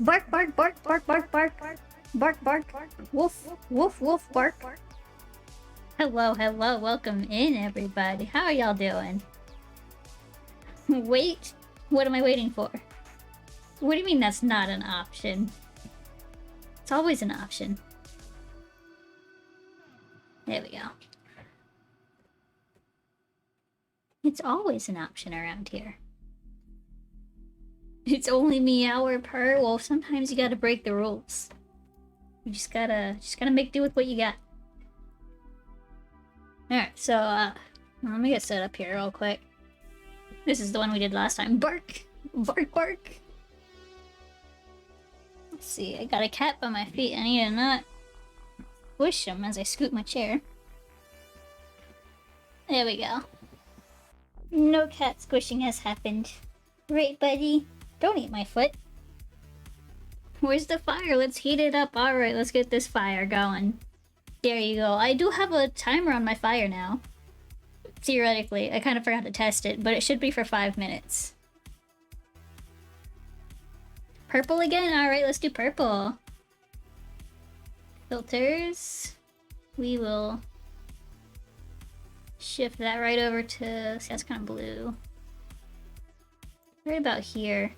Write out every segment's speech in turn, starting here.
Bark, bark, bark, bark, bark, bark, bark, bark, woof, woof, woof, bark. Hello, hello, welcome in, everybody. How are y'all doing? Wait, what am I waiting for? What do you mean that's not an option? It's always an option. There we go. It's always an option around here. It's only meow per. Well, sometimes you gotta break the rules. You just gotta make do with what you got. Alright, so, let me get set up here real quick. This is the one we did last time. Bark! Bark, bark! Let's see, I got a cat by my feet. I need to not squish him as I scoot my chair. There we go. No cat squishing has happened. Right, buddy? Don't eat my foot. Where's the fire? Let's heat it up. Alright, let's get this fire going. There you go. I do have a timer on my fire now. Theoretically. I kind of forgot to test it, but it should be for 5 minutes. Purple again? Alright, let's do purple. Filters. We will shift that right over to... See, that's kind of blue. Right about here.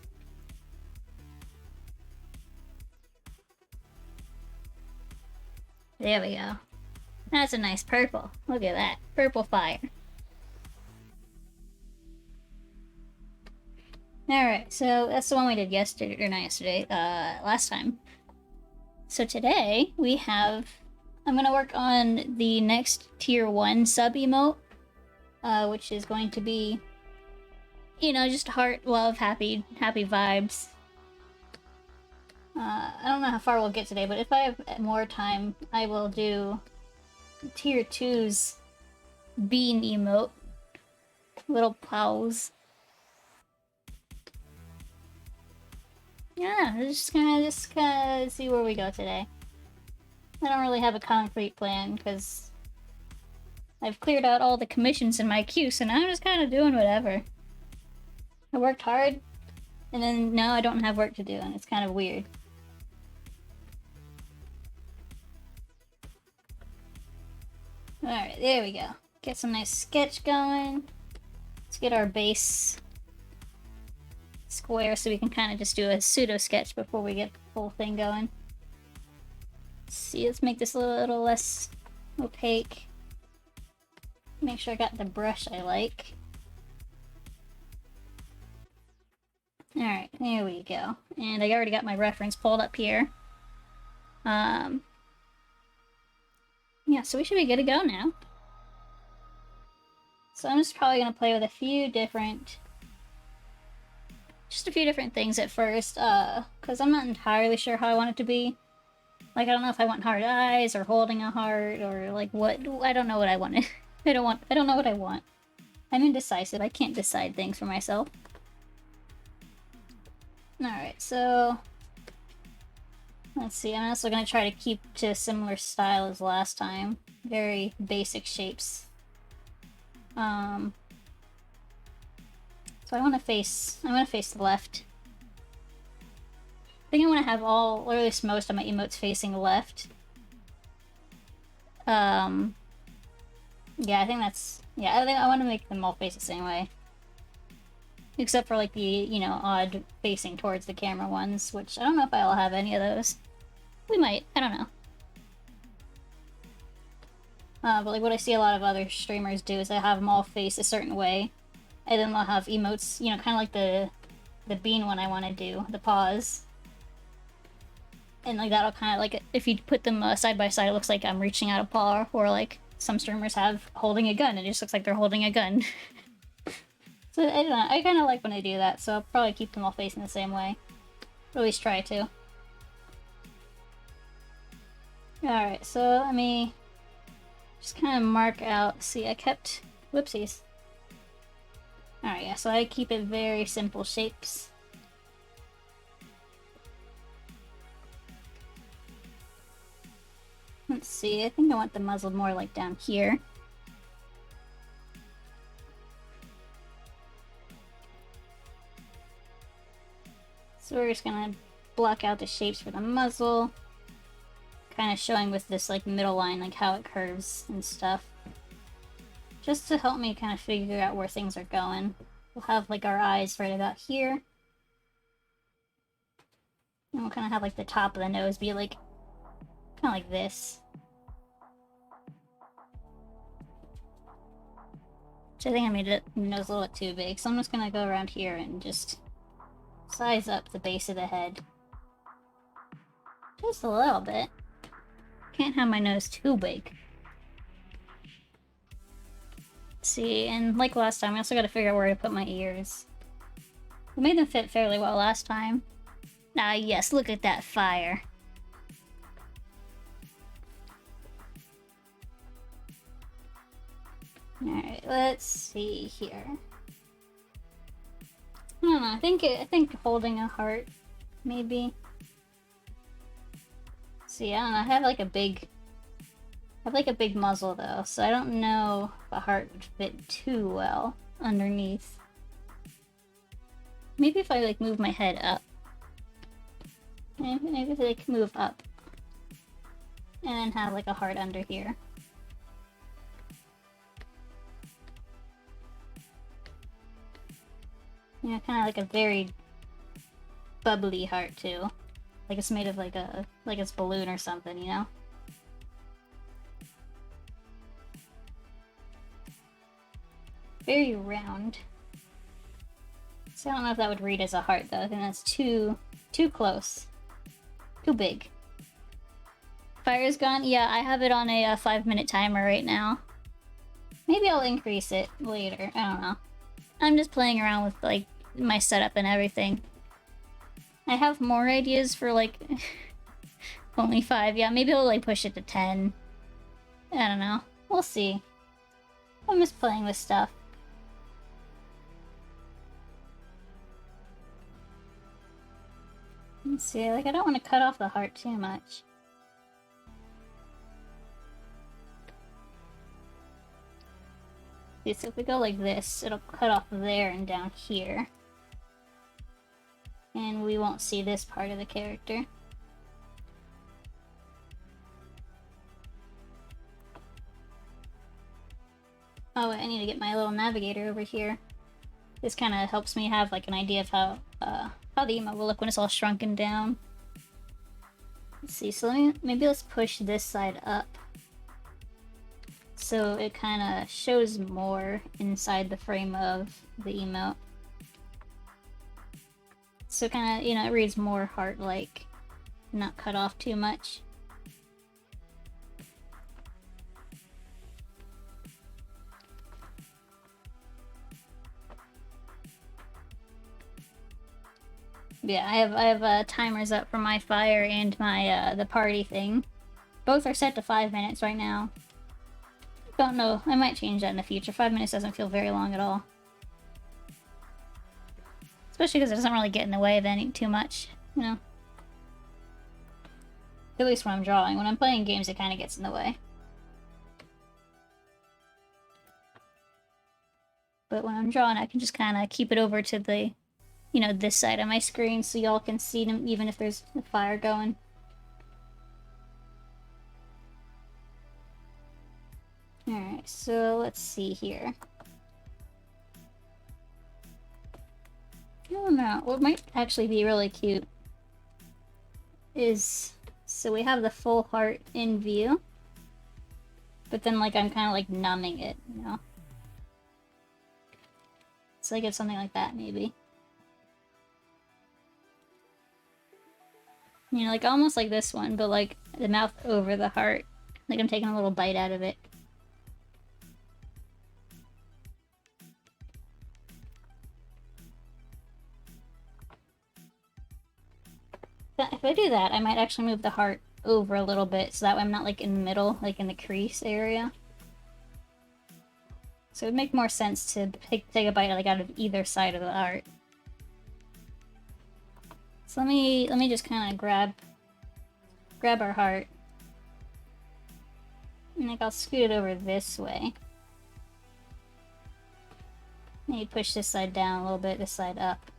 There we go. That's a nice purple. Look at that. Purple fire. Alright, so that's the one we did yesterday, or not yesterday, last time. So today, we have... I'm gonna work on the next tier 1 sub-emote, which is going to be, you know, just heart, love, happy vibes. I don't know how far we'll get today, but if I have more time, I will do tier 2's bean emote. Little pals. Yeah, just kinda see where we go today. I don't really have a concrete plan, because I've cleared out all the commissions in my queue, so now I'm just kind of doing whatever. I worked hard, and then now I don't have work to do, and it's kind of weird. Alright, there we go. Get some nice sketch going. Let's get our base square so we can kind of just do a pseudo sketch before we get the full thing going. Let's see, let's make this a little less opaque. Make sure I got the brush I like. Alright, there we go. And I already got my reference pulled up here. Yeah, so we should be good to go now. So I'm just probably going to play with a few different things at first, because I'm not entirely sure how I want it to be. Like, I don't know if I want hard eyes, or holding a heart, or like what, I don't know what I want. I don't know what I want. I'm indecisive, I can't decide things for myself. Alright, so... let's see, I'm also going to try to keep to a similar style as last time. Very basic shapes. So I want to face the left. I think I want to have all, or at least most of my emotes facing left. Yeah, I think I want to make them all face the same way. Except for like the, you know, odd facing towards the camera ones, which I don't know if I'll have any of those. We might, I don't know. But like what I see a lot of other streamers do is they have them all face a certain way. And then they'll have emotes, you know, kind of like the bean one I want to do, the paws. And like that'll kind of like, if you put them side by side, it looks like I'm reaching out a paw, or like some streamers have holding a gun, and it just looks like they're holding a gun. So I don't know, I kind of like when they do that, so I'll probably keep them all facing the same way. Or at least try to. Alright, so let me just kind of mark out. See, I kept... whoopsies. Alright, yeah, so I keep it very simple shapes. Let's see, I think I want the muzzle more like down here. So we're just gonna block out the shapes for the muzzle. Kind of showing with this like middle line like how it curves and stuff. Just to help me kind of figure out where things are going. We'll have like our eyes right about here. And we'll kind of have like the top of the nose be like kind of like this. Which I think I made the nose a little bit too big, so I'm just gonna go around here and just size up the base of the head. Just a little bit. Can't have my nose too big. See, and like last time, I also gotta figure out where to put my ears. I made them fit fairly well last time. Ah yes, look at that fire. Alright, let's see here. I don't know, I think holding a heart, maybe. See, I don't know, I have like a big muzzle though, so I don't know if a heart would fit too well underneath. Maybe if I like move my head up. Maybe if I like move up. And then have like a heart under here. You know, kind of like a very bubbly heart too. Like it's made of like it's balloon or something, you know? Very round. So I don't know if that would read as a heart though. I think that's too close. Too big. Fire's gone? Yeah, I have it on a 5-minute timer right now. Maybe I'll increase it later. I don't know. I'm just playing around with like my setup and everything. I have more ideas for like only 5. Yeah, maybe I'll like push it to 10. I don't know. We'll see. I'm just playing with stuff. Let's see, like I don't want to cut off the heart too much. See, so if we go like this, it'll cut off there and down here. And we won't see this part of the character. Oh, wait, I need to get my little navigator over here. This kind of helps me have like an idea of how the emote will look when it's all shrunken down. Let's see, so maybe let's push this side up. So it kind of shows more inside the frame of the emote. So kind of, you know, it reads more heart-like, not cut off too much. Yeah, I have timers up for my fire and my the party thing. Both are set to 5 minutes right now. Don't know, I might change that in the future. 5 minutes doesn't feel very long at all. Especially because it doesn't really get in the way of any too much, you know? At least when I'm drawing. When I'm playing games, it kind of gets in the way. But when I'm drawing, I can just kind of keep it over to the, you know, this side of my screen so y'all can see them even if there's a fire going. Alright, so let's see here. I don't know. What might actually be really cute is, so we have the full heart in view, but then like I'm kind of like numbing it, you know? So I get something like that maybe. You know, like almost like this one, but like the mouth over the heart. Like I'm taking a little bite out of it. If I do that, I might actually move the heart over a little bit, so that way I'm not like in the middle, like in the crease area. So it would make more sense to take a bite like out of either side of the heart. So let me just kind of grab our heart. And like I'll scoot it over this way. Maybe push this side down a little bit, this side up.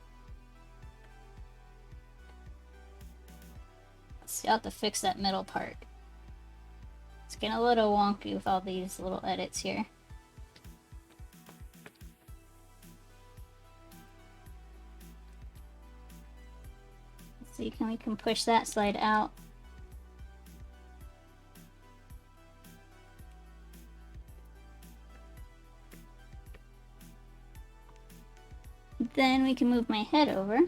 see, I'll have to fix that middle part. It's getting a little wonky with all these little edits here. Let's see, we can push that slide out. Then we can move my head over.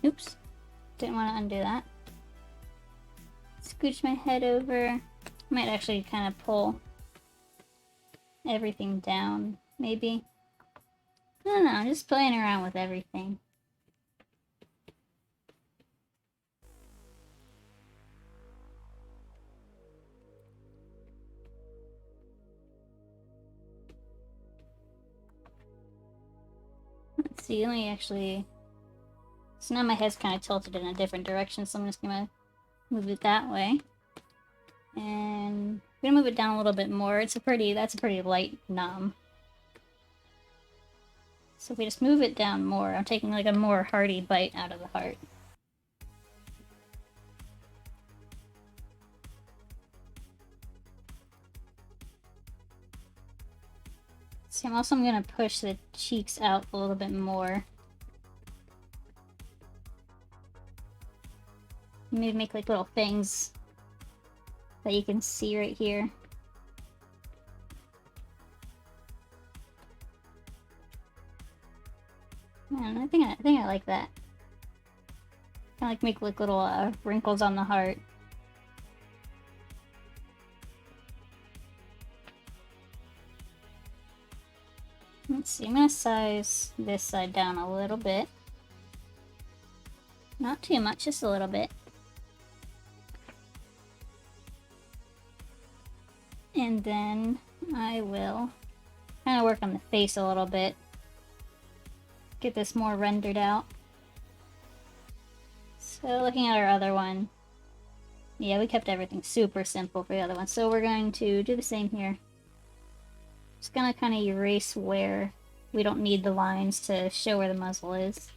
Oops, didn't want to undo that. Scooch my head over. Might actually kind of pull everything down, maybe. I don't know, I'm just playing around with everything. Let's see, let me actually... So now my head's kind of tilted in a different direction, so I'm just gonna move it that way. And I'm gonna move it down a little bit more. That's a pretty light numb. So if we just move it down more, I'm taking like a more hearty bite out of the heart. See, I'm gonna push the cheeks out a little bit more. Maybe make like little things that you can see right here. Man, I think I like that. Kind of like make like little wrinkles on the heart. Let's see, I'm gonna size this side down a little bit. Not too much, just a little bit. And then I will kind of work on the face a little bit. Get this more rendered out. So looking at our other one, yeah, we kept everything super simple for the other one. So we're going to do the same here. Just gonna kind of erase where we don't need the lines to show where the muzzle is.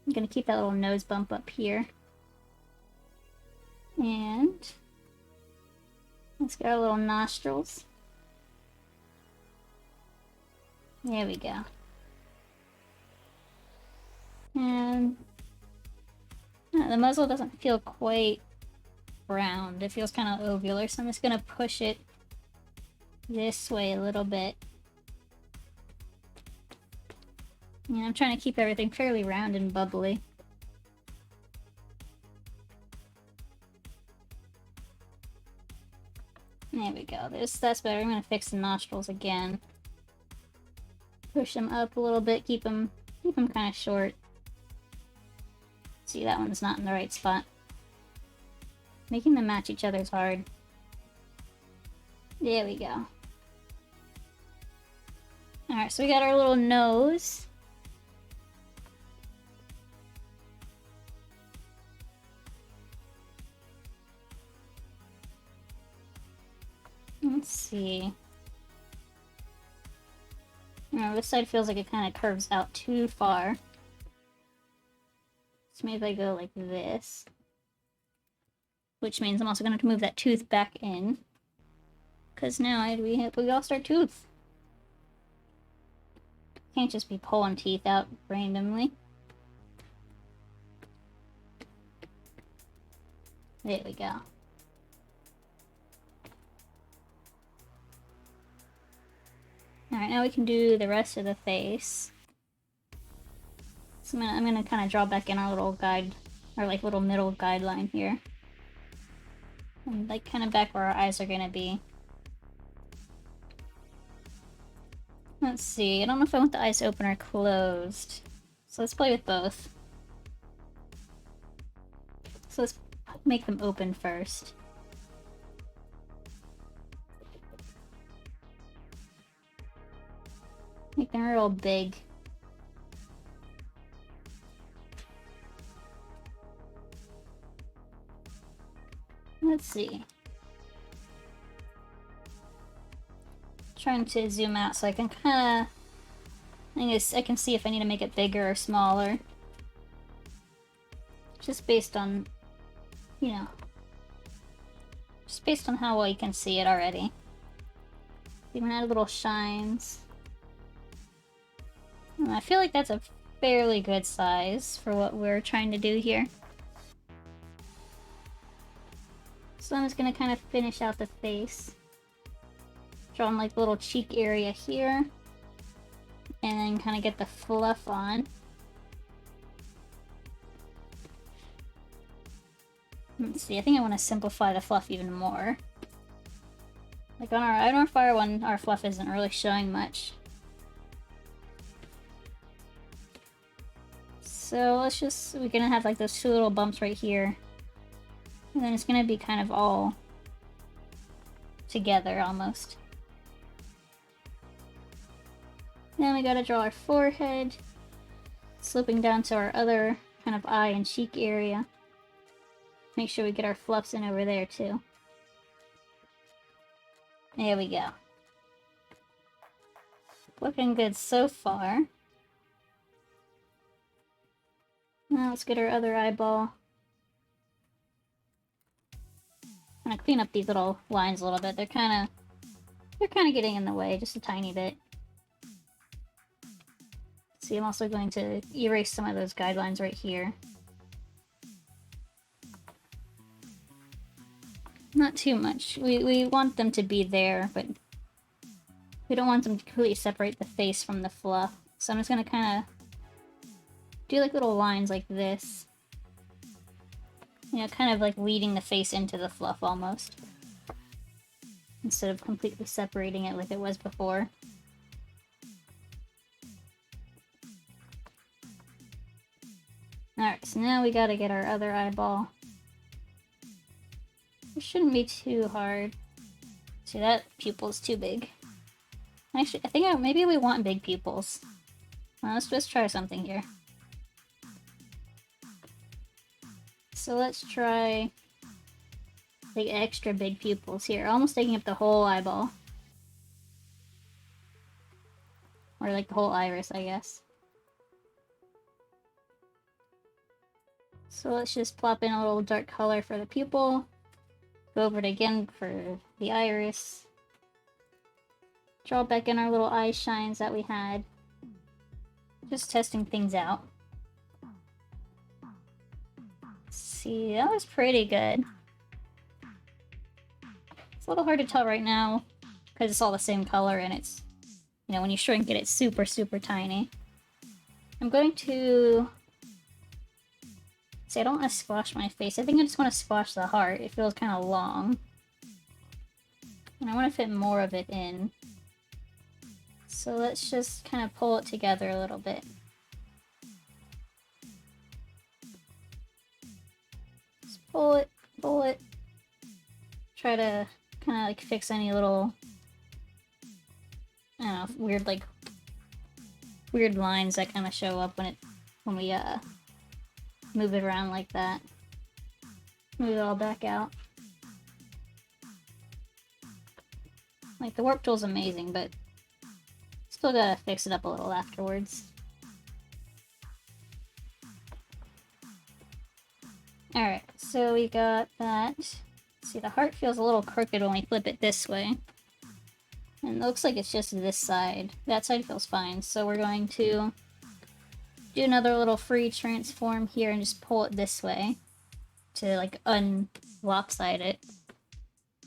I'm gonna keep that little nose bump up here. And let's get our little nostrils. There we go. And the muzzle doesn't feel quite round. It feels kind of ovular, so I'm just gonna push it this way a little bit. And I'm trying to keep everything fairly round and bubbly. There we go. That's better. I'm gonna fix the nostrils again. Push them up a little bit. Keep them kind of short. See, that one's not in the right spot. Making them match each other is hard. There we go. Alright, so we got our little nose. Let's see. This side feels like it kind of curves out too far. So maybe I go like this. Which means I'm also going to move that tooth back in. Because now we lost our tooth. Can't just be pulling teeth out randomly. There we go. Alright, now we can do the rest of the face. So I'm gonna kind of draw back in our little guide, or like little middle guideline here. And like kind of back where our eyes are gonna be. Let's see, I don't know if I want the eyes open or closed. So let's play with both. So let's make them open first. Make them real big. Let's see. trying to zoom out so I can kind of, I can see if I need to make it bigger or smaller. Just based on, you know, just based on how well you can see it already. Even add little shines. And I feel like that's a fairly good size for what we're trying to do here. So I'm just gonna kind of finish out the face. Draw on like the little cheek area here. And then kind of get the fluff on. Let's see, I think I want to simplify the fluff even more. Like on our fire one, our fluff isn't really showing much. So let's just, we're gonna have like those two little bumps right here. And then it's gonna be kind of all together almost. Then we gotta draw our forehead, sloping down to our other kind of eye and cheek area. Make sure we get our fluffs in over there too. There we go. Looking good so far. Now let's get our other eyeball. I'm gonna clean up these little lines a little bit. They're kind of getting in the way, just a tiny bit. See, I'm also going to erase some of those guidelines right here. Not too much. We want them to be there, but we don't want them to completely separate the face from the fluff. So I'm just gonna kind of do like little lines like this. You know, kind of like leading the face into the fluff almost. Instead of completely separating it like it was before. Alright, so now we gotta get our other eyeball. It shouldn't be too hard. See, that pupil's too big. Actually, I think maybe we want big pupils. Well, let's just try something here. So let's try like extra big pupils here, almost taking up the whole eyeball. Or like the whole iris, I guess. So let's just plop in a little dark color for the pupil. Go over it again for the iris. Draw back in our little eye shines that we had. Just testing things out. See, that was pretty good. It's a little hard to tell right now because it's all the same color and it's, you know, when you shrink it, it's super, super tiny. I'm going to... See, I don't want to squash my face. I think I just want to squash the heart. It feels kind of long. And I want to fit more of it in. So let's just kind of pull it together a little bit. Just pull it, pull it. Try to kind of like fix any little, I don't know, weird lines that kind of show up when we move it around like that. Move it all back out. Like, the warp tool's amazing, but still gotta fix it up a little afterwards. Alright, so we got that. See, the heart feels a little crooked when we flip it this way. And it looks like it's just this side. That side feels fine, so we're going to do another little free transform here and just pull it this way to like un-lopside it.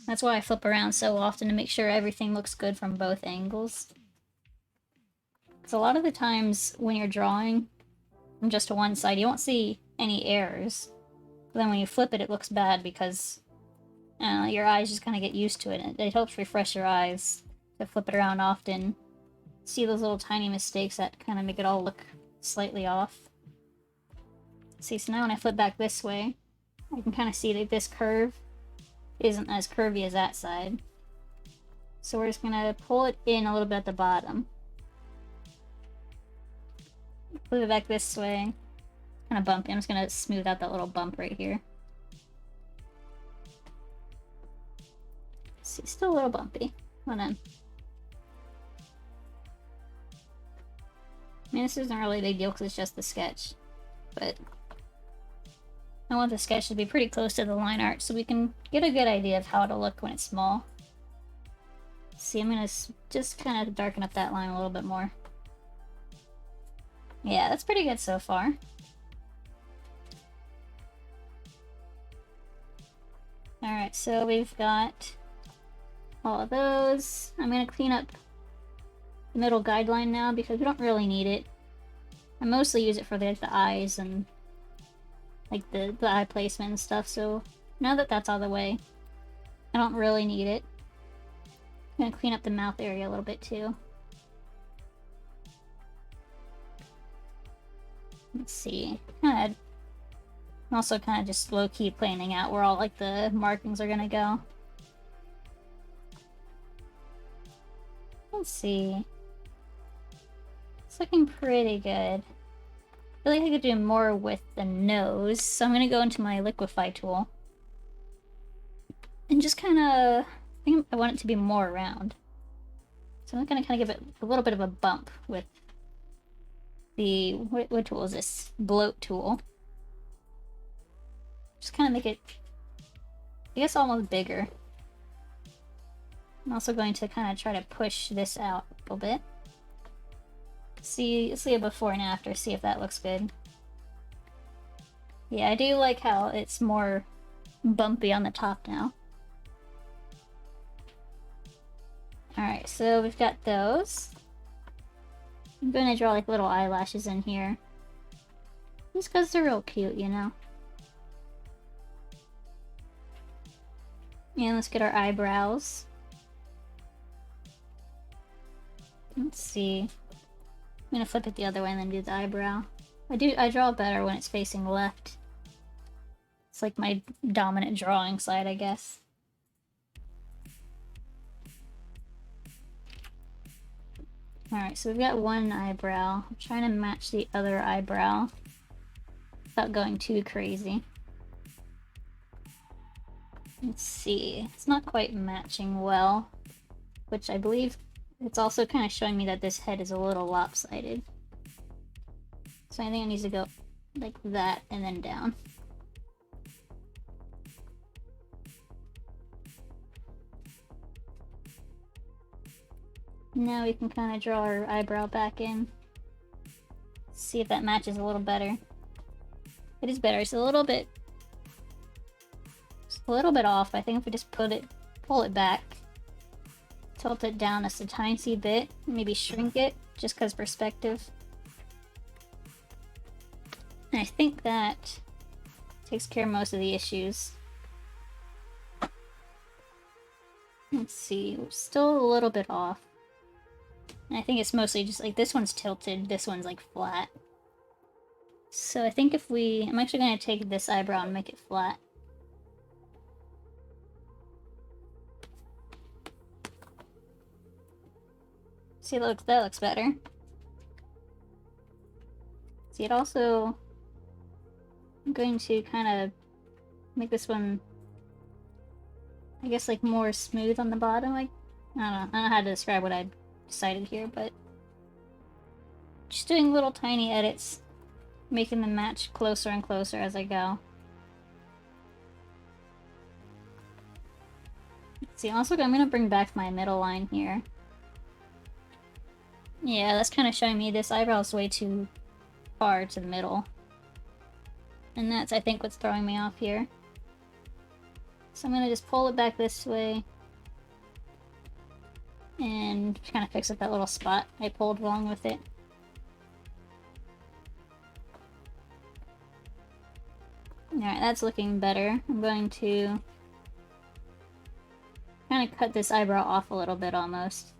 That's why I flip around so often, to make sure everything looks good from both angles. So a lot of the times when you're drawing from just to one side, you won't see any errors. But then when you flip it, it looks bad because your eyes just kind of get used to it. It helps refresh your eyes to flip it around often. See those little tiny mistakes that kind of make it all look slightly off. See, so now when I flip back this way, I can kind of see that this curve isn't as curvy as that side. So we're just gonna pull it in a little bit at the bottom. Flip it back this way. Kind of bumpy. I'm just gonna smooth out that little bump right here. See, still a little bumpy. Hold on. I mean, this isn't really a big deal because it's just the sketch, but I want the sketch to be pretty close to the line art so we can get a good idea of how it'll look when it's small. See, I'm gonna just kind of darken up that line a little bit more. Yeah, that's pretty good so far. Alright, so we've got all of those. I'm gonna clean up the middle guideline now because we don't really need it. I mostly use it for the eyes and like the eye placement and stuff, so now that that's out of the way, I don't really need it. I'm gonna clean up the mouth area a little bit too. Let's see. I'm also kind of just low-key planning out where all like the markings are gonna go. Let's see. It's looking pretty good. I feel like I could do more with the nose, so I'm gonna go into my liquify tool. And just kind of... I think I want it to be more round. So I'm gonna kind of give it a little bit of a bump with the... What tool is this? Bloat tool. Just kind of make it, I guess, almost bigger. I'm also going to kind of try to push this out a little bit. See a before and after, see if that looks good. Yeah, I do like how it's more bumpy on the top now. Alright, so we've got those. I'm going to draw like little eyelashes in here. Just because they're real cute, you know? And let's get our eyebrows. Let's see. I'm gonna flip it the other way and then do the eyebrow. I draw better when it's facing left. It's like my dominant drawing side, I guess. Alright, so we've got one eyebrow. I'm trying to match the other eyebrow without going too crazy. Let's see. It's not quite matching well, which I believe it's also kind of showing me that this head is a little lopsided. So I think it needs to go like that and then down. Now we can kind of draw our eyebrow back in. See if that matches a little better. It is better. It's a little bit off. I think if we just pull it back, tilt it down just a tiny bit, maybe shrink it, just because perspective. And I think that takes care of most of the issues. Let's see, we're still a little bit off. And I think it's mostly just like this one's tilted, this one's like flat. So I think I'm actually going to take this eyebrow and make it flat. See, that looks better. See, it also... I'm going to kind of make this one, I guess, like more smooth on the bottom. Like, I don't know how to describe what I decided here, but just doing little tiny edits, making them match closer and closer as I go. Let's see, also I'm going to bring back my middle line here. Yeah, that's kind of showing me this eyebrow is way too far to the middle. And that's, I think, what's throwing me off here. So I'm going to just pull it back this way. And kind of fix up that little spot I pulled wrong with it. Alright, that's looking better. I'm going to kind of cut this eyebrow off a little bit almost.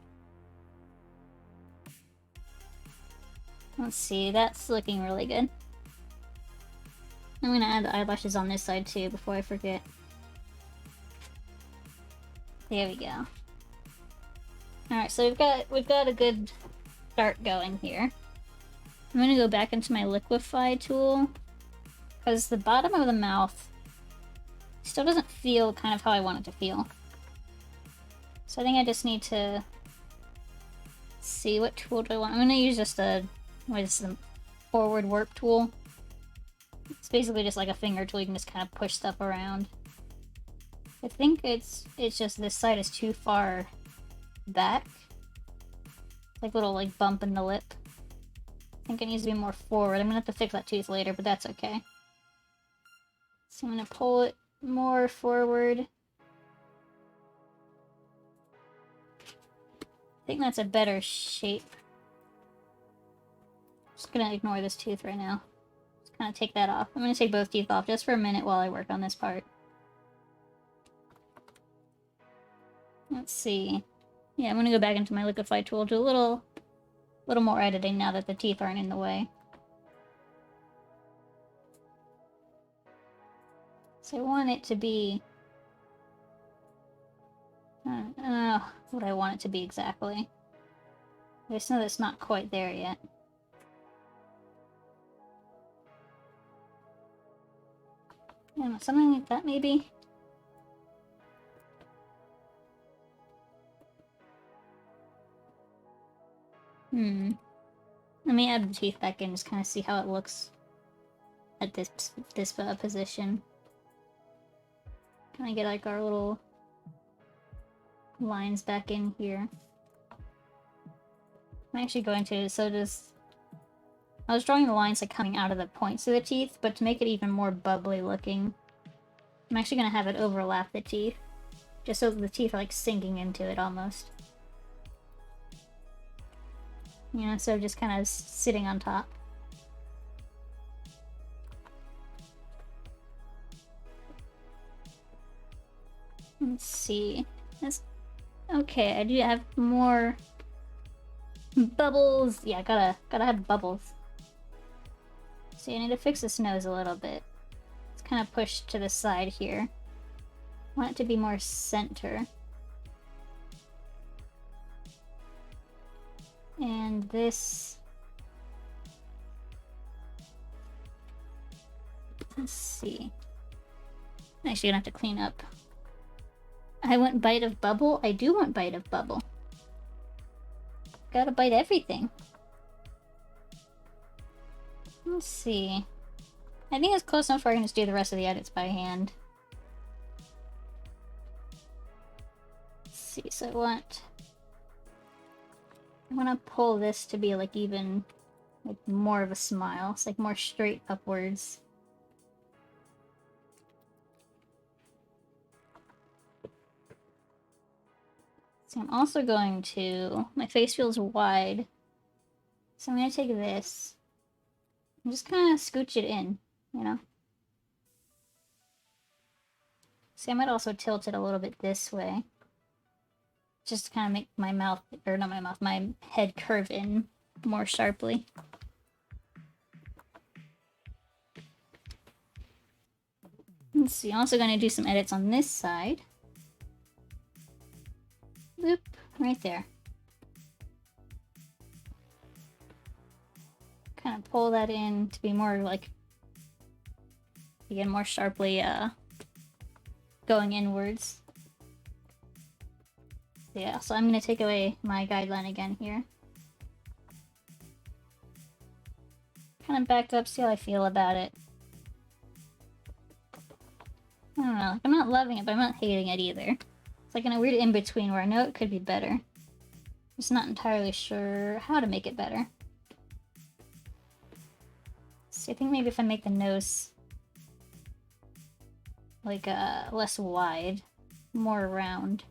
Let's see, that's looking really good. I'm going to add the eyelashes on this side too before I forget. There we go. Alright, so we've got a good start going here. I'm going to go back into my liquify tool because the bottom of the mouth still doesn't feel kind of how I want it to feel. So I think I just need to see what tool do I want. I'm going to use just a what is the forward warp tool. It's basically just like a finger tool, you can just kind of push stuff around. I think it's just this side is too far back. Like a little like bump in the lip. I think it needs to be more forward. I'm gonna have to fix that tooth later, but that's okay. So I'm gonna pull it more forward. I think that's a better shape. Just gonna ignore this tooth right now. Just kind of take that off. I'm gonna take both teeth off just for a minute while I work on this part. Let's see. Yeah, I'm gonna go back into my liquify tool, do a little more editing now that the teeth aren't in the way. So I want it to be... I don't know what I want it to be exactly. I just know that it's not quite there yet. I don't know, something like that maybe? Let me add the teeth back in, just kind of see how it looks at this position. Can I get like our little lines back in here? I'm actually going to, I was drawing the lines like coming out of the points of the teeth, but to make it even more bubbly looking, I'm actually going to have it overlap the teeth, just so the teeth are like sinking into it almost. You know, so just kind of sitting on top. Let's see. Okay, I do have more bubbles. Yeah, gotta have bubbles. See, I need to fix this nose a little bit. It's kind of pushed to the side here. I want it to be more center. And this... Let's see. I'm actually gonna have to clean up. I want bite of bubble? I do want bite of bubble. Gotta bite everything. Let's see. I think it's close enough where I can just do the rest of the edits by hand. Let's see, so I want to pull this to be like even like more of a smile. It's like more straight upwards. So I'm also going to... My face feels wide. So I'm going to take this and just kind of scooch it in, you know? See, I might also tilt it a little bit this way. Just to kind of make my mouth, or not my mouth, my head curve in more sharply. Let's see, I'm also going to do some edits on this side. Boop, right there. Kind of pull that in to be more like, again, more sharply going inwards. Yeah, so I'm going to take away my guideline again here. Kind of backed up, see how I feel about it. I don't know, like, I'm not loving it, but I'm not hating it either. It's like in a weird in-between where I know it could be better. Just not entirely sure how to make it better. So I think maybe if I make the nose like less wide, more round,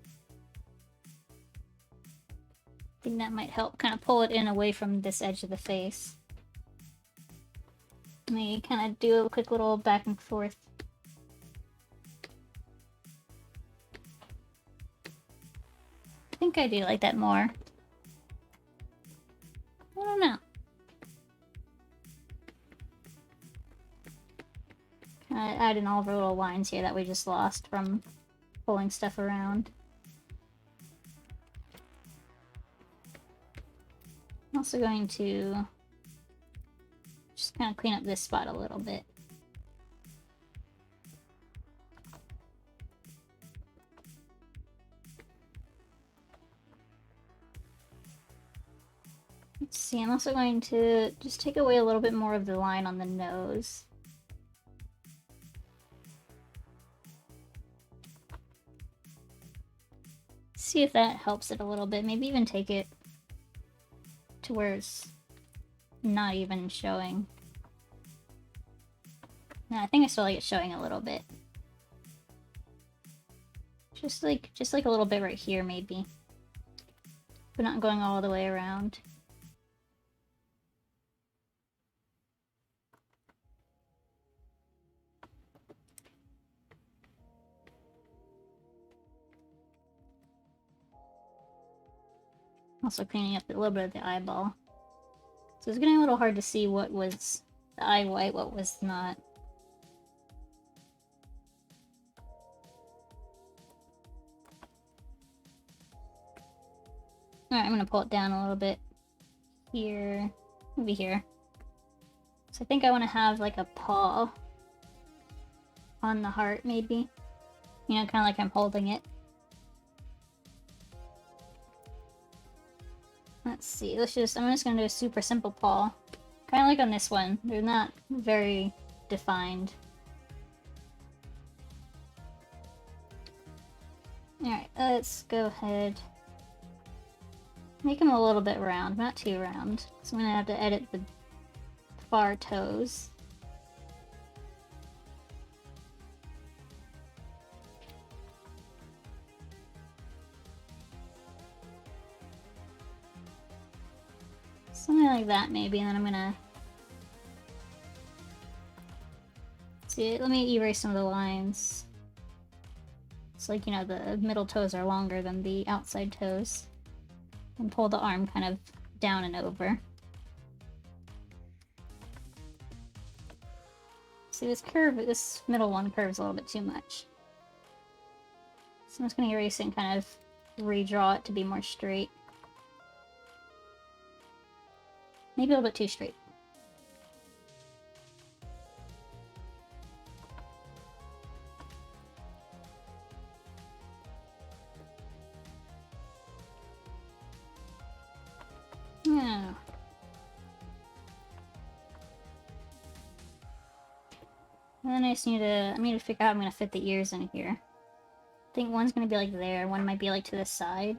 I think that might help kind of pull it in away from this edge of the face. Let me kind of do a quick little back and forth. I think I do like that more. I don't know. Kind of add in all of our little lines here that we just lost from pulling stuff around. I'm also going to just kind of clean up this spot a little bit. Let's see, I'm also going to just take away a little bit more of the line on the nose. See if that helps it a little bit. Maybe even take it to where it's not even showing. No, I think I still like it showing a little bit. Just like a little bit right here, maybe. But not going all the way around. Also cleaning up a little bit of the eyeball. So it's getting a little hard to see what was the eye white, what was not. Alright, I'm gonna pull it down a little bit here, maybe here. So I think I want to have like a paw on the heart, maybe. You know, kind of like I'm holding it. Let's see, I'm just gonna do a super simple paw. Kind of like on this one, they're not very defined. Alright, let's go ahead. Make them a little bit round, not too round. So I'm gonna have to edit the far toes. Something like that, maybe, and then I'm gonna... See, let me erase some of the lines. It's like, you know, the middle toes are longer than the outside toes. And pull the arm kind of down and over. See, this middle one curves a little bit too much. So I'm just gonna erase it and kind of redraw it to be more straight. Maybe a little bit too straight. Yeah. And then I need to figure out how I'm gonna fit the ears in here. I think one's gonna be like there, one might be like to the side.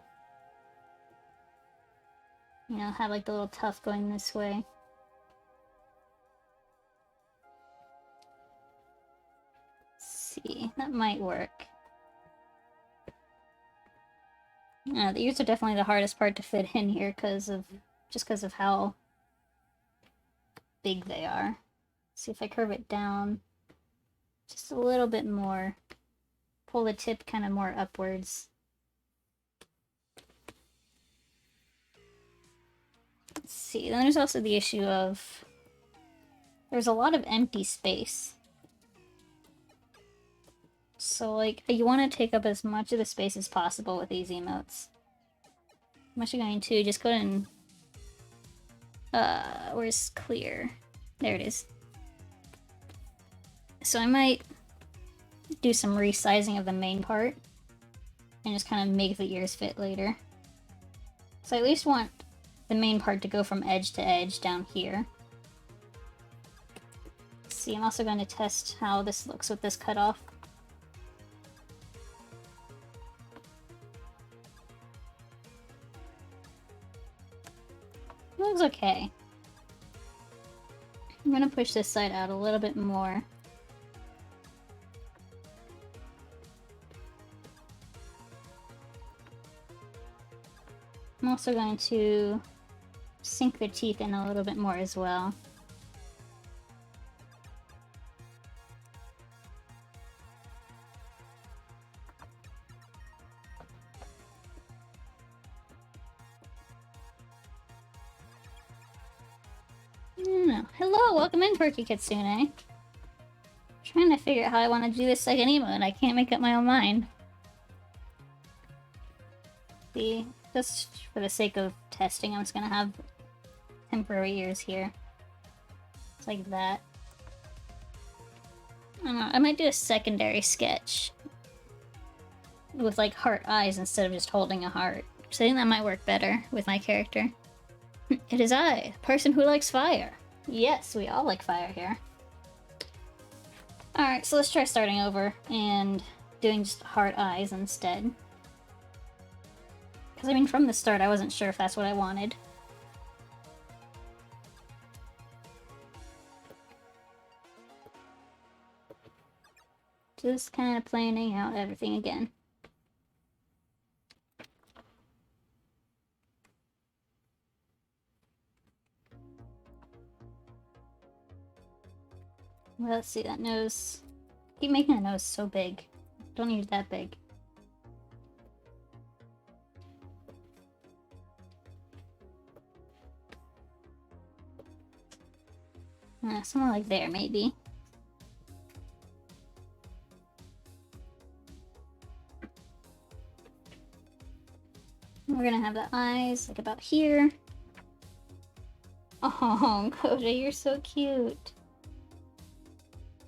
You know, have like the little tuft going this way. Let's see, that might work. The ears are definitely the hardest part to fit in here because of how big they are. Let's see if I curve it down just a little bit more. Pull the tip kind of more upwards. Let's see, then there's also the issue of there's a lot of empty space. So, like, you want to take up as much of the space as possible with these emotes. I'm actually going to just go ahead and... where's clear? There it is. So I might do some resizing of the main part and just kind of make the ears fit later. So I at least want the main part to go from edge to edge down here. Let's see, I'm also going to test how this looks with this cutoff. It looks okay. I'm gonna push this side out a little bit more. I'm also going to sink the teeth in a little bit more as well. Hello, welcome in, Quirky Kitsune. Trying to figure out how I want to do this second emote, and I can't make up my own mind. See, just for the sake of testing, I'm just gonna have temporary ears here. It's like that. I don't know, I might do a secondary sketch with like heart eyes instead of just holding a heart. So I think that might work better with my character. It is I, person who likes fire. Yes, we all like fire here. Alright, so let's try starting over and doing just heart eyes instead. Because, I mean, from the start, I wasn't sure if that's what I wanted. Just kind of planning out everything again. Well, let's see, that nose... Keep making the nose so big. Don't need it that big. Somewhere like there, maybe. We're gonna have the eyes, like, about here. Oh, Koda, you're so cute.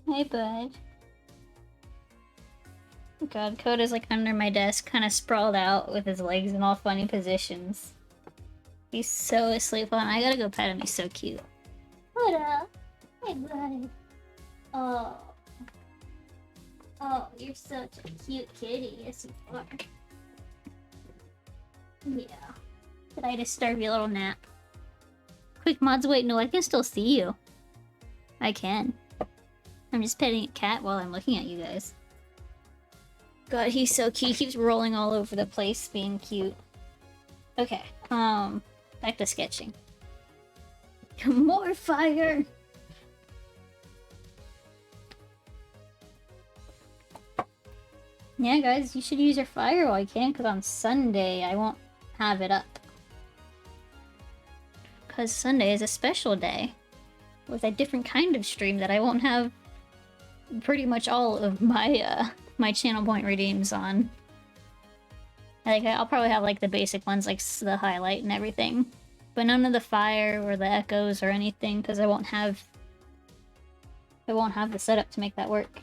Hey, bud. Oh God, Koda's, like, under my desk, kind of sprawled out with his legs in all funny positions. He's so asleep on. I gotta go pet him, he's so cute. Koda! Hey, bud. Oh. Oh, you're such a cute kitty. Yes, you are. Yeah. Did I disturb your little nap? Quick, mods, wait, no, I can still see you. I can. I'm just petting a cat while I'm looking at you guys. God, he's so cute. He keeps rolling all over the place, being cute. Okay, back to sketching. More fire! Yeah, guys, you should use your fire while you can, because on Sunday I won't have it up. Because Sunday is a special day with a different kind of stream that I won't have pretty much all of my my channel point redeems on. Like, I'll probably have like the basic ones, like the highlight and everything, but none of the fire or the echoes or anything, because I won't have the setup to make that work.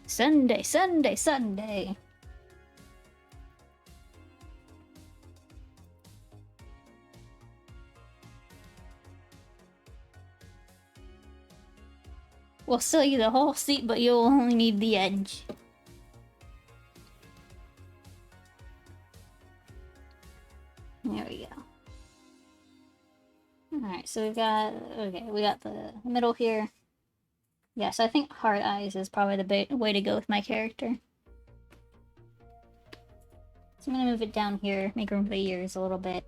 Sunday, Sunday, Sunday. We'll sell you the whole seat, but you'll only need the edge. There we go. Alright, so we've got... Okay, we got the middle here. Yeah, so I think heart eyes is probably the way to go with my character. So I'm gonna move it down here, make room for the ears a little bit.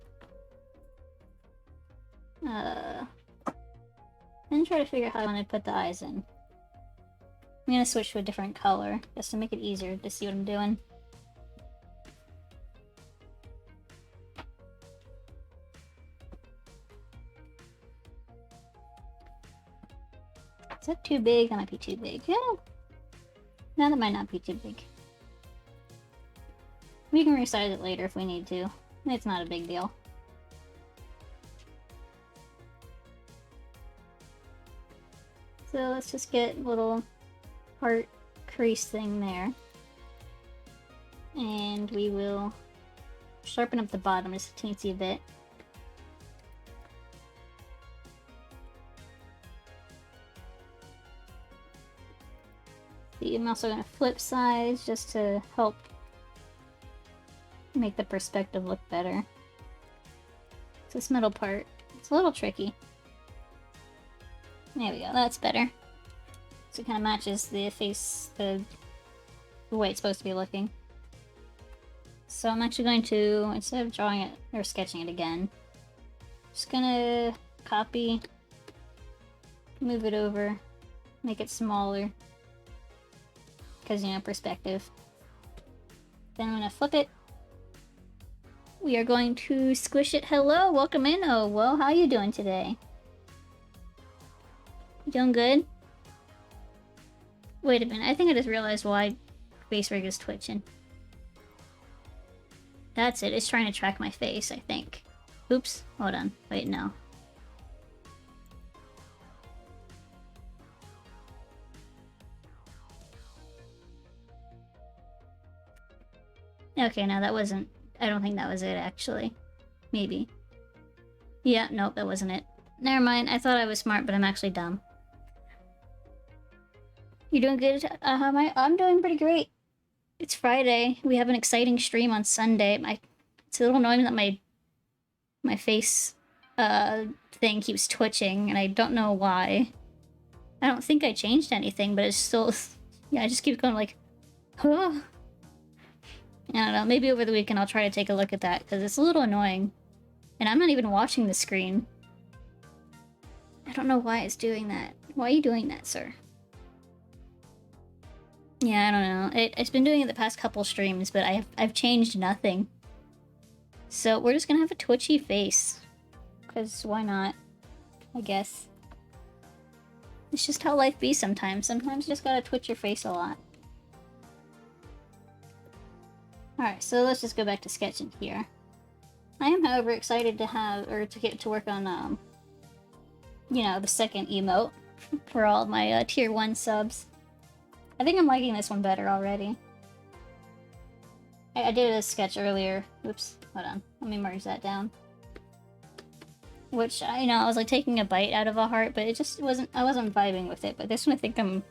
And try to figure out how I want to put the eyes in. I'm gonna switch to a different color, just to make it easier to see what I'm doing. Is that too big? That might be too big. Yeah. No, that might not be too big. We can resize it later if we need to. It's not a big deal. So let's just get a little heart crease thing there. And we will sharpen up the bottom just a teensy bit. See, I'm also going to flip sides just to help make the perspective look better. So this middle part, it's a little tricky. There we go, that's better. So it kind of matches the face, the way it's supposed to be looking. So I'm actually going to, instead of drawing it, or sketching it again, just gonna copy, move it over, make it smaller, because, you know, perspective. Then I'm gonna flip it. We are going to squish it. Hello, welcome in. Oh, well, how you doing today? You doing good? Wait a minute, I think I just realized why face rig is twitching. That's it, it's trying to track my face, I think. Oops, hold on. Wait, no. Okay, no, that wasn't I don't think that was it, actually. Maybe. Yeah, nope, that wasn't it. Never mind, I thought I was smart, but I'm actually dumb. You doing good? I'm doing pretty great. It's Friday. We have an exciting stream on Sunday. It's a little annoying that my face thing keeps twitching, and I don't know why. I don't think I changed anything, but it's still... Yeah, I just keep going like... Huh? I don't know, maybe over the weekend I'll try to take a look at that, because it's a little annoying. And I'm not even watching the screen. I don't know why it's doing that. Why are you doing that, sir? Yeah, I don't know. It's been doing it the past couple streams, but I've changed nothing. So we're just gonna have a twitchy face. Because why not? I guess. It's just how life be sometimes. Sometimes you just gotta twitch your face a lot. Alright, so let's just go back to sketching here. I am, however, excited to have, or to get to work on, you know, the second emote for all of my tier 1 subs. I think I'm liking this one better already. I did a sketch earlier. Oops, hold on. Let me merge that down. Which, you know, I was like taking a bite out of a heart, but it just wasn't, I wasn't vibing with it. But this one I think I'm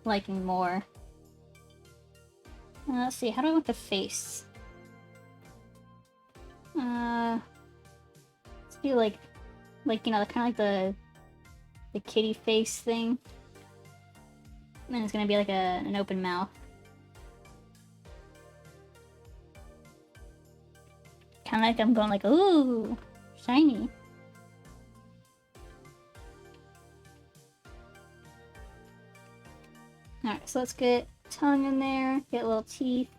liking more. Let's see, how do I want the face? Let's do like, you know, kind of like the kitty face thing. And then it's gonna be like an open mouth. Kind of like I'm going like, ooh, shiny. Alright, so let's get tongue in there, get little teeth.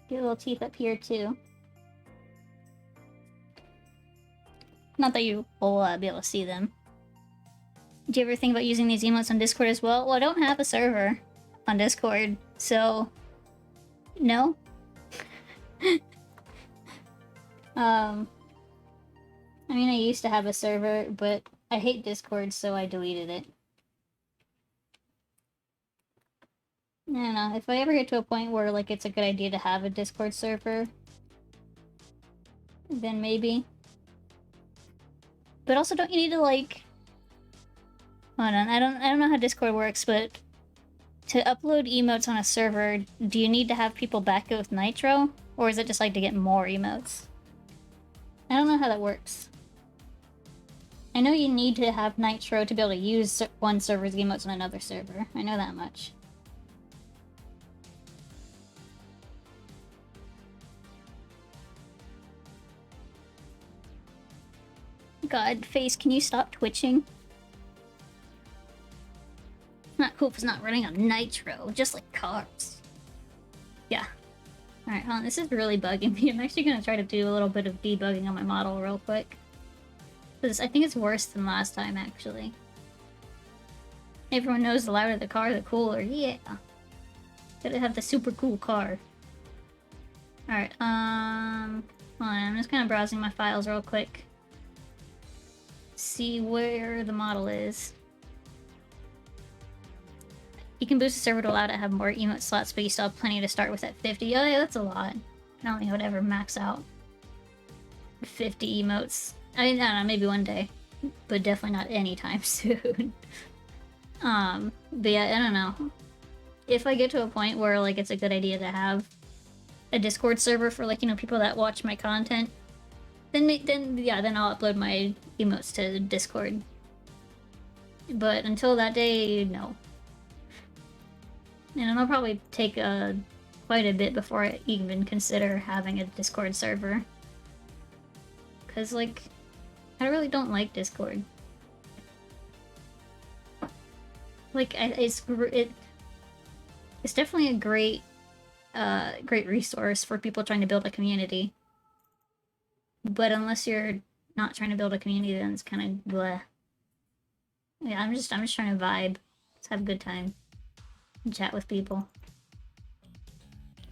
Get little teeth up here too. Not that you will be able to see them. Do you ever think about using these emotes on Discord as well? Well, I don't have a server on Discord, so... No? I mean, I used to have a server, but I hate Discord, so I deleted it. I don't know, if I ever get to a point where, like, it's a good idea to have a Discord server, then maybe. But also, don't you need to, like... Hold on, I don't know how Discord works, but... To upload emotes on a server, do you need to have people back it with Nitro? Or is it just, like, to get more emotes? I don't know how that works. I know you need to have Nitro to be able to use one server's emotes on another server. I know that much. God, face, can you stop twitching? Not cool if it's not running on Nitro, just like cars. Yeah. Alright, hold on, this is really bugging me. I'm actually gonna try to do a little bit of debugging on my model real quick. Because I think it's worse than last time, actually. Everyone knows the louder the car, the cooler. Yeah. Gotta have the super cool car. Alright, hold on, I'm just kind of browsing my files real quick. See where the model is. You can boost the server to allow it to have more emote slots, but you still have plenty to start with at 50. Oh yeah, that's a lot. I don't think I would ever max out 50 emotes. I don't know, maybe one day. But definitely not anytime soon. But yeah, I don't know. If I get to a point where, like, it's a good idea to have a Discord server for, like, you know, people that watch my content, then I'll upload my emotes to Discord. But until that day, no. And it'll probably take quite a bit before I even consider having a Discord server. Cause, like, I really don't like Discord. Like, it's definitely a great resource for people trying to build a community. But unless you're not trying to build a community, then it's kind of bleh. Yeah, I'm just trying to vibe. Let's have a good time. And chat with people.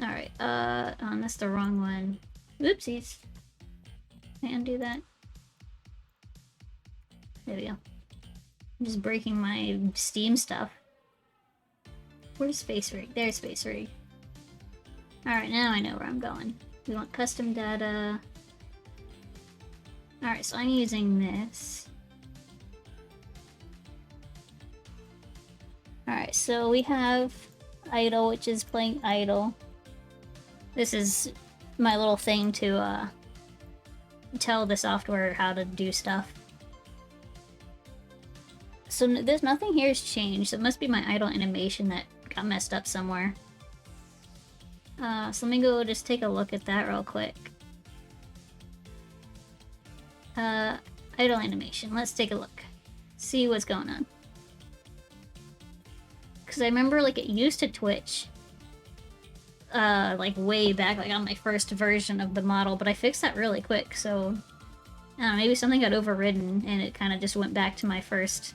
Alright, that's the wrong one. Oopsies. Can I undo that? There we go. I'm just breaking my Steam stuff. Where's Space Rig? There's Space Rig. Alright, now I know where I'm going. We want custom data. Alright, so I'm using this. Alright, so we have idle, which is playing idle. This is my little thing to tell the software how to do stuff. So there's nothing here has changed, so it must be my idle animation that got messed up somewhere. So let me go just take a look at that real quick. Idle animation, let's take a look. See what's going on. Because I remember, like, it used to twitch. Like, way back, like, on my first version of the model, but I fixed that really quick, so... I don't know, maybe something got overridden, and it kind of just went back to my first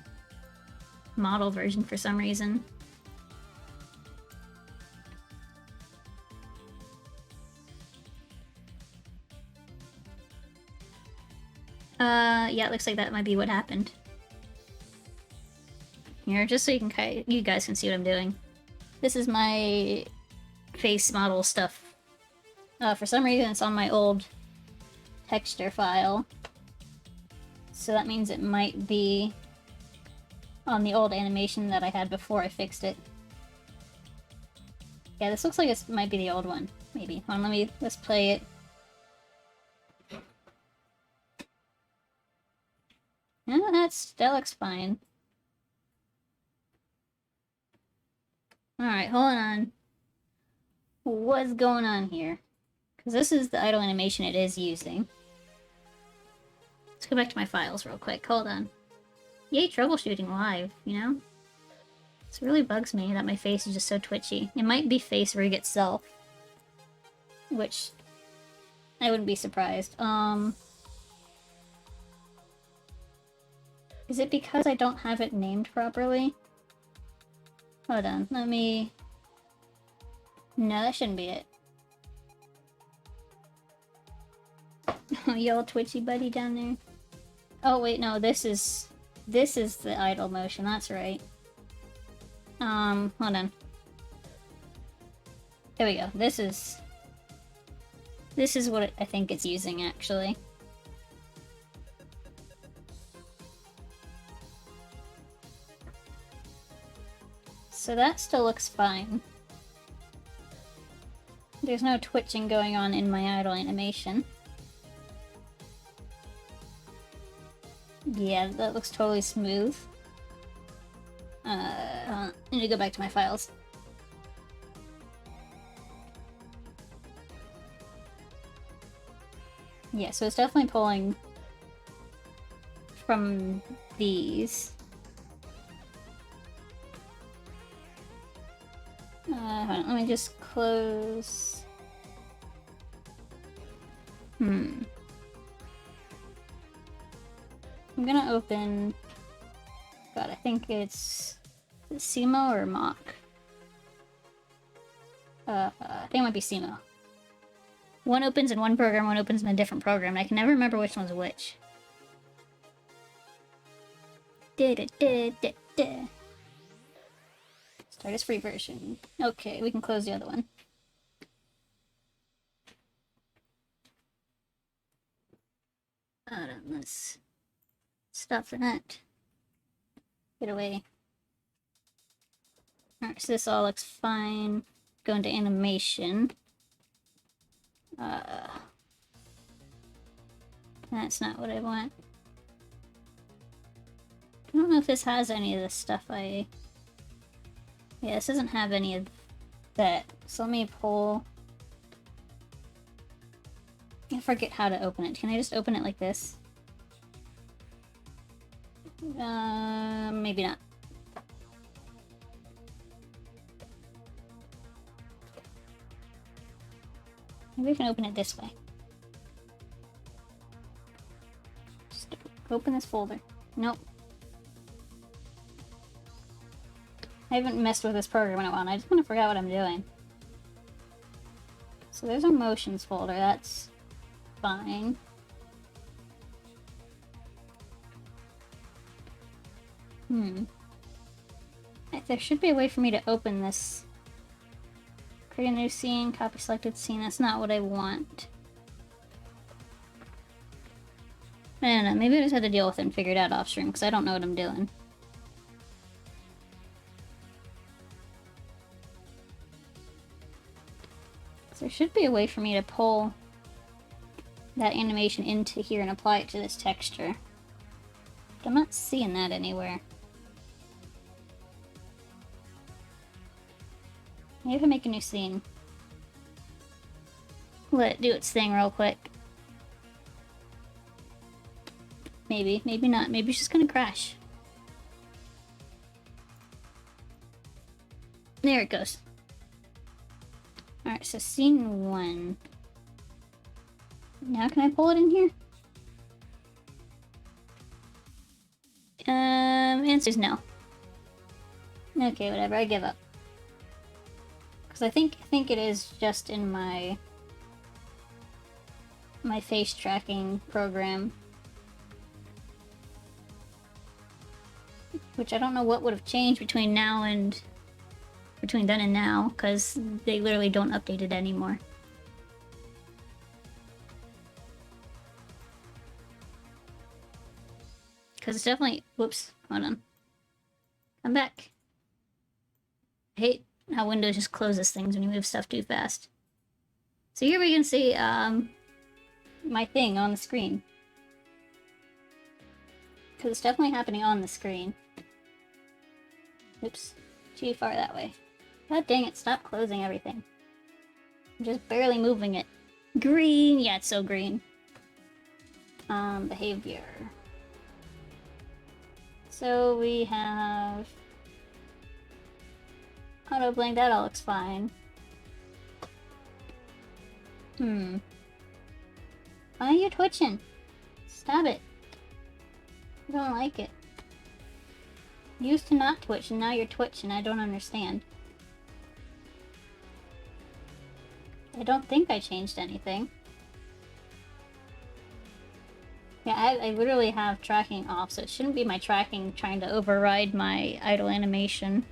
model version for some reason. Yeah, it looks like that might be what happened. Here, just so you guys can see what I'm doing. This is my face model stuff. For some reason it's on my old texture file. So that means it might be on the old animation that I had before I fixed it. Yeah, this looks like it might be the old one. Maybe. Hold on, let's play it. No, that looks fine. Alright, hold on. What's going on here? Because this is the idle animation it is using. Let's go back to my files real quick. Hold on. Yay, troubleshooting live, you know? This really bugs me that my face is just so twitchy. It might be Face Rig itself. Which... I wouldn't be surprised. Is it because I don't have it named properly? Hold on, let me... No, that shouldn't be it. You all twitchy buddy down there? Oh wait, no, this is the idle motion, that's right. Hold on. There we go, this is what I think it's using, actually. So that still looks fine. There's no twitching going on in my idle animation. Yeah, that looks totally smooth. I need to go back to my files. Yeah, so it's definitely pulling from these. Hold on, let me just close... I'm gonna open... God, I think it's... Is it Simo or Mock? I think it might be Simo. One opens in one program, one opens in a different program, and I can never remember which one's which. Start as free version. Okay, we can close the other one. Let's stop for that. Get away. Alright, so this all looks fine. Go into animation. That's not what I want. I don't know if this has any of this stuff Yeah, this doesn't have any of that. So let me pull... I forget how to open it. Can I just open it like this? Maybe not. Maybe we can open it this way. Just open this folder. Nope. I haven't messed with this program in a while, I just kind of forgot what I'm doing. So there's our motions folder, that's fine. I there should be a way for me to open this. Create a new scene, copy selected scene. That's not what I want. I don't know, maybe I just had to deal with it and figure it out off stream, because I don't know what I'm doing. So there should be a way for me to pull that animation into here and apply it to this texture. But I'm not seeing that anywhere. Maybe if I make a new scene. Let it do its thing real quick. Maybe, maybe not. Maybe it's just gonna crash. There it goes. Alright, so scene 1. Now can I pull it in here? Answer is no. Okay, whatever, I give up. Because I think it is just in my face tracking program. Which I don't know what would have changed between then and now, because they literally don't update it anymore. Because it's definitely... Whoops, hold on. I'm back. I hate how Windows just closes things when you move stuff too fast. So here we can see my thing on the screen. Because it's definitely happening on the screen. Oops, too far that way. God dang it, stop closing everything. I'm just barely moving it. Green! Yeah, it's so green. Behavior. So we have... Auto blink, that all looks fine. Why are you twitching? Stop it. I don't like it. You used to not twitch, and now you're twitching. I don't understand. I don't think I changed anything. Yeah, I literally have tracking off, so it shouldn't be my tracking trying to override my idle animation.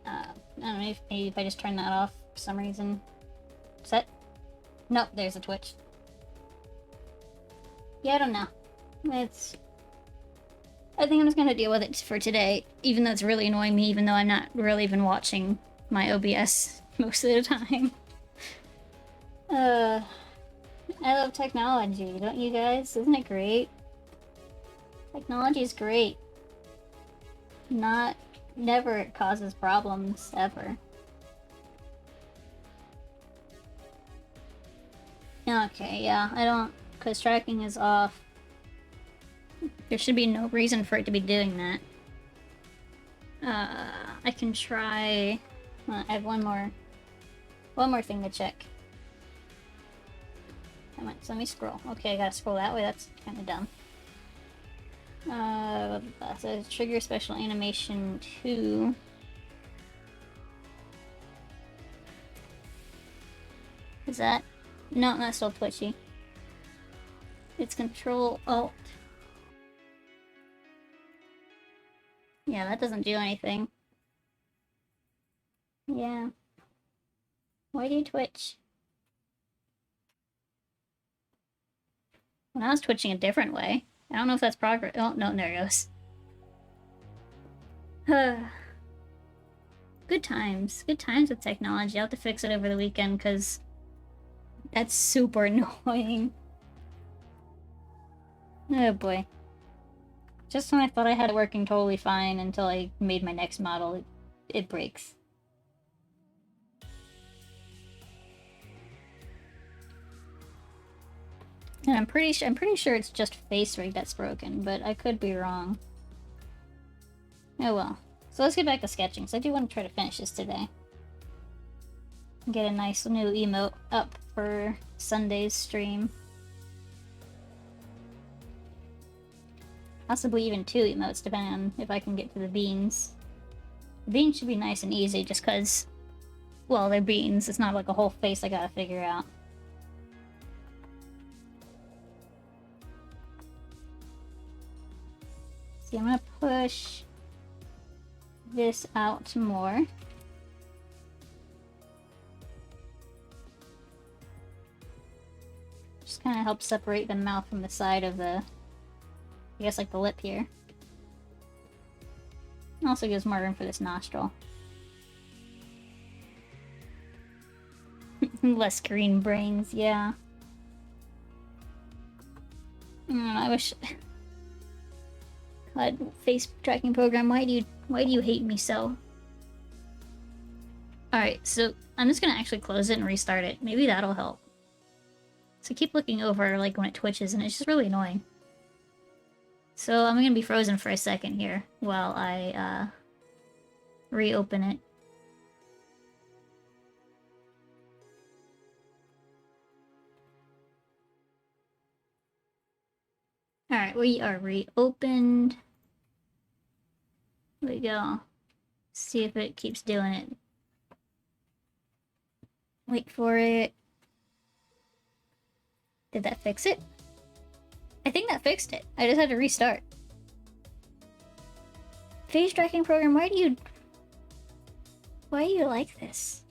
I don't know, maybe if I just turn that off for some reason. Set? Nope, there's a twitch. Yeah, I don't know. I think I'm just gonna deal with it for today, even though it's really annoying me, even though I'm not really even watching my OBS most of the time. I love technology, don't you guys? Isn't it great? Technology is great. Never it causes problems, ever. Okay, yeah, I don't, because tracking is off. There should be no reason for it to be doing that. I can try... I have one more thing to check. Come on, so let me scroll. Okay, I gotta scroll that way, that's kinda dumb. So trigger special animation 2. Is that? No, that's still twitchy. It's Control-Alt. Yeah, that doesn't do anything. Yeah. Why do you twitch? When I was twitching a different way. I don't know if that's progress. Oh, no, there it goes. Good times. Good times with technology. I'll have to fix it over the weekend, because that's super annoying. Oh boy. Just when I thought I had it working totally fine until I made my next model, it breaks. And I'm pretty sure it's just face rig that's broken, but I could be wrong. Oh well. So let's get back to sketching, so I do want to try to finish this today. Get a nice new emote up for Sunday's stream. Possibly even 2 emotes, depending on if I can get to the beans. The beans should be nice and easy, just because, well, they're beans. It's not like a whole face I gotta figure out. See, I'm gonna push this out more. Just kind of helps separate the mouth from the side of the, I guess, like the lip here. Also gives more room for this nostril. Less green brains, yeah. I wish. God, face tracking program, why do you hate me so? Alright, so I'm just gonna actually close it and restart it. Maybe that'll help. So I keep looking over like when it twitches and it's just really annoying. So I'm gonna be frozen for a second here while I reopen it. Alright, we are reopened. There we go. See if it keeps doing it. Wait for it. Did that fix it? I think that fixed it. I just had to restart. Face tracking program, why do you like this?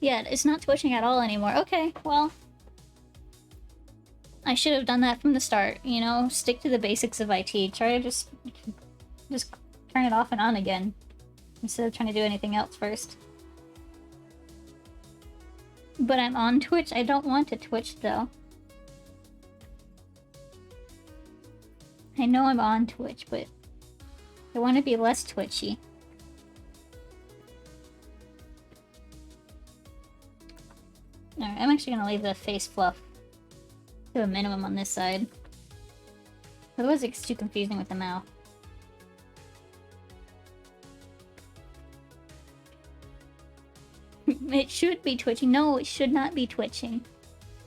Yeah, it's not twitching at all anymore. Okay, well, I should have done that from the start, you know? Stick to the basics of IT. Try to just turn it off and on again, instead of trying to do anything else first. But I'm on Twitch. I don't want to Twitch, though. I know I'm on Twitch, but I want to be less twitchy. Alright, I'm actually gonna leave the face fluff to a minimum on this side. Otherwise it gets too confusing with the mouth. It should be twitching. No, it should not be twitching.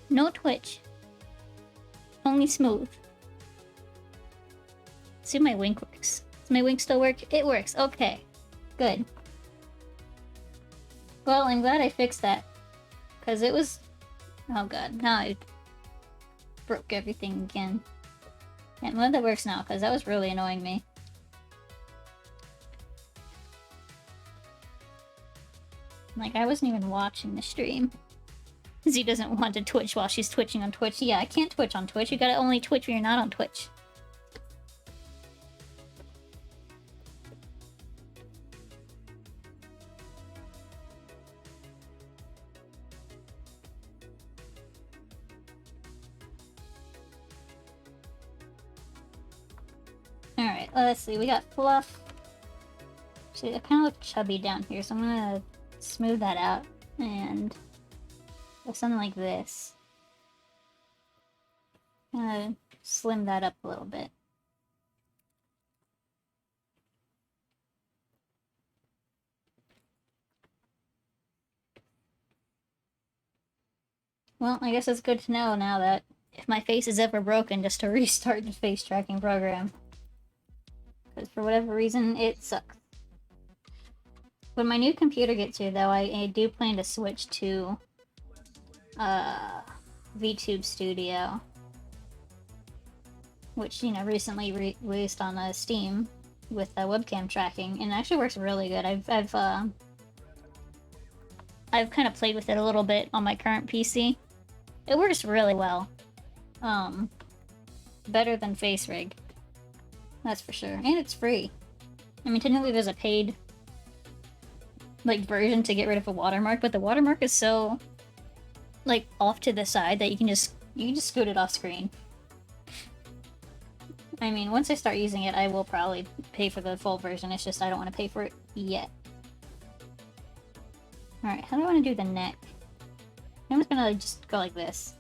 No twitch. Only smooth. See if my wink works. Does my wink still work? It works. Okay. Good. Well, I'm glad I fixed that. Because it was... Oh god, now I broke everything again. Yeah, I'm glad that works now, because that was really annoying me. Like, I wasn't even watching the stream. Z doesn't want to Twitch while she's twitching on Twitch. Yeah, I can't Twitch on Twitch. You gotta only Twitch when you're not on Twitch. Alright, let's see. We got fluff. See, I kind of look chubby down here, so I'm gonna smooth that out and do something like this. Gonna slim that up a little bit. Well, I guess it's good to know now that if my face is ever broken, just to restart the face tracking program. Because for whatever reason, it sucks. When my new computer gets here, though, I do plan to switch to VTube Studio, which, you know, recently released on Steam with webcam tracking, and it actually works really good. I've kind of played with it a little bit on my current PC. It works really well. Better than FaceRig. That's for sure. And it's free. I mean, technically there's a paid like version to get rid of a watermark, but the watermark is so like off to the side that you can just scoot it off screen. I mean, once I start using it, I will probably pay for the full version. It's just I don't want to pay for it yet. Alright, how do I want to do the neck? I'm just gonna just go like this.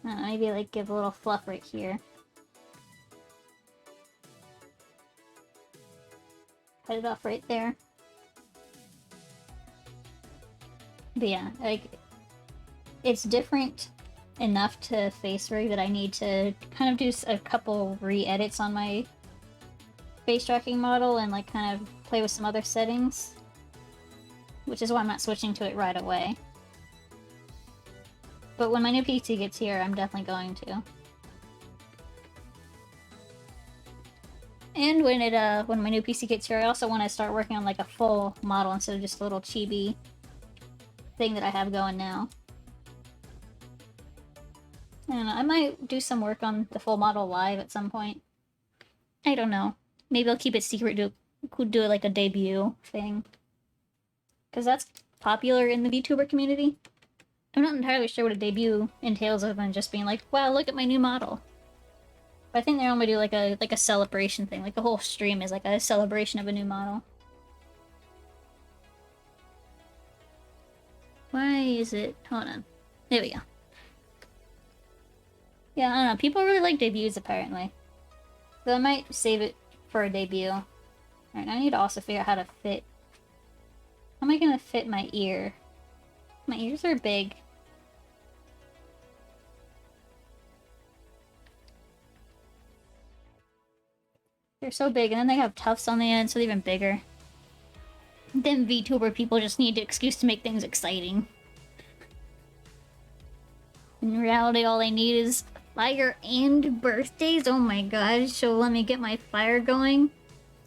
Maybe like give a little fluff right here. Cut it off right there. But yeah, like, it's different enough to FaceRig that I need to kind of do a couple re-edits on my face tracking model and like kind of play with some other settings. Which is why I'm not switching to it right away. But when my new PC gets here, I'm definitely going to. And when my new PC gets here, I also want to start working on like a full model instead of just a little chibi thing that I have going now. I don't know, I might do some work on the full model live at some point. I don't know. Maybe I'll keep it secret, do like a debut thing. Because that's popular in the VTuber community. I'm not entirely sure what a debut entails other than just being like, wow, look at my new model. But I think they normally do like a celebration thing. Like the whole stream is like a celebration of a new model. Why is it... Hold on. There we go. Yeah, I don't know. People really like debuts, apparently. So I might save it for a debut. Alright, I need to also figure out how to fit... How am I gonna fit my ear? My ears are big. They're so big, and then they have tufts on the end, so they're even bigger. Then VTuber people just need an excuse to make things exciting. In reality, all I need is fire and birthdays. Oh my gosh, so let me get my fire going.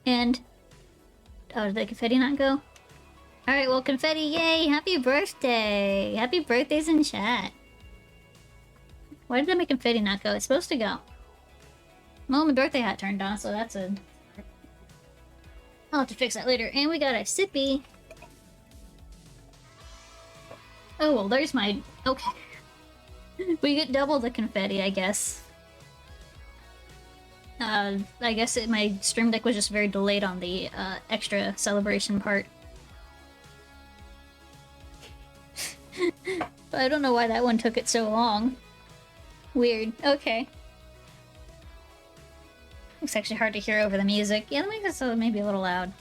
And... Oh, did the confetti not go? Alright, well, confetti, yay! Happy birthday! Happy birthdays in chat. Why did my confetti not go? It's supposed to go. Well, my birthday hat turned on, so that's a... I'll have to fix that later. And we got a sippy. Oh, well, there's my... Okay. We get double the confetti, I guess. I guess my stream deck was just very delayed on the extra celebration part. But I don't know why that one took it so long. Weird. Okay. It's actually hard to hear over the music. Yeah, the mic is maybe a little loud.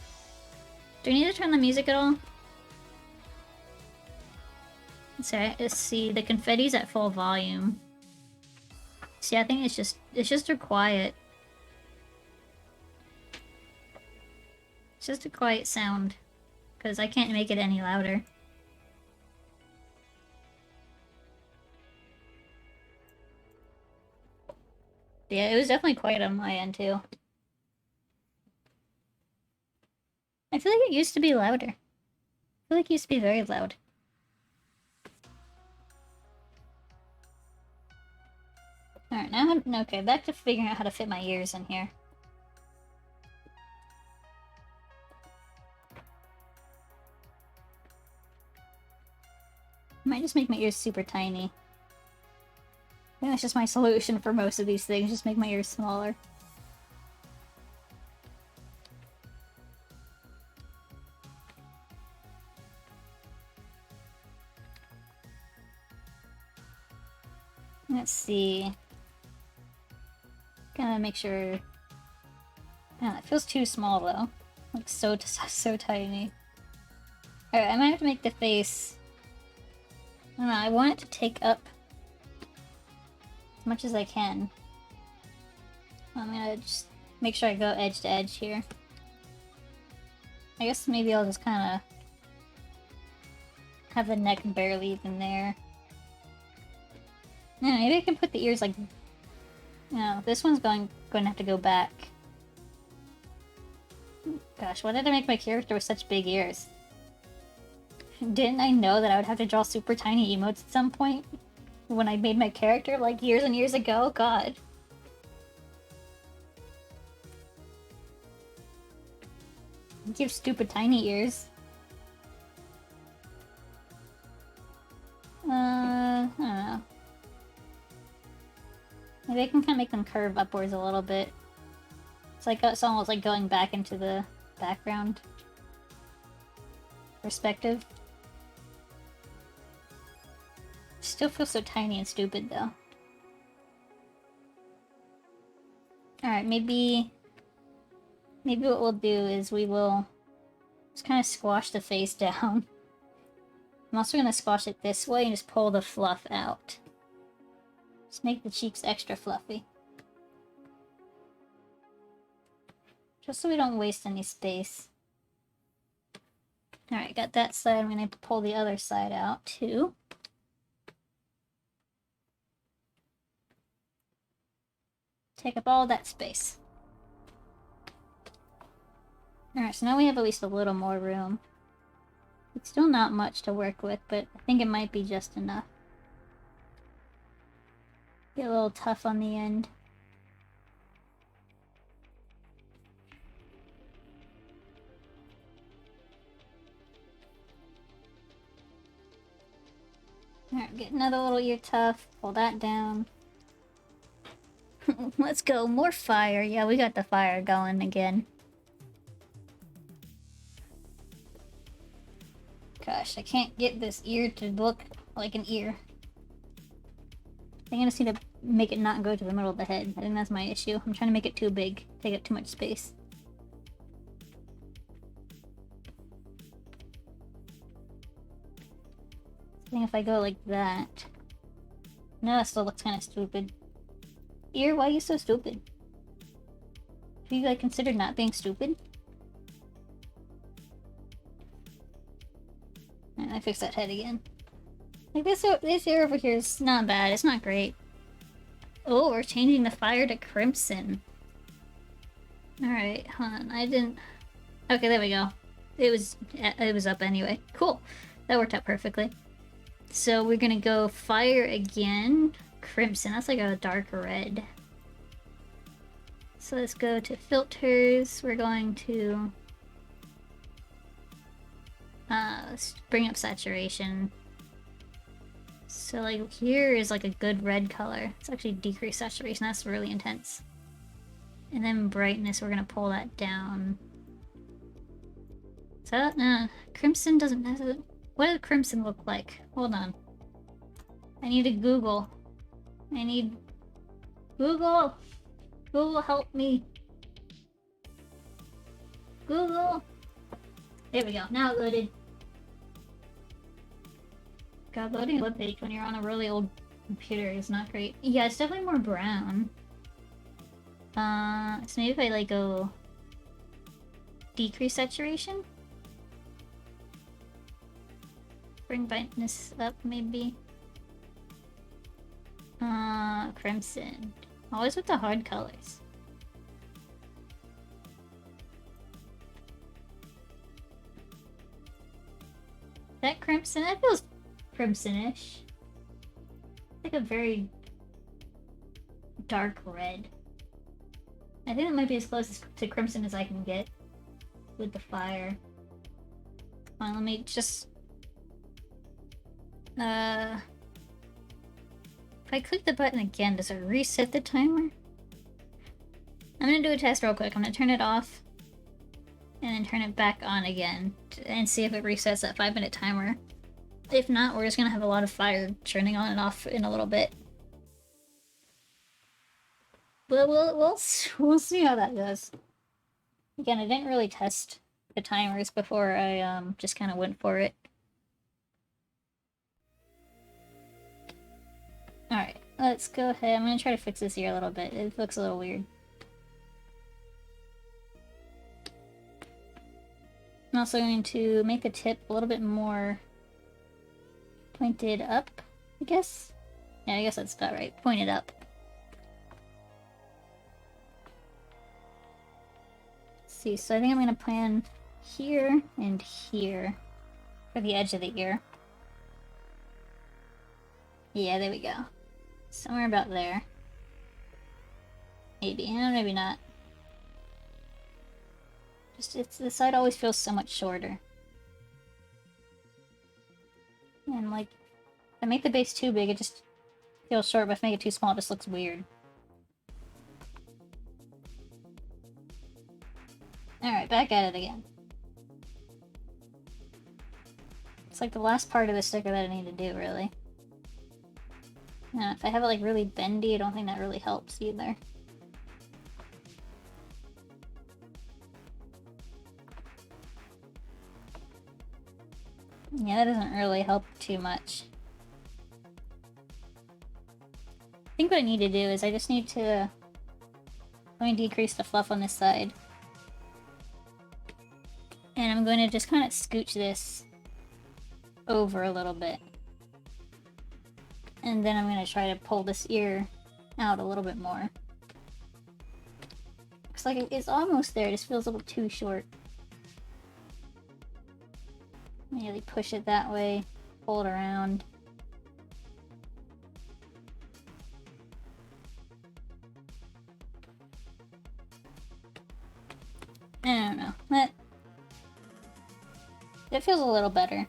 Do we need to turn the music at all? Let's see. The confetti's at full volume. See, I think it's just a quiet. It's just a quiet sound. Because I can't make it any louder. Yeah, it was definitely quiet on my end, too. I feel like it used to be louder. I feel like it used to be very loud. Alright, now, okay, back to figuring out how to fit my ears in here. I might just make my ears super tiny. I think that's just my solution for most of these things, just make my ears smaller. Let's see. Gotta make sure... Yeah, it feels too small though. Like so tiny. Alright, I might have to make the face... I don't know, I want it to take up as much as I can. I'm gonna just make sure I go edge to edge here. I guess maybe I'll just kinda have the neck barely even there. Yeah, maybe I can put the ears like... No, this one's going to have to go back. Gosh, why did I make my character with such big ears? Didn't I know that I would have to draw super tiny emotes at some point? When I made my character, like, years and years ago? God. You have stupid tiny ears. I don't know. Maybe I can kind of make them curve upwards a little bit. It's almost like going back into the background perspective. Still feels so tiny and stupid though. Alright, maybe what we'll do is we will just kind of squash the face down. I'm also going to squash it this way and just pull the fluff out. Just make the cheeks extra fluffy. Just so we don't waste any space. Alright, got that side. I'm going to pull the other side out too. Take up all that space. Alright, so now we have at least a little more room. It's still not much to work with, but I think it might be just enough. Get a little tough on the end. Alright, get another little ear tough. Pull that down. Let's go. More fire. Yeah, we got the fire going again. Gosh, I can't get this ear to look like an ear. I think I just need to make it not go to the middle of the head. I think that's my issue. I'm trying to make it too big. Take up too much space. I think if I go like that... No, that still looks kind of stupid. Ear, why are you so stupid? Have you, like, considered not being stupid? And I fixed that head again. Like, this ear over here is not bad. It's not great. Oh, we're changing the fire to crimson. Alright, hold on. I didn't... Okay, there we go. It was up anyway. Cool. That worked out perfectly. So we're gonna go fire again. Crimson. That's like a dark red. So let's go to filters. We're going to... let's bring up saturation. So like here is like a good red color. It's actually decrease saturation. That's really intense. And then brightness, we're gonna pull that down. So crimson doesn't necessarily... What does crimson look like? Hold on. I need to Google. I need... Google! Google, help me! Google! There we go. Now it loaded. God, loading a webpage when you're on a really old computer is not great. Yeah, it's definitely more brown. So maybe if I like go... Decrease saturation? Bring brightness up, maybe. Crimson. Always with the hard colors. That crimson? That feels crimson-ish. Like a very dark red. I think that might be as close to crimson as I can get with the fire. Come on, let me just... If I click the button again, does it reset the timer? I'm gonna do a test real quick. I'm gonna turn it off and then turn it back on again and see if it resets that 5-minute timer. If not, we're just gonna have a lot of fire turning on and off in a little bit. But we'll see how that goes. Again, I didn't really test the timers before I just kind of went for it. Alright, let's go ahead. I'm gonna try to fix this ear a little bit. It looks a little weird. I'm also going to make the tip a little bit more pointed up, I guess? Yeah, I guess that's about right. Pointed up. Let's see, so I think I'm gonna plan here and here for the edge of the ear. Yeah, there we go. Somewhere about there. Maybe, maybe not. Just, the side always feels so much shorter. And like, if I make the base too big, it just feels short, but if I make it too small, it just looks weird. Alright, back at it again. It's like the last part of the sticker that I need to do, really. If I have it like really bendy, I don't think that really helps either. Yeah, that doesn't really help too much. I think what I need to do is I just need to... Let me decrease the fluff on this side. And I'm going to just kind of scooch this over a little bit. And then I'm going to try to pull this ear out a little bit more. Looks like it's almost there, it just feels a little too short. Really push it that way, pull it around. I don't know. That feels a little better.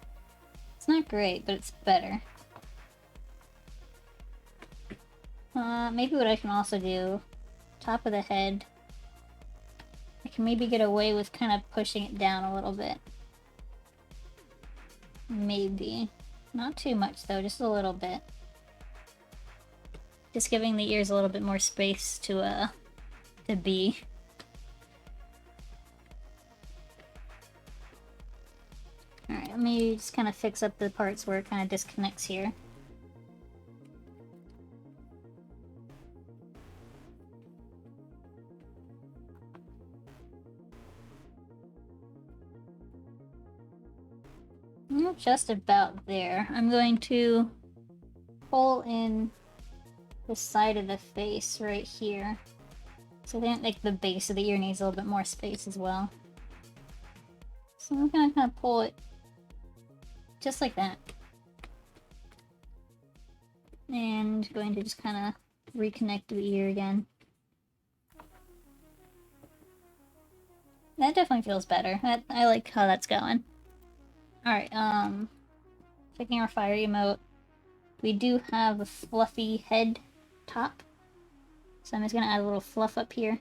It's not great, but it's better. Maybe what I can also do, top of the head, I can maybe get away with kind of pushing it down a little bit. Maybe. Not too much though, just a little bit. Just giving the ears a little bit more space to be. Alright, let me just kind of fix up the parts where it kind of disconnects here. Just about there. I'm going to pull in the side of the face right here. So then, like, the base of the ear needs a little bit more space as well. So I'm gonna kind of pull it just like that. And going to just kind of reconnect the ear again. That definitely feels better. I like how that's going. Alright, picking our fire emote. We do have a fluffy head top. So I'm just gonna add a little fluff up here.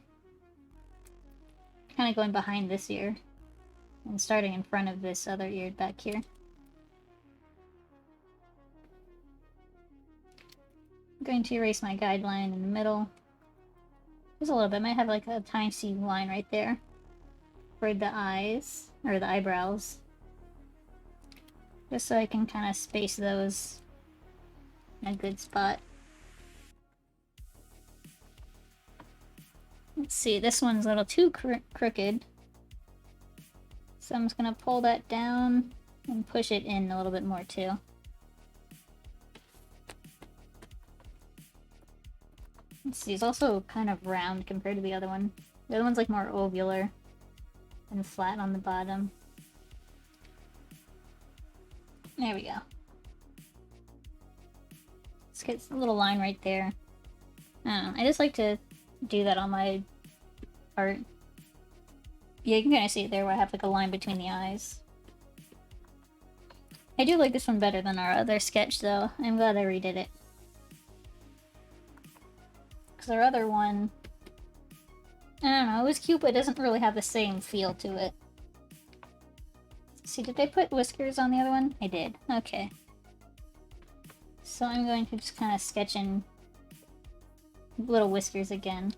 Kind of going behind this ear. And starting in front of this other ear back here. I'm going to erase my guideline in the middle. Just a little bit. Might have like a tiny line right there. For the eyes, or the eyebrows. Just so I can kind of space those in a good spot. Let's see, this one's a little too crooked. So I'm just gonna pull that down and push it in a little bit more too. Let's see, it's also kind of round compared to the other one. The other one's like more ovular and flat on the bottom. There we go. Let's get a little line right there. I don't know, I just like to do that on my art. Yeah, you can kind of see it there where I have like a line between the eyes. I do like this one better than our other sketch though. I'm glad I redid it. Because our other one, I don't know, it was cute but it doesn't really have the same feel to it. See, did I put whiskers on the other one? I did. Okay. So I'm going to just kind of sketch in little whiskers again.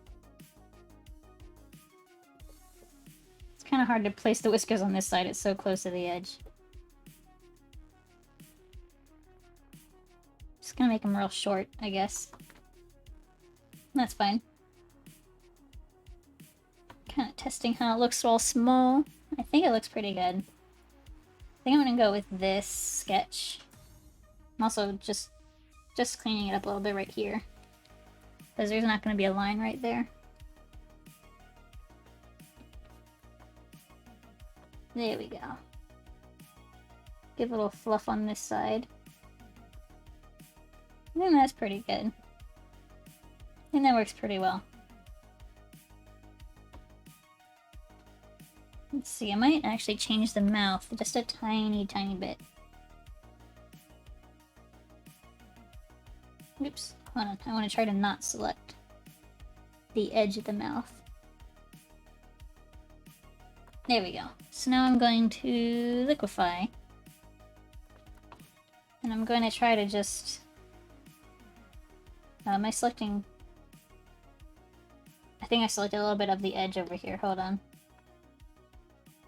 It's kind of hard to place the whiskers on this side, it's so close to the edge. Just gonna make them real short, I guess. That's fine. Kind of testing how it looks all small. I think it looks pretty good. I think I'm gonna go with this sketch. I'm also just cleaning it up a little bit right here. Because there's not gonna be a line right there. There we go. Give a little fluff on this side. I think that's pretty good. I think that works pretty well. Let's see, I might actually change the mouth just a tiny bit. Oops, hold on, I want to try to not select the edge of the mouth. There we go. So now I'm going to liquefy. And I'm going to try to just... am I selecting... I think I selected a little bit of the edge over here, hold on.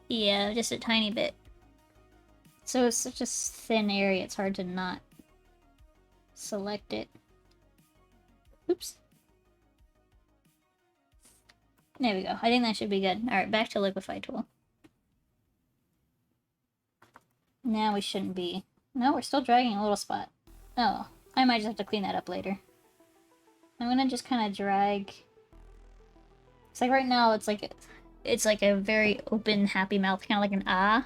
Yeah, just a tiny bit. So it's such a thin area, it's hard to not select it. Oops. There we go. I think that should be good. Alright, back to liquefy tool. Now we shouldn't be... No, we're still dragging a little spot. Oh, I might just have to clean that up later. I'm gonna just kind of drag... It's like right now, it's like a very open, happy mouth, kind of like an ah.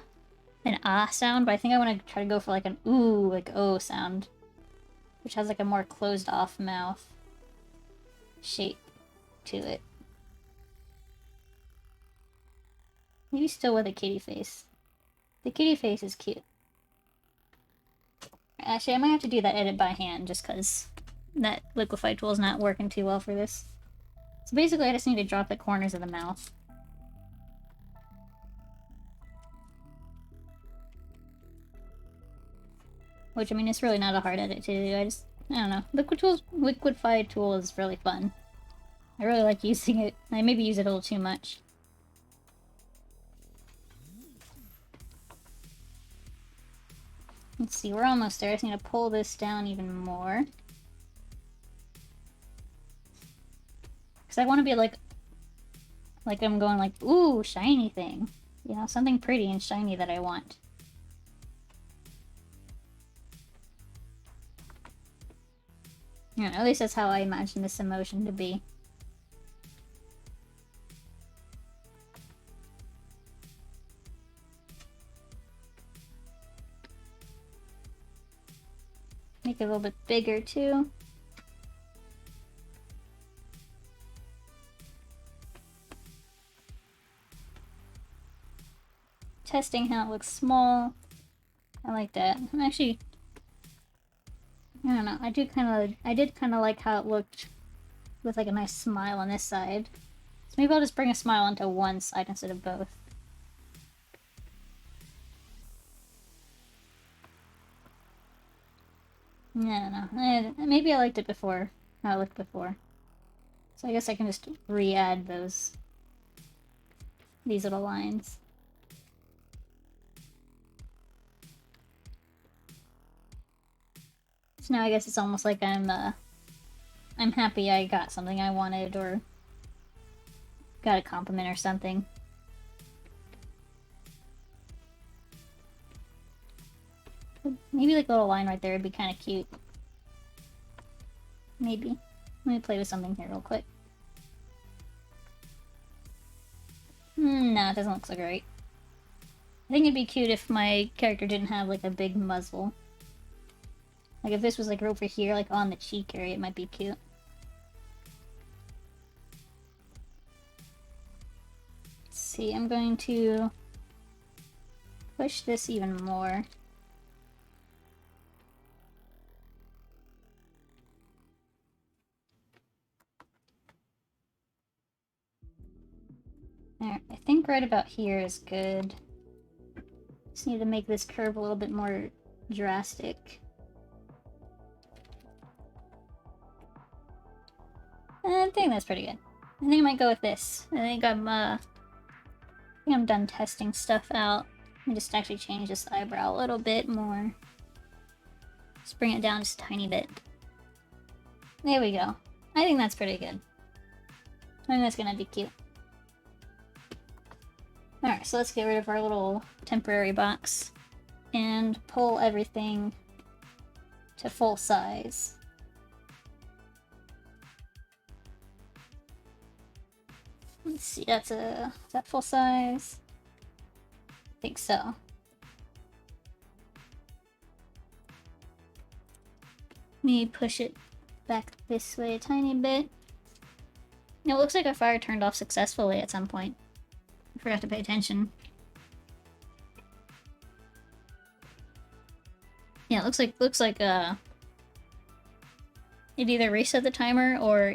an ah sound, but I think I want to try to go for like an ooh, like oh sound, which has like a more closed off mouth shape to it. Maybe still with a kitty face. The kitty face is cute. Actually, I might have to do that edit by hand just because that liquify tool is not working too well for this. So basically, I just need to drop the corners of the mouth. Which, I mean, it's really not a hard edit to do. I don't know. Liquify tool is really fun. I really like using it. I maybe use it a little too much. Let's see, we're almost there. I just need to pull this down even more. Because I want to be like I'm going like, ooh, shiny thing. You know, something pretty and shiny that I want. Yeah, at least that's how I imagine this emotion to be. Make it a little bit bigger too. Testing how it looks small. I like that. I'm actually, I don't know. I did kind of like how it looked with like a nice smile on this side. So maybe I'll just bring a smile onto one side instead of both. I don't know. Maybe I liked it before, how it looked before. So I guess I can just re-add these little lines. So now I guess it's almost like I'm happy I got something I wanted or got a compliment or something. Maybe like a little line right there would be kind of cute. Maybe. Let me play with something here real quick. No, it doesn't look so great. I think it'd be cute if my character didn't have like a big muzzle. Like if this was like over here, like on the cheek area, it might be cute. Let's see, I'm going to push this even more. There, I think right about here is good. Just need to make this curve a little bit more drastic. I think that's pretty good. I think I might go with this. I think I'm done testing stuff out. Let me just actually change this eyebrow a little bit more. Just bring it down just a tiny bit. There we go. I think that's pretty good. I think that's gonna be cute. Alright, so let's get rid of our little temporary box and pull everything to full size. Let's see, is that full size? I think so. Let me push it back this way a tiny bit. It looks like our fire turned off successfully at some point. I forgot to pay attention. Yeah, it looks like it either reset the timer or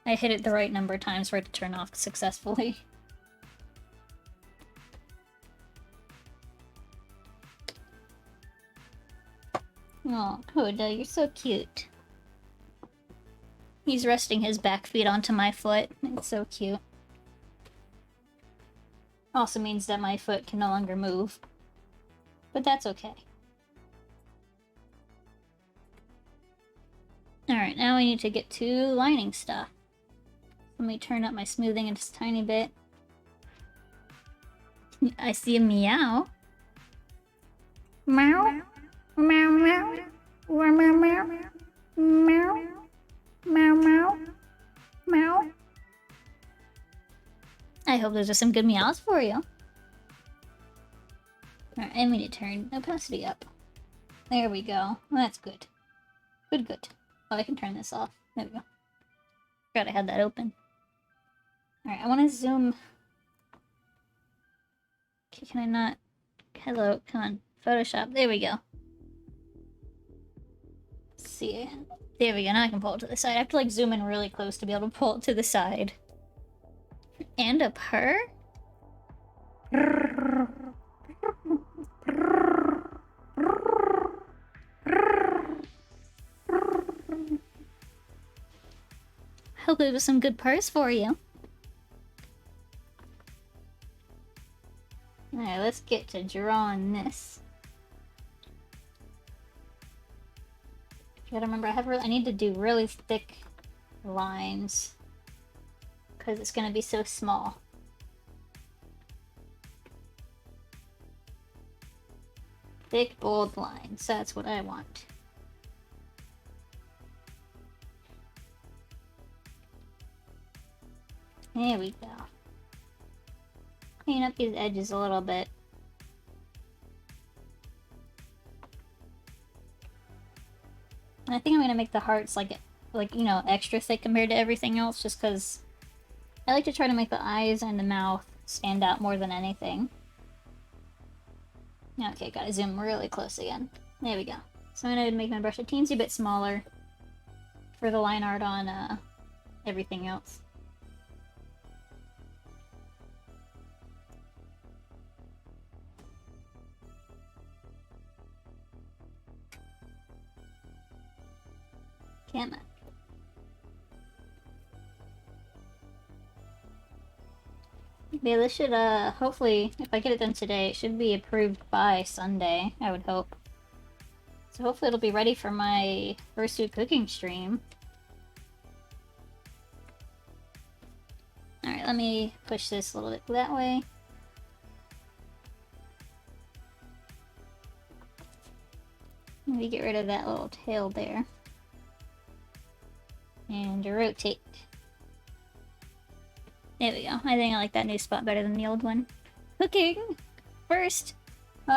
I hit it the right number of times for it to turn off successfully. Oh, Koda, you're so cute. He's resting his back feet onto my foot. It's so cute. Also means that my foot can no longer move. But that's okay. Alright, now we need to get to lining stuff. Let me turn up my smoothing just a tiny bit. I see a meow. Meow. Meow meow. Meow meow meow. Meow. Meow meow. Meow. I hope those are some good meows for you. Alright, and we need to turn opacity up. There we go. Well, that's good. Good. Oh, I can turn this off. There we go. Forgot I had that open. Alright, I want to zoom. Okay, can I not? Hello, come on. Photoshop. There we go. Let's see. There we go. Now I can pull it to the side. I have to like zoom in really close to be able to pull it to the side. And a purr? Hope it was some good purrs for you. Alright, let's get to drawing this. You gotta remember, I need to do really thick lines because it's gonna be so small. Thick, bold lines. That's what I want. There we go. Clean up these edges a little bit. And I think I'm gonna make the hearts like you know, extra thick compared to everything else, just because I like to try to make the eyes and the mouth stand out more than anything. Okay, gotta zoom really close again. There we go. So I'm gonna make my brush a teensy bit smaller for the line art on everything else. Come on. Yeah, this should, hopefully, if I get it done today, it should be approved by Sunday, I would hope. So hopefully it'll be ready for my fursuit cooking stream. Alright, let me push this a little bit that way. Maybe get rid of that little tail there. And rotate. There we go. I think I like that new spot better than the old one. Cooking! First!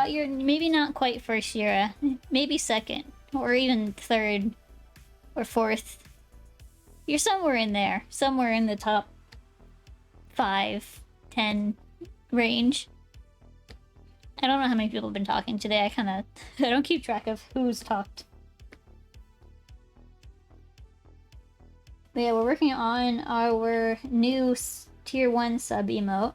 You're maybe not quite first, Yura. Maybe second. Or even third. Or fourth. You're somewhere in there. Somewhere in the top 5, 10 range. I don't know how many people have been talking today. I don't keep track of who's talked. But yeah, we're working on our new tier 1 sub emote.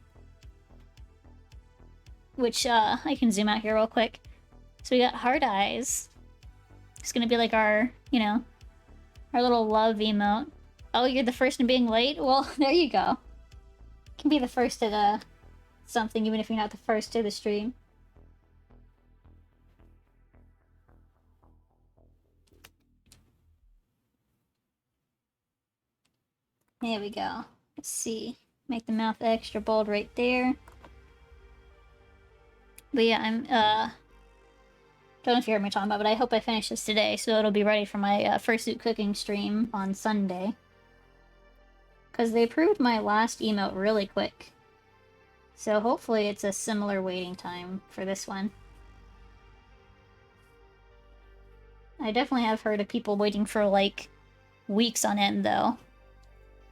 Which, I can zoom out here real quick. So we got Hard Eyes. It's gonna be like our, you know, our little love emote. Oh, you're the first in being late? Well, there you go. You can be the first at, something, even if you're not the first to the stream. There we go. Let's see. Make the mouth extra bold right there. But yeah, I'm, don't know if you heard me talking about, but I hope I finish this today, so it'll be ready for my fursuit cooking stream on Sunday. Because they approved my last emote really quick. So hopefully it's a similar waiting time for this one. I definitely have heard of people waiting for, like, weeks on end, though.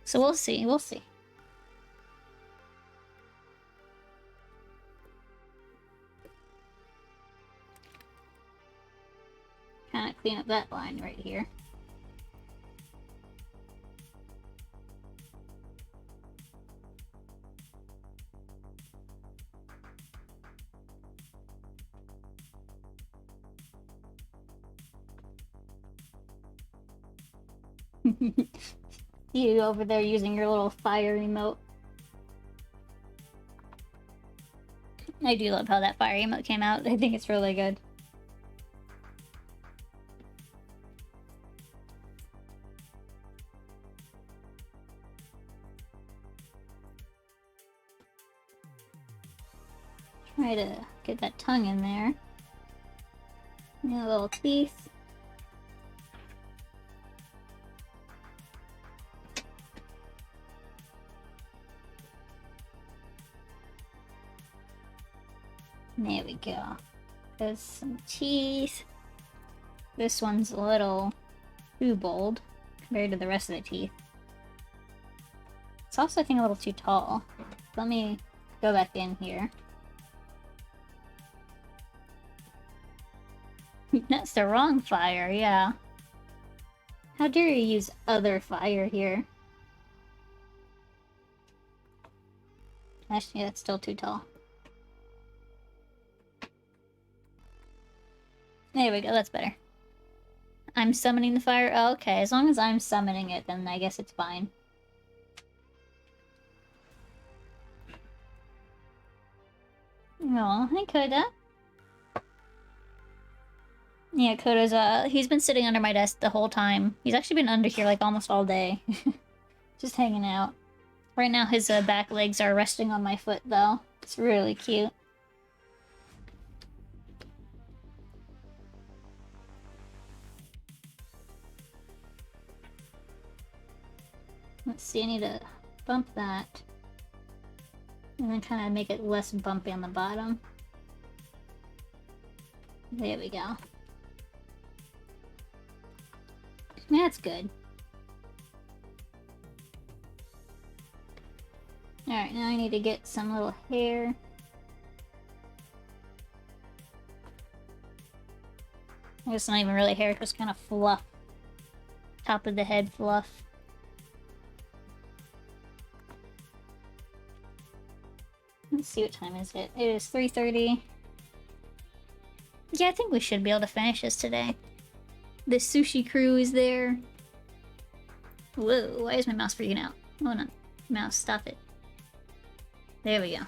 So we'll see, we'll see. Kind of clean up that line right here. You over there using your little fire emote. I do love how that fire emote came out. I think it's really good. Try to get that tongue in there. And the little teeth. There we go. There's some teeth. This one's a little too bold compared to the rest of the teeth. It's also, I think, a little too tall. Let me go back in here. That's the wrong fire, yeah. How dare you use other fire here? Actually, that's still too tall. There we go, that's better. I'm summoning the fire? Oh, okay, as long as I'm summoning it, then I guess it's fine. Oh, hi Koda. Yeah, Koda's, he's been sitting under my desk the whole time. He's actually been under here, like, almost all day. Just hanging out. Right now, his back legs are resting on my foot, though. It's really cute. Let's see, I need to bump that. And then kind of make it less bumpy on the bottom. There we go. That's good. Alright, now I need to get some little hair. I guess not even really hair, just kind of fluff. Top of the head fluff. Let's see, what time is it? It is 3:30. Yeah, I think we should be able to finish this today. The sushi crew is there. Whoa, why is my mouse freaking out? Oh no. Mouse, stop it. There we go.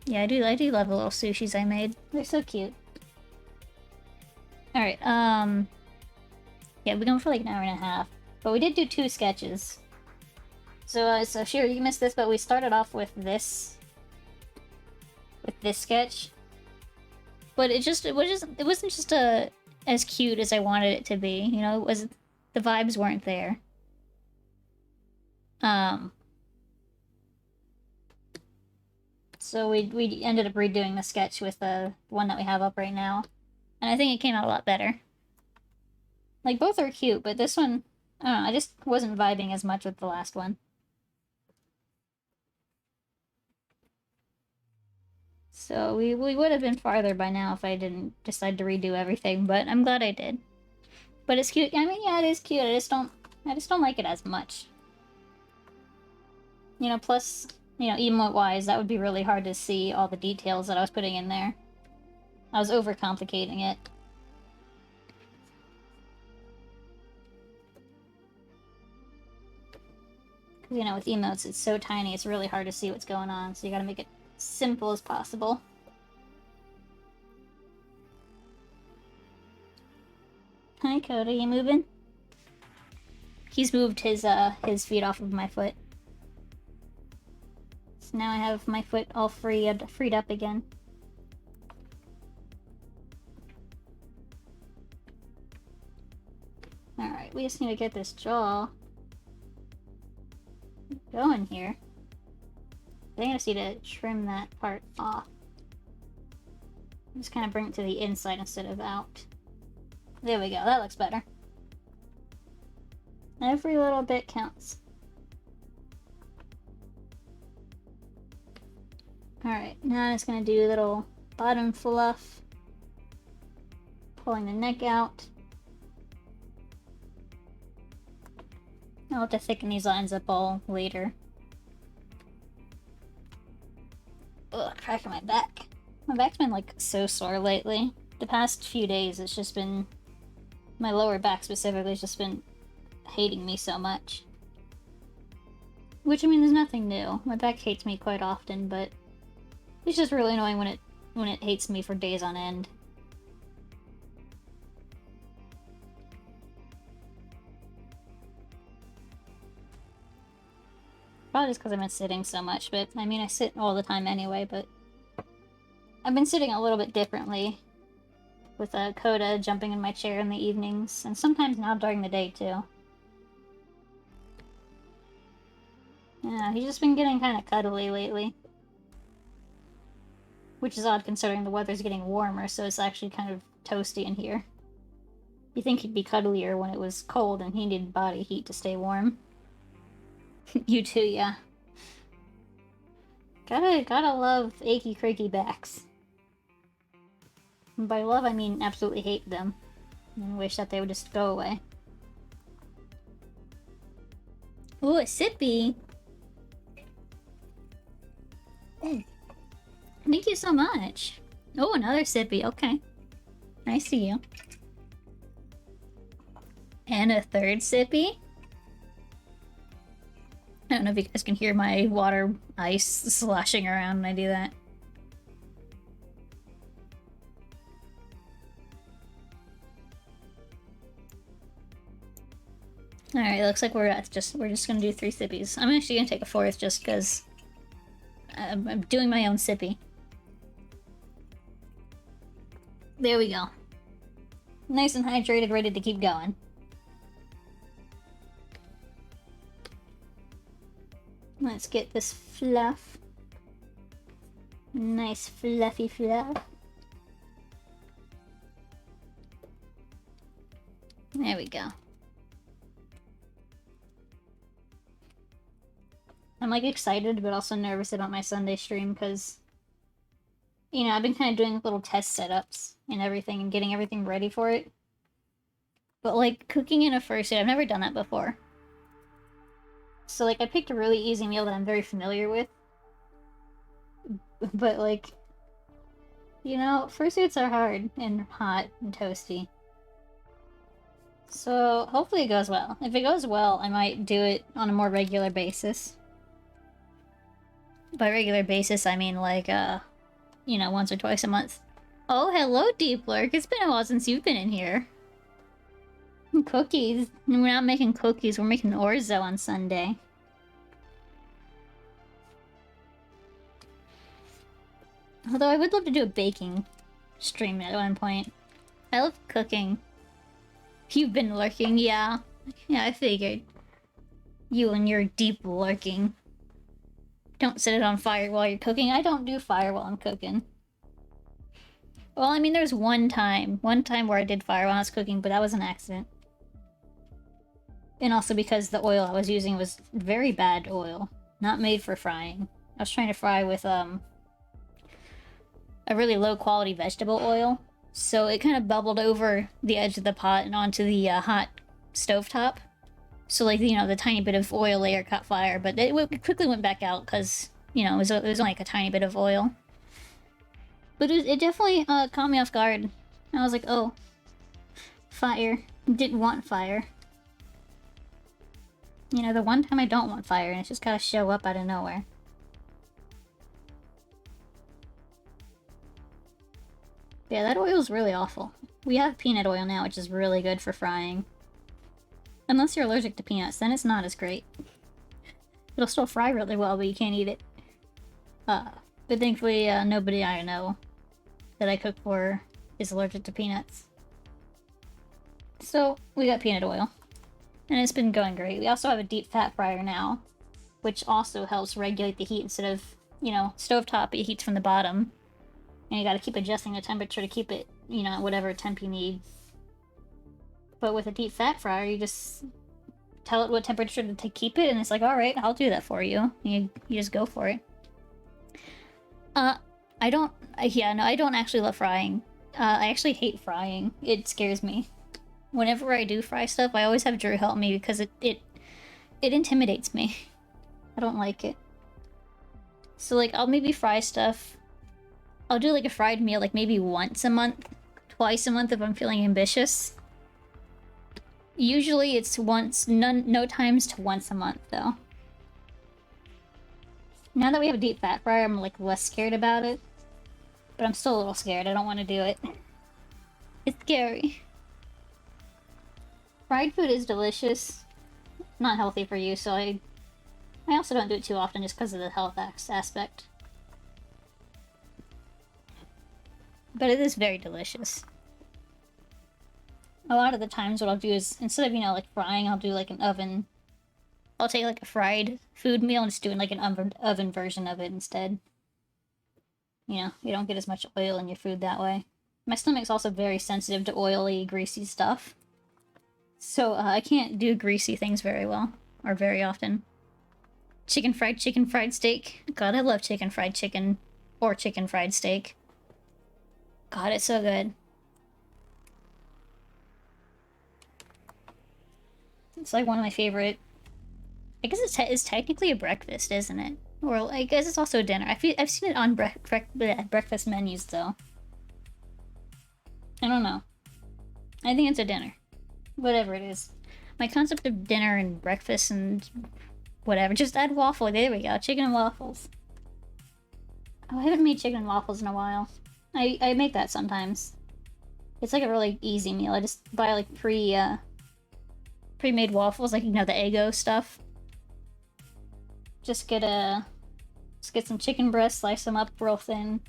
Yeah, I do love the little sushis I made. They're so cute. Alright, yeah, we're going for like an hour and a half. But we did do 2 sketches. So, sure, you missed this, but we started off with this. With this sketch. But it wasn't just as cute as I wanted it to be. You know, the vibes weren't there. So we ended up redoing the sketch with the one that we have up right now. And I think it came out a lot better. Like, both are cute, but this one, I don't know, I just wasn't vibing as much with the last one. So we would have been farther by now if I didn't decide to redo everything, but I'm glad I did. But it's cute. I mean, yeah, it is cute. I just don't like it as much. You know, plus, you know, emote-wise, that would be really hard to see all the details that I was putting in there. I was overcomplicating it. Because, you know, with emotes, it's so tiny, it's really hard to see what's going on, so you gotta make it simple as possible. Hi, Coda, you moving? He's moved his feet off of my foot. So now I have my foot all freed up again. Alright, we just need to get this jaw going here. I think I just need to trim that part off. Just kind of bring it to the inside instead of out. There we go, that looks better. Every little bit counts. Alright, now I'm just gonna do a little bottom fluff. Pulling the neck out. I'll have to thicken these lines up all later. Ugh, cracking my back. My back's been, like, so sore lately. The past few days, it's just been... My lower back specifically has just been hating me so much. Which, I mean, there's nothing new. My back hates me quite often, but... It's just really annoying when it hates me for days on end. Probably just because I've been sitting so much, but I mean, I sit all the time anyway, but I've been sitting a little bit differently with Coda jumping in my chair in the evenings, and sometimes now during the day, too. Yeah, he's just been getting kind of cuddly lately. which is odd considering the weather's getting warmer, so it's actually kind of toasty in here. You think he'd be cuddlier when it was cold and he needed body heat to stay warm. You too, yeah. Gotta love achy creaky backs. And by love, I mean absolutely hate them. And wish that they would just go away. Ooh, a sippy! Oh, thank you so much. Oh, another sippy, okay. Nice to you. And a third sippy? I don't know if you guys can hear my water ice sloshing around when I do that. Alright, looks like we're just gonna do 3 sippies. I'm actually gonna take a 4th just because I'm doing my own sippy. There we go. Nice and hydrated, ready to keep going. Let's get this fluff. Nice fluffy fluff. There we go. I'm like excited but also nervous about my Sunday stream because, you know, I've been kind of doing little test setups and everything and getting everything ready for it. But like cooking in a fursuit, I've never done that before. So, like, I picked a really easy meal that I'm very familiar with. But, like, you know, fursuits are hard and hot and toasty. So, hopefully it goes well. If it goes well, I might do it on a more regular basis. By regular basis, I mean, like, you know, once or twice a month. Oh, hello, Deep Lurk. It's been a while since you've been in here. Cookies. We're not making cookies, we're making orzo on Sunday. Although I would love to do a baking stream at one point. I love cooking. You've been lurking, yeah. Yeah, I figured. You and your deep lurking. Don't set it on fire while you're cooking. I don't do fire while I'm cooking. Well, I mean, there's one time where I did fire while I was cooking, but that was an accident. And also because the oil I was using was very bad oil. Not made for frying. I was trying to fry with, a really low quality vegetable oil. So it kind of bubbled over the edge of the pot and onto the hot stovetop. So, like, you know, the tiny bit of oil layer caught fire, but it quickly went back out because, you know, it was only like a tiny bit of oil. But it definitely caught me off guard. I was like, oh, fire. Didn't want fire. You know, the one time I don't want fire, and it's just gotta show up out of nowhere. Yeah, that oil's really awful. We have peanut oil now, which is really good for frying. Unless you're allergic to peanuts, then it's not as great. It'll still fry really well, but you can't eat it. But thankfully, nobody I know that I cook for is allergic to peanuts. So, we got peanut oil. And it's been going great. We also have a deep fat fryer now, which also helps regulate the heat instead of, you know, stovetop, it heats from the bottom. And you gotta keep adjusting the temperature to keep it, you know, whatever temp you need. But with a deep fat fryer, you just tell it what temperature to keep it, and it's like, alright, I'll do that for you. You just go for it. I don't actually love frying. I actually hate frying. It scares me. Whenever I do fry stuff, I always have Drew help me because it intimidates me. I don't like it. So, like, I'll maybe fry stuff. I'll do, like, a fried meal, like, maybe once a month, twice a month if I'm feeling ambitious. Usually it's no times to once a month, though. Now that we have a deep fat fryer, I'm, like, less scared about it. But I'm still a little scared. I don't want to do it. It's scary. Fried food is delicious. Not healthy for you, so I also don't do it too often just because of the health aspect. But it is very delicious. A lot of the times what I'll do is, instead of, you know, like frying, I'll do like an oven. I'll take like a fried food meal and just do like an oven version of it instead. You know, you don't get as much oil in your food that way. My stomach's also very sensitive to oily, greasy stuff. So I can't do greasy things very well, or very often. Chicken, fried steak. God, I love fried chicken, or chicken fried steak. God, it's so good. It's like one of my favorite. I guess it's technically a breakfast, isn't it? Or I guess it's also a dinner. I've seen it on breakfast menus though. I don't know. I think it's a dinner. Whatever it is. My concept of dinner and breakfast and whatever. Just add waffle. There we go. Chicken and waffles. Oh, I haven't made chicken and waffles in a while. I make that sometimes. It's like a really easy meal. I just buy like pre-made waffles, like, you know, the Eggo stuff. Just get some chicken breasts, slice them up real thin,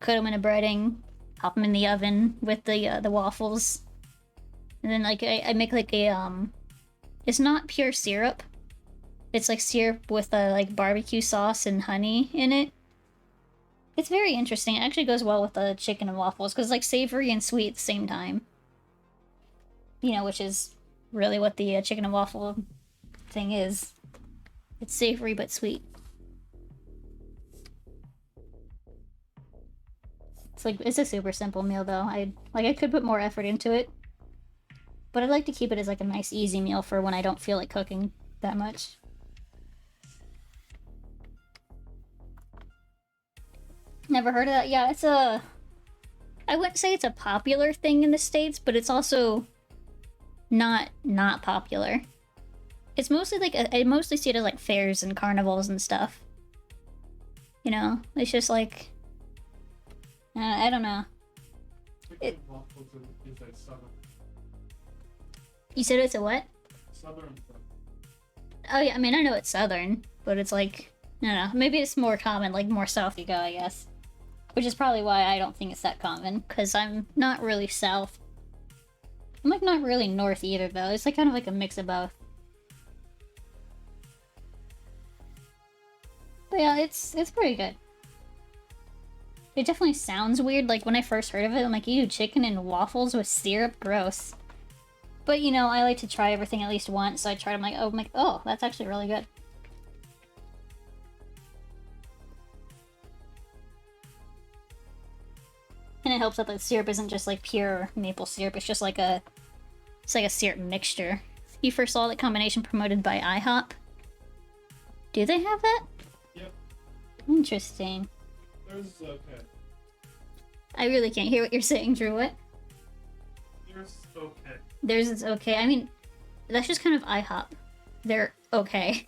cut them in a breading, pop them in the oven with the waffles, and then like I make like a it's not pure syrup. It's like syrup with like barbecue sauce and honey in it. It's very interesting. It actually goes well with the chicken and waffles because it's like savory and sweet at the same time. You know, which is really what the chicken and waffle thing is. It's savory but sweet. It's a super simple meal though. I could put more effort into it, but I'd like to keep it as like a nice easy meal for when I don't feel like cooking that much. Never heard of that? Yeah, I wouldn't say it's a popular thing in the States, but it's also not popular. It's mostly like I mostly see it as like fairs and carnivals and stuff. You know, it's just like I don't know. You said it's a what? Southern. Oh yeah, I mean I know it's southern, but it's like I don't know. Maybe it's more common, like more south you go, I guess. Which is probably why I don't think it's that common, because I'm not really south. I'm like not really north either though. It's like kind of like a mix of both. But yeah, it's pretty good. It definitely sounds weird. Like when I first heard of it, I'm like, ew, chicken and waffles with syrup, gross. But you know, I like to try everything at least once, so I tried. I'm like, oh, that's actually really good. And it helps that the syrup isn't just like pure maple syrup. It's just like it's like a syrup mixture. You first saw that combination promoted by IHOP. Do they have that? Yep. Interesting. Theirs is okay. I really can't hear what you're saying, Drew. What? Theirs is okay. Theirs is okay. I mean, that's just kind of IHOP. They're okay.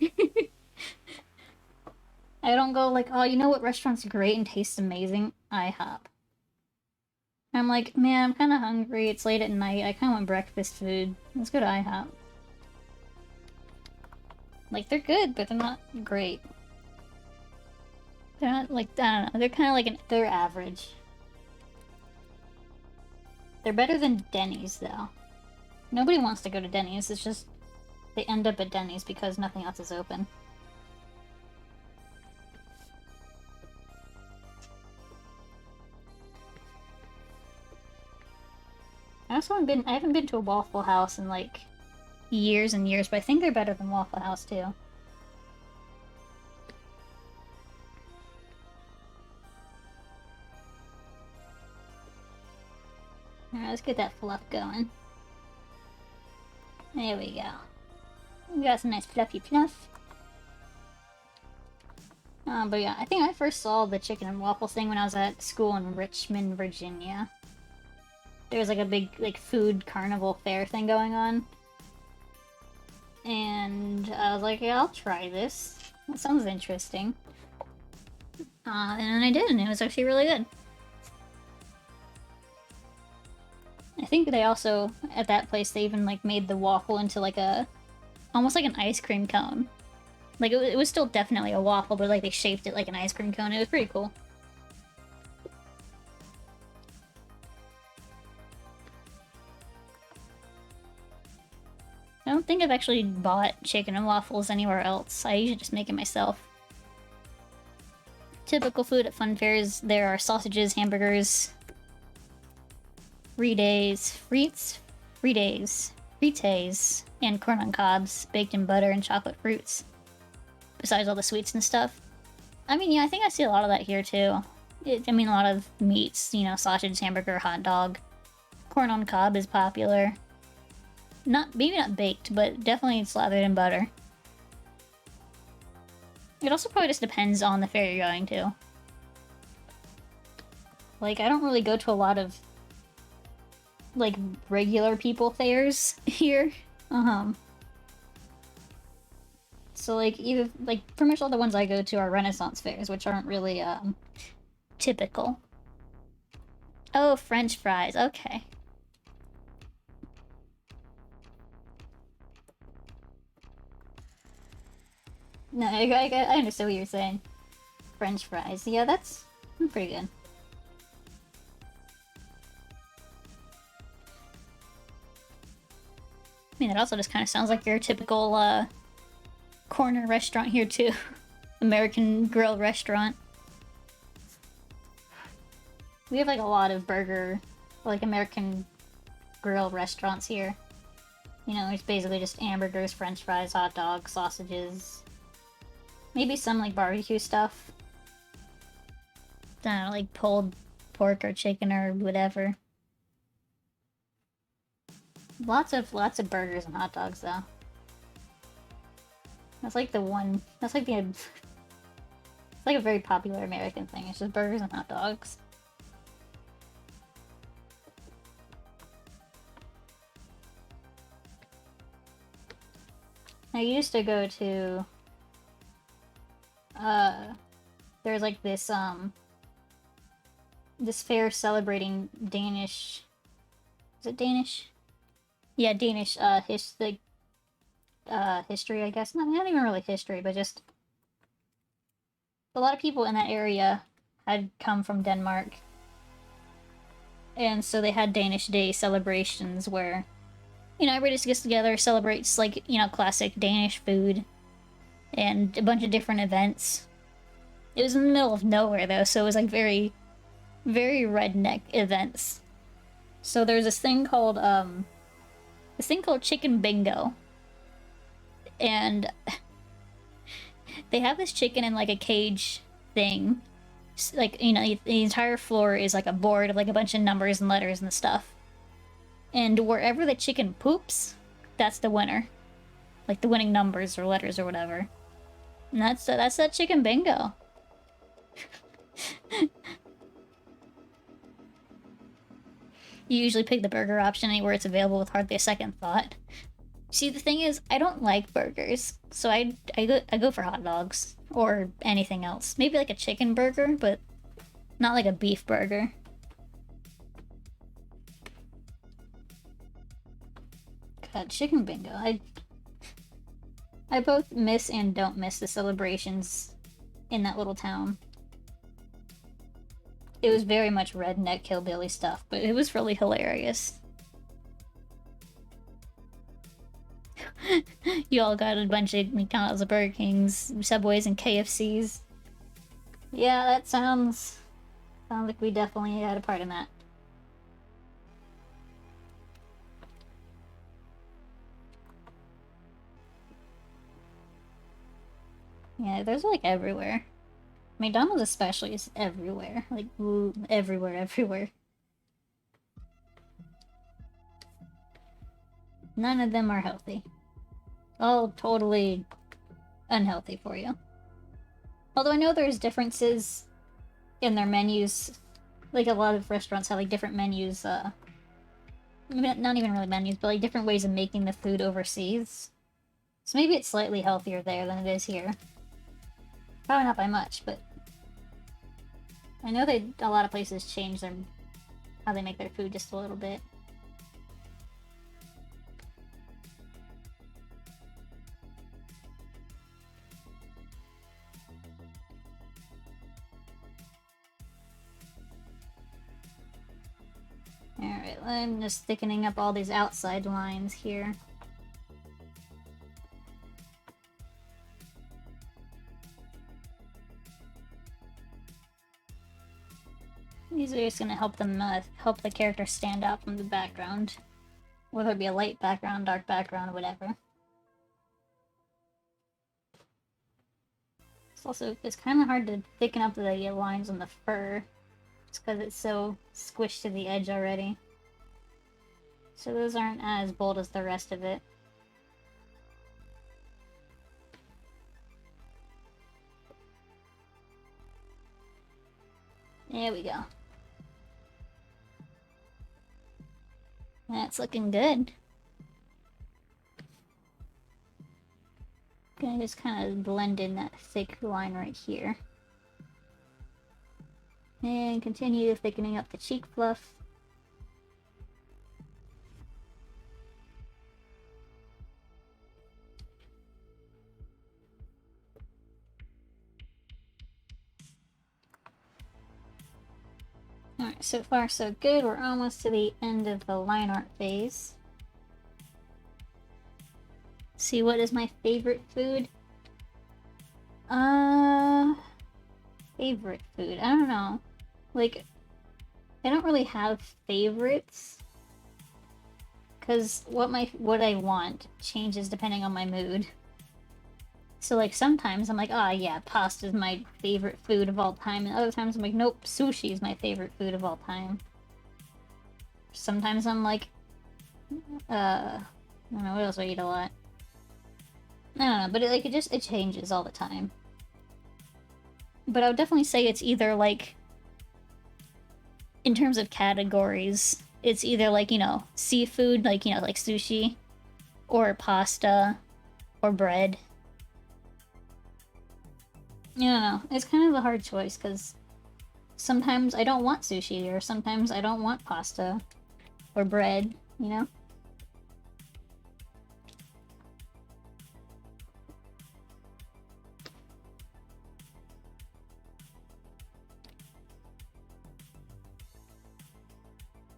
I don't go like, oh, you know what restaurant's great and tastes amazing? IHOP. I'm like, man, I'm kind of hungry. It's late at night. I kind of want breakfast food. Let's go to IHOP. Like, they're good, but they're not great. They're not, like, I don't know. They're kind of like they're average. They're better than Denny's, though. Nobody wants to go to Denny's. It's just they end up at Denny's because nothing else is open. I haven't been to a Waffle House in like years and years, but I think they're better than Waffle House too. Alright, let's get that fluff going. There we go. We got some nice fluffy fluff. But yeah, I think I first saw the chicken and waffles thing when I was at school in Richmond, Virginia. There was like a big like food carnival fair thing going on. And I was like, yeah, I'll try this. That sounds interesting. And then I did, and it was actually really good. I think they also, at that place, they even like made the waffle into like almost like an ice cream cone. Like it was still definitely a waffle, but like they shaped it like an ice cream cone. It was pretty cool. I don't think I've actually bought chicken and waffles anywhere else. I usually just make it myself. Typical food at fun fairs, there are sausages, hamburgers, frites, and corn on cobs, baked in butter and chocolate fruits. Besides all the sweets and stuff. I mean, yeah, I think I see a lot of that here too. I mean, a lot of meats, you know, sausage, hamburger, hot dog. Corn on cob is popular. Maybe not baked, but definitely slathered in butter. It also probably just depends on the fair you're going to. Like, I don't really go to a lot of, like, regular people fairs here. So, like, pretty much all the ones I go to are Renaissance fairs, which aren't really, typical. Oh, French fries, okay. No, I understand what you're saying. French fries. Yeah, that's pretty good. I mean, it also just kind of sounds like your typical, corner restaurant here, too. American grill restaurant. We have, like, a lot of like, American grill restaurants here. You know, it's basically just hamburgers, french fries, hot dogs, sausages. Maybe some, like, barbecue stuff. I don't know, like pulled pork or chicken or whatever. Lots of burgers and hot dogs, though. That's like it's like a very popular American thing. It's just burgers and hot dogs. I used to go to, there's like this fair celebrating Danish, is it Danish? Yeah, Danish, history, I guess. Not even really history, but just a lot of people in that area had come from Denmark. And so they had Danish Day celebrations where, you know, everybody just gets together, celebrates, like, you know, classic Danish food, and a bunch of different events. It was in the middle of nowhere, though, so it was, like, very, very redneck events. So there's this thing called chicken bingo. And they have this chicken in, like, a cage thing. Like, you know, the entire floor is, like, a board of, like, a bunch of numbers and letters and stuff. And wherever the chicken poops, that's the winner. Like, the winning numbers or letters or whatever. And that's that chicken bingo. You usually pick the burger option anywhere it's available with hardly a second thought. See, the thing is, I don't like burgers, so I go for hot dogs or anything else. Maybe like a chicken burger, but not like a beef burger. God, chicken bingo. I both miss and don't miss the celebrations in that little town. It was very much redneck hillbilly stuff, but it was really hilarious. You all got a bunch of McDonald's, Burger Kings, Subways, and KFCs. Yeah, that sounds like we definitely had a part in that. Yeah, there's like everywhere. McDonald's especially is everywhere. Like, ooh, everywhere. None of them are healthy. All totally unhealthy for you. Although I know there's differences in their menus. Like, a lot of restaurants have, like, different menus, not even really menus, but, like, different ways of making the food overseas. So maybe it's slightly healthier there than it is here. Probably not by much, but I know a lot of places change how they make their food just a little bit. Alright, I'm just thickening up all these outside lines here. These are just gonna help them help the character stand out from the background, whether it be a light background, dark background, whatever. It's kind of hard to thicken up the lines on the fur, just because it's so squished to the edge already. So those aren't as bold as the rest of it. There we go. That's looking good. Gonna just kind of blend in that thick line right here. And continue thickening up the cheek fluff. Alright, so far so good. We're almost to the end of the line art phase. See, what is my favorite food? Favorite food? I don't know. Like, I don't really have favorites. Because what I want changes depending on my mood. So, like, sometimes I'm like, ah, yeah, pasta's my favorite food of all time. And other times I'm like, nope, sushi is my favorite food of all time. Sometimes I'm like, I don't know, what else do I eat a lot? I don't know, but it changes all the time. But I would definitely say it's either, like, in terms of categories, it's either, like, you know, seafood, like, you know, like sushi, or pasta, or bread. I don't know. It's kind of a hard choice, because sometimes I don't want sushi, or sometimes I don't want pasta, or bread, you know?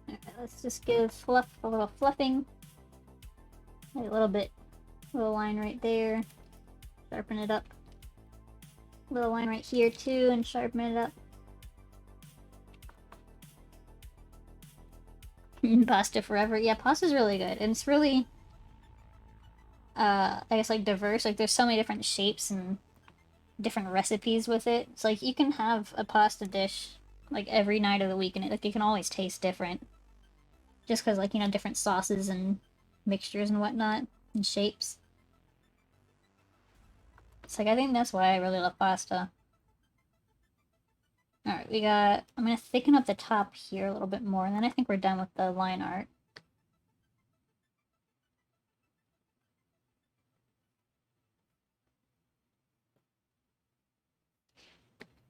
Alright, let's just give fluff a little fluffing. A little line right there. Sharpen it up. Little line right here too, and sharpen it up. Pasta forever. Yeah, pasta's really good. And it's really, I guess, like, diverse. Like, there's so many different shapes and different recipes with it. It's like, you can have a pasta dish, like, every night of the week, and it can always taste different. Just because, like, you know, different sauces and mixtures and whatnot, and shapes. It's like, I think that's why I really love pasta. Alright, I'm gonna thicken up the top here a little bit more, and then I think we're done with the line art.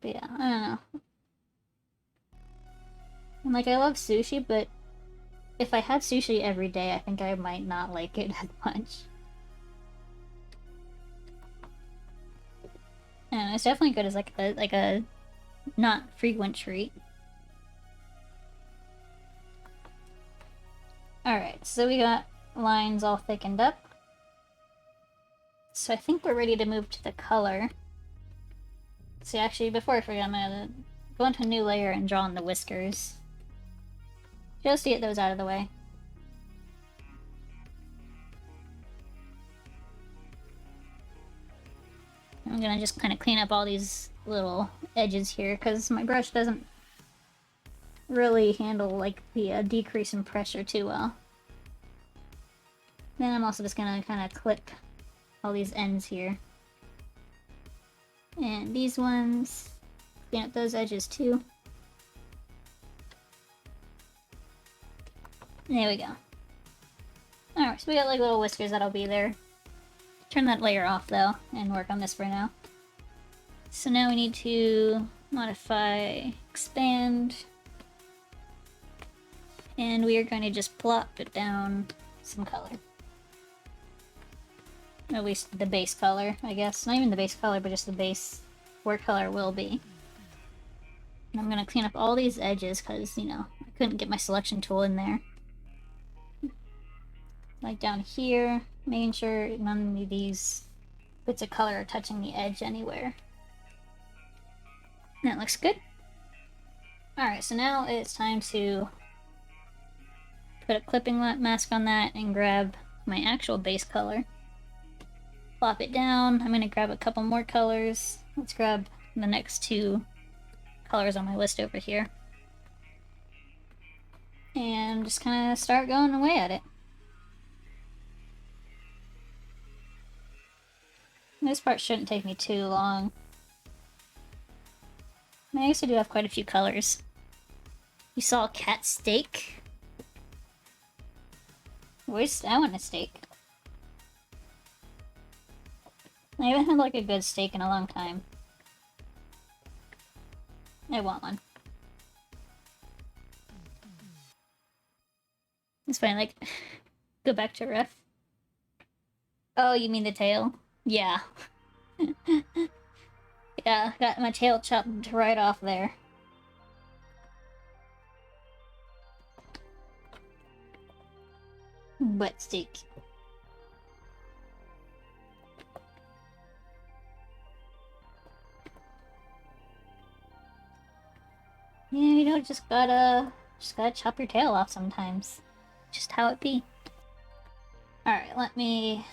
But yeah, I don't know. And, like, I love sushi, but if I had sushi every day, I think I might not like it as much. And it's definitely good as like a not frequent treat. Alright, so we got lines all thickened up. So I think we're ready to move to the color. So actually, before I forget, I'm gonna go into a new layer and draw on the whiskers. Just to get those out of the way. I'm gonna just kind of clean up all these little edges here, because my brush doesn't really handle, like, the decrease in pressure too well. Then I'm also just gonna kind of clip all these ends here. And these ones, clean up those edges too. There we go. Alright, so we got, like, little whiskers that'll be there. Turn that layer off, though, and work on this for now. So now we need to modify, expand, and we are going to just plop it down some color. At least the base color, I guess. Not even the base color, but just the base where color will be. And I'm going to clean up all these edges because, you know, I couldn't get my selection tool in there. Like down here, making sure none of these bits of color are touching the edge anywhere. That looks good. Alright, so now it's time to put a clipping mask on that and grab my actual base color. Plop it down. I'm gonna grab a couple more colors. Let's grab the next two colors on my list over here. And just kind of start going away at it. This part shouldn't take me too long. I guess I do have quite a few colors. You saw a cat steak? Where's I want a steak? I haven't had like a good steak in a long time. I want one. It's fine, like, go back to ref. Oh, you mean the tail? Yeah. Yeah, got my tail chopped right off there. Butt steak. Yeah, you know, just gotta chop your tail off sometimes. Just how it be. Alright, let me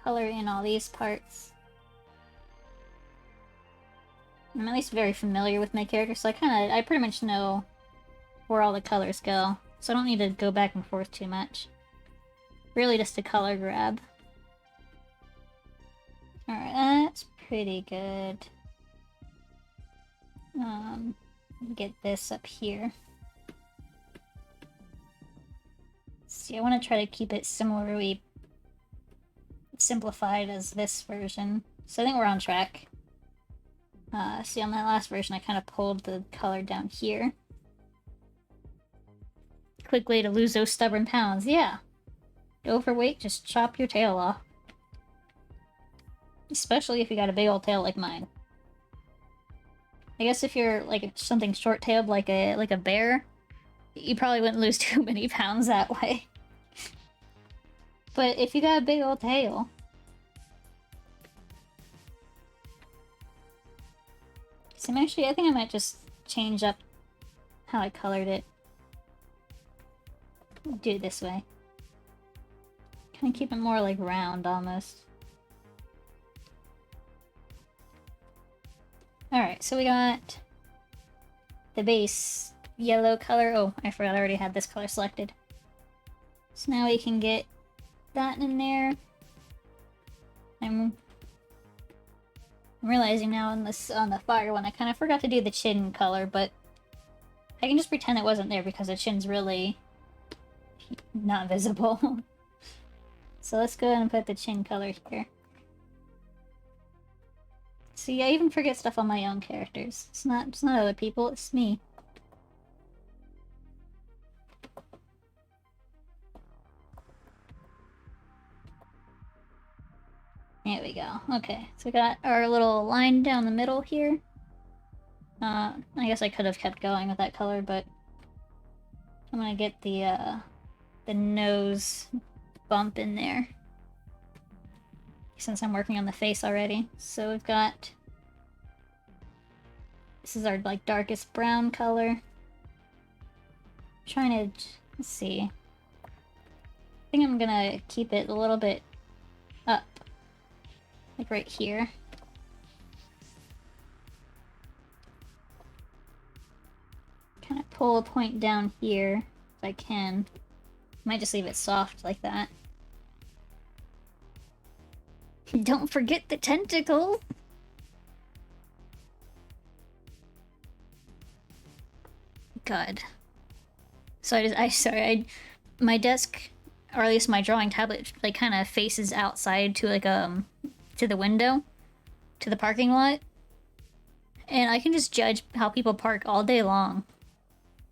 color in all these parts. I'm at least very familiar with my character, so I pretty much know where all the colors go. So I don't need to go back and forth too much. Really just a color grab. Alright, that's pretty good. Get this up here. See, I want to try to keep it similarly simplified as this version. So I think we're on track. See, on that last version, I kind of pulled the color down here. Quick way to lose those stubborn pounds. Yeah. Overweight, just chop your tail off. Especially if you got a big old tail like mine. I guess if you're like something short-tailed like a bear, you probably wouldn't lose too many pounds that way. But if you got a big old tail... So I think I might just change up how I colored it. Do it this way. Kind of keep it more like round almost. Alright, so we got the base yellow color. Oh, I forgot I already had this color selected. So now we can get that in there. I'm realizing now on the fire one, I kind of forgot to do the chin color, but I can just pretend it wasn't there because the chin's really not visible. So let's go ahead and put the chin color here. See, I even forget stuff on my own characters. It's not other people, it's me. There we go. Okay, so we got our little line down the middle here. I guess I could have kept going with that color, but I'm gonna get the nose bump in there. Since I'm working on the face already. So we've got... This is our, like, darkest brown color. I'm trying to... Let's see. I think I'm gonna keep it a little bit up. Like right here. Kind of pull a point down here, if I can. Might just leave it soft like that. Don't forget the tentacle! God. So my desk, or at least my drawing tablet, like kind of faces outside to like to the window, to the parking lot, and I can just judge how people park all day long.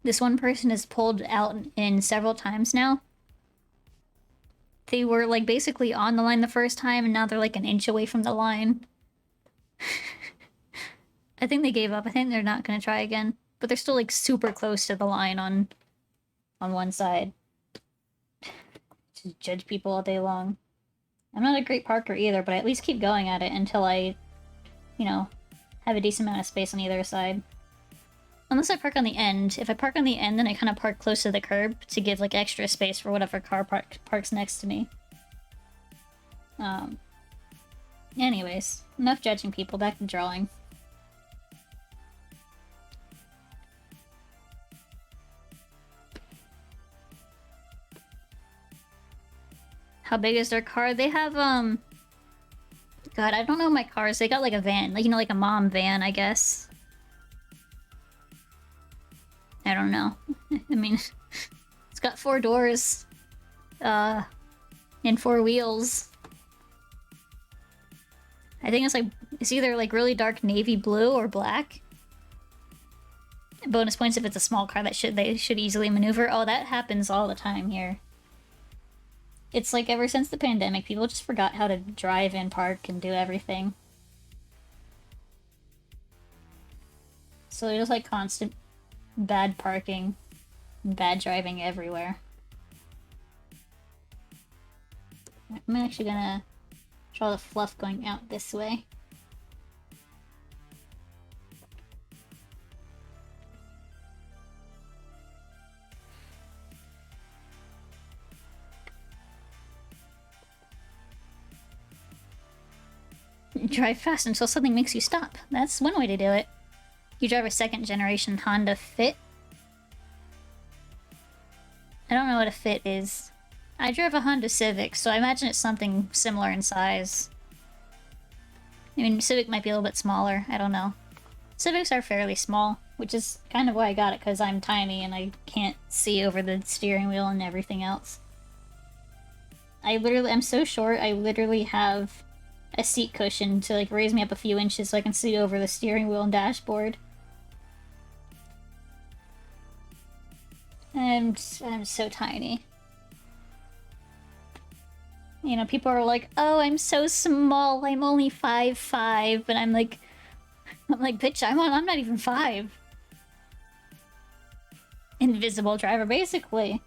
This one person has pulled out in several times now. They were like basically on the line the first time, and now they're like an inch away from the line. I think they gave up. I think they're not gonna try again. But they're still like super close to the line on one side. Just judge people all day long. I'm not a great parker either, but I at least keep going at it until I, you know, have a decent amount of space on either side. Unless I park on the end. If I park on the end, then I kind of park close to the curb to give, like, extra space for whatever car parks next to me. Anyways, enough judging people, back to drawing. How big is their car? They have, God, I don't know my cars. They got, like, a van. Like, you know, like a mom van, I guess. I don't know. I mean, it's got 4 doors. And 4 wheels. I think it's like, it's either like really dark navy blue or black. Bonus points if it's a small car that they should easily maneuver. Oh, that happens all the time here. It's like ever since the pandemic, people just forgot how to drive and park and do everything. So there's like constant bad parking, bad driving everywhere. I'm actually gonna draw the fluff going out this way. Drive fast until something makes you stop. That's one way to do it. You drive a second generation Honda Fit. I don't know what a Fit is. I drove a Honda Civic, so I imagine it's something similar in size. I mean, Civic might be a little bit smaller. I don't know. Civics are fairly small, which is kind of why I got it, because I'm tiny and I can't see over the steering wheel and everything else. I'm so short, I literally have a seat cushion to like raise me up a few inches so I can see over the steering wheel and dashboard. I'm so tiny. You know, people are like, oh, I'm so small, I'm only 5'5", but I'm like, bitch, I'm not even 5. Invisible driver, basically.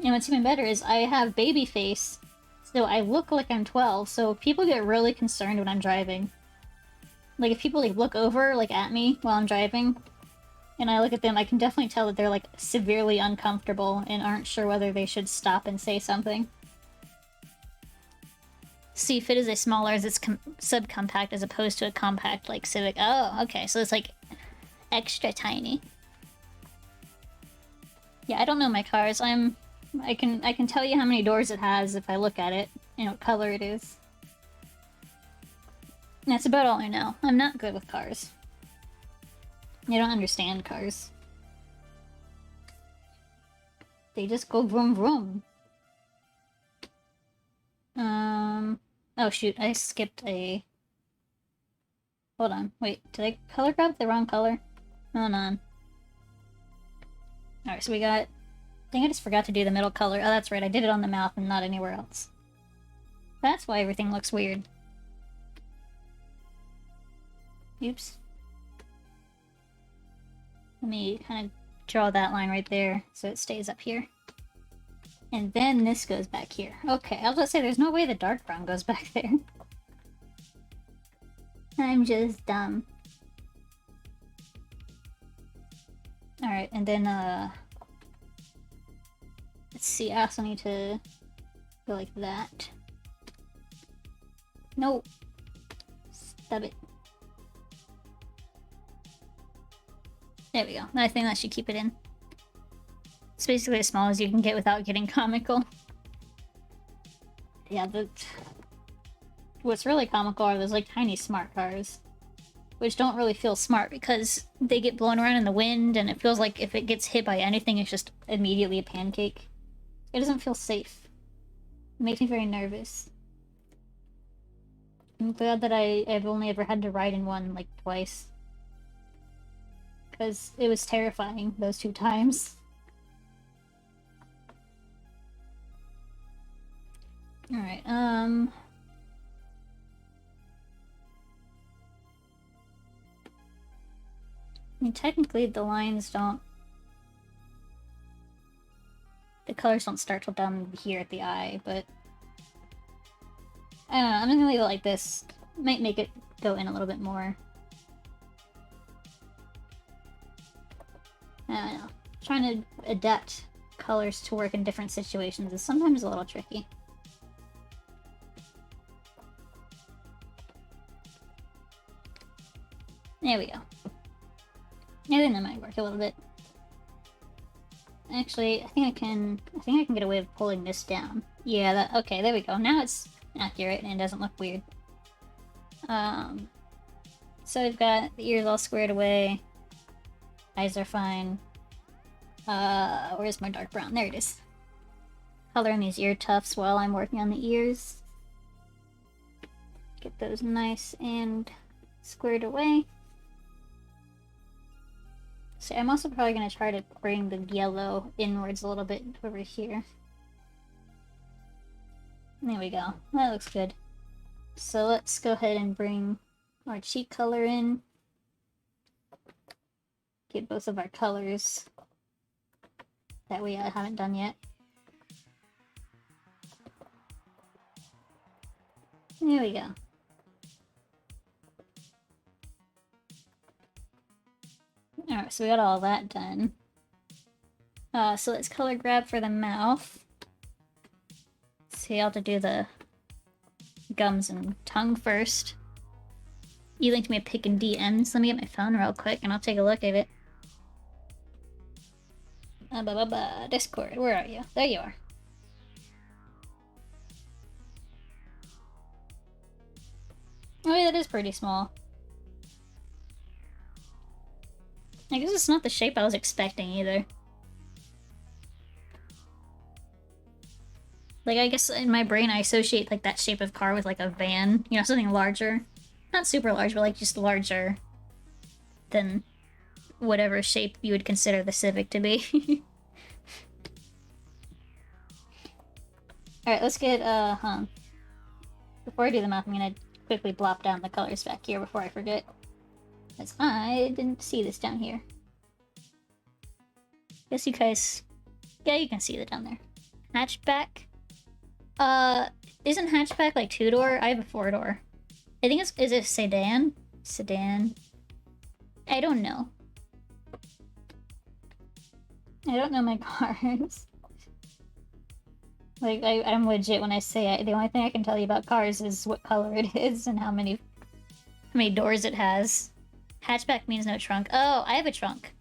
And what's even better is I have baby face, so I look like I'm 12, so people get really concerned when I'm driving. Like, if people like look over, like, at me while I'm driving, and I look at them, I can definitely tell that they're, like, severely uncomfortable and aren't sure whether they should stop and say something. See, Fit is a smaller, it's subcompact as opposed to a compact, like, Civic. Oh, okay, so it's, like, extra tiny. Yeah, I don't know my cars. I can tell you how many doors it has if I look at it, and what color it is. That's about all I know. I'm not good with cars. I don't understand cars. They just go vroom vroom. Oh shoot, I skipped a... Hold on, wait, did I color grab the wrong color? Hold on. Alright, so we got... I think I just forgot to do the middle color. Oh, that's right, I did it on the mouth and not anywhere else. That's why everything looks weird. Oops. Let me kind of draw that line right there so it stays up here. And then this goes back here. Okay, I was gonna say there's no way the dark brown goes back there. I'm just dumb. Alright, and then let's see, I also need to go like that. No! Stop it. There we go. I think that should keep it in. It's basically as small as you can get without getting comical. Yeah, what's really comical are those like tiny smart cars. Which don't really feel smart because they get blown around in the wind and it feels like if it gets hit by anything it's just immediately a pancake. It doesn't feel safe. It makes me very nervous. I'm glad that I've only ever had to ride in one like twice. Because it was terrifying those 2 times. Alright, I mean, technically the lines don't... The colors don't start till down here at the eye, but... I don't know, I'm gonna leave it like this. Might make it go in a little bit more. trying to adapt colors to work in different situations is sometimes a little tricky. There we go. I think that might work a little bit. Actually, I think I can get away with pulling this down. Yeah, okay, there we go. Now it's accurate and it doesn't look weird. So we've got the ears all squared away. Eyes are fine. Where's my dark brown? There it is. Coloring these ear tufts while I'm working on the ears. Get those nice and squared away. So I'm also probably going to try to bring the yellow inwards a little bit over here. There we go. That looks good. So let's go ahead and bring our cheek color in. Get both of our colors that we haven't done yet. There we go. Alright, so we got all that done. So let's color grab for the mouth. See, I'll have to do the gums and tongue first. You linked me a pic in DMs. Let me get my phone real quick and I'll take a look at it. Discord, where are you? There you are. Oh yeah, that is pretty small. I guess it's not the shape I was expecting either. Like, I guess in my brain I associate, like, that shape of car with, like, a van. You know, something larger. Not super large, but, like, just larger than whatever shape you would consider the Civic to be. Alright, let's get, Before I do the mouth, I'm gonna quickly blop down the colors back here before I forget. Because I didn't see this down here. Guess you guys... Yeah, you can see it down there. Hatchback? Isn't hatchback like two-door? I have a four-door. I think it's... Is it sedan? Sedan? I don't know. I don't know my cars. Like, I'm legit when I say the only thing I can tell you about cars is what color it is and how many doors it has. Hatchback means no trunk. Oh, I have a trunk.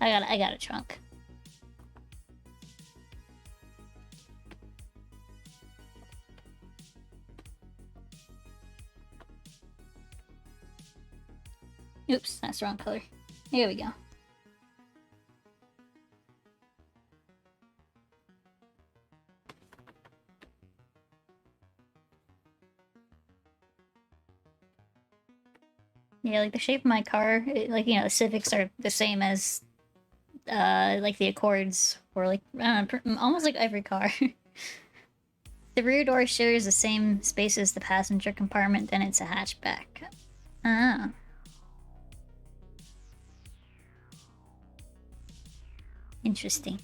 I got a trunk. Oops, that's the wrong color. Here we go. Yeah, like the shape of my car, like, you know, the Civics are the same as, like the Accords, or like, I don't know, almost like every car. The rear door shares the same space as the passenger compartment, then it's a hatchback. Ah. Interesting.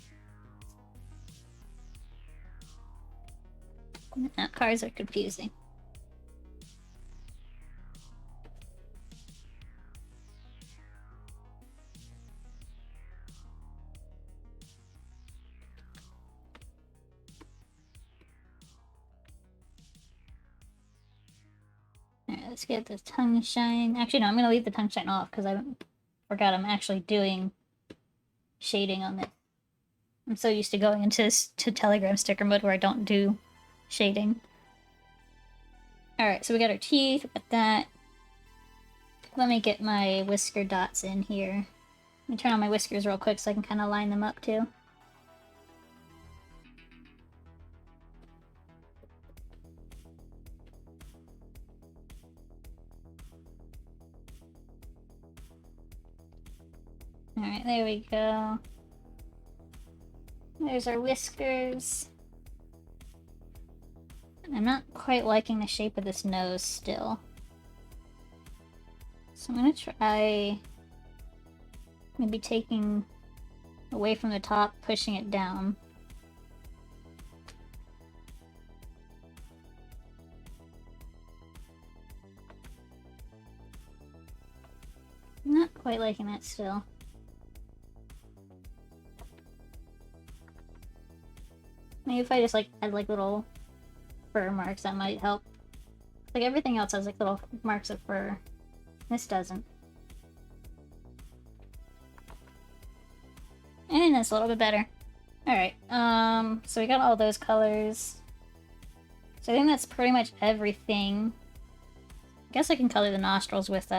No, cars are confusing. Alright, let's get the tongue shine. Actually, no, I'm gonna leave the tongue shine off because I forgot I'm actually doing shading on this. I'm so used to going into Telegram sticker mode where I don't do shading. Alright, so we got our teeth, we got that. Let me get my whisker dots in here. Let me turn on my whiskers real quick so I can kind of line them up too. Alright, there we go. There's our whiskers. I'm not quite liking the shape of this nose still. So I'm gonna try maybe taking away from the top, pushing it down. Not quite liking that still. Maybe if I just like add like little fur marks, that might help. Like everything else has like little marks of fur. This doesn't. And that's a little bit better. Alright, so we got all those colors. So I think that's pretty much everything. I guess I can color the nostrils with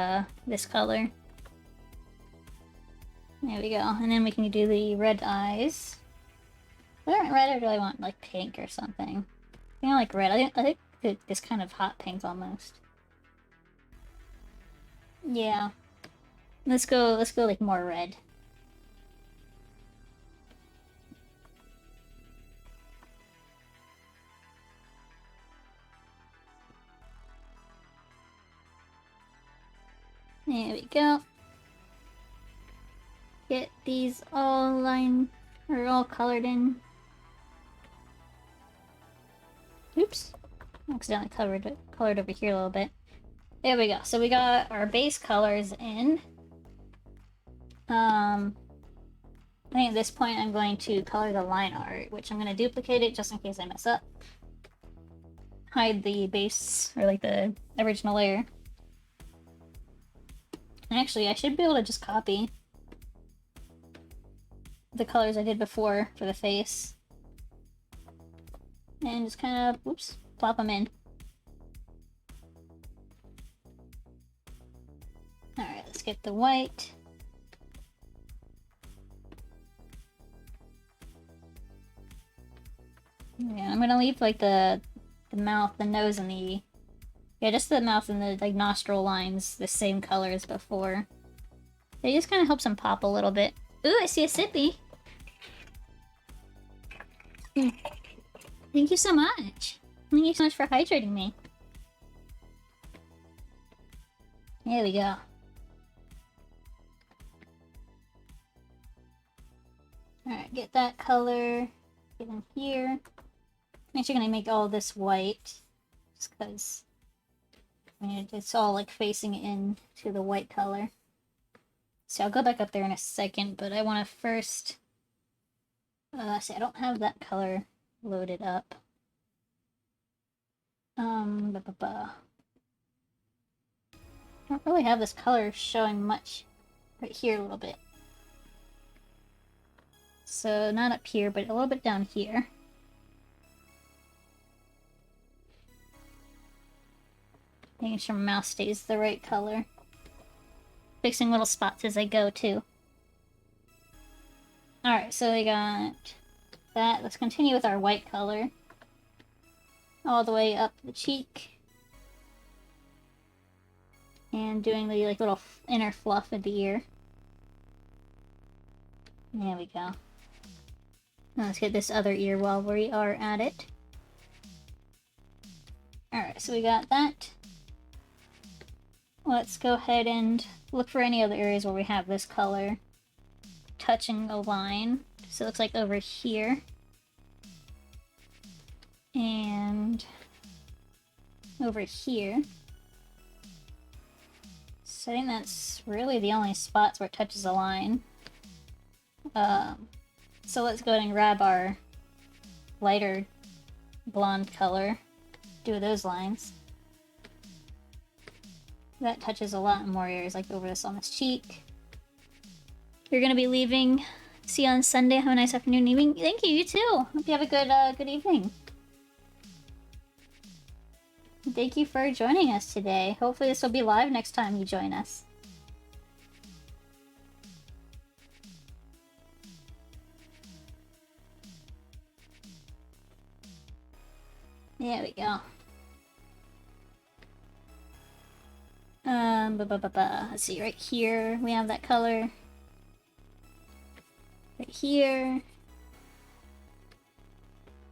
this color. There we go. And then we can do the red eyes. Do I want red or do I want like pink or something? I think I like red. I think it's kind of hot pink almost. Yeah. Let's go like more red. There we go. Get these all lined, or all colored in. Oops. Accidentally colored over here a little bit. There we go. So we got our base colors in. I think at this point I'm going to color the line art, which I'm going to duplicate it just in case I mess up. Hide the base, or like the original layer. Actually, I should be able to just copy the colors I did before for the face. And just kind of, whoops, plop them in. Alright, let's get the white. Yeah, I'm gonna leave like the mouth, the nose, and the... Yeah, just the mouth and the like nostril lines the same color as before. It just kind of helps them pop a little bit. Ooh, I see a sippy! Thank you so much! Thank you so much for hydrating me. There we go. Alright, get that color. Get in here. I'm actually gonna make all this white. Just because... I mean, it's all like facing in to the white color. So I'll go back up there in a second, but I want to first... see, I don't have that color loaded up. I don't really have this color showing much right here a little bit. So not up here, but a little bit down here. Making sure my mouse stays the right color. Fixing little spots as I go, too. Alright, so we got that. Let's continue with our white color. All the way up the cheek. And doing the like little inner fluff of the ear. There we go. Now let's get this other ear while we are at it. Alright, so we got that. Let's go ahead and look for any other areas where we have this color touching a line. So it looks like over here. And over here. So I think that's really the only spots where it touches a line. So let's go ahead and grab our lighter blonde color. Do those lines. That touches a lot more areas, like over this on this cheek. You're gonna be leaving. See you on Sunday. Have a nice afternoon, evening. Thank you. You too. Hope you have a good evening. Thank you for joining us today. Hopefully this will be live next time you join us. There we go. Let's see, right here we have that color. Right here.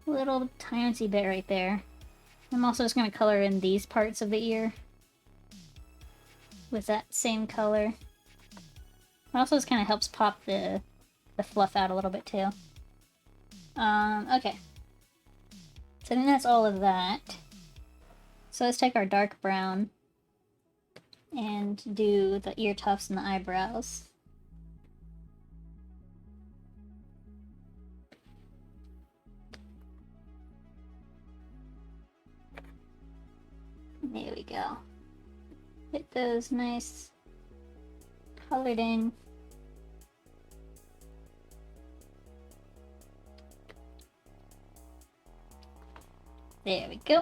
A little tiny bit right there. I'm also just going to color in these parts of the ear with that same color. It also just kind of helps pop the fluff out a little bit too. Okay. So I think that's all of that. So let's take our dark brown and do the ear tufts and the eyebrows. There we go. Get those nice colored in. There we go.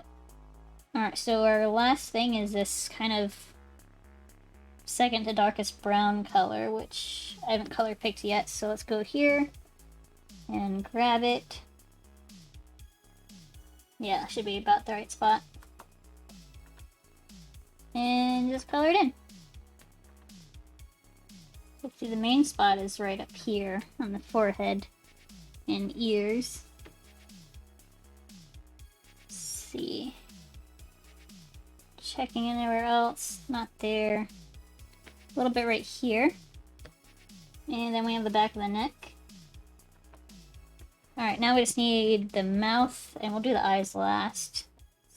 Alright, so our last thing is this kind of second to darkest brown color, which I haven't color picked yet, so let's go here and grab it. Yeah, should be about the right spot. And just color it in. Let's see, the main spot is right up here on the forehead and ears. Let's see. Checking anywhere else, not there. A little bit right here. And then we have the back of the neck. Alright, now we just need the mouth, and we'll do the eyes last.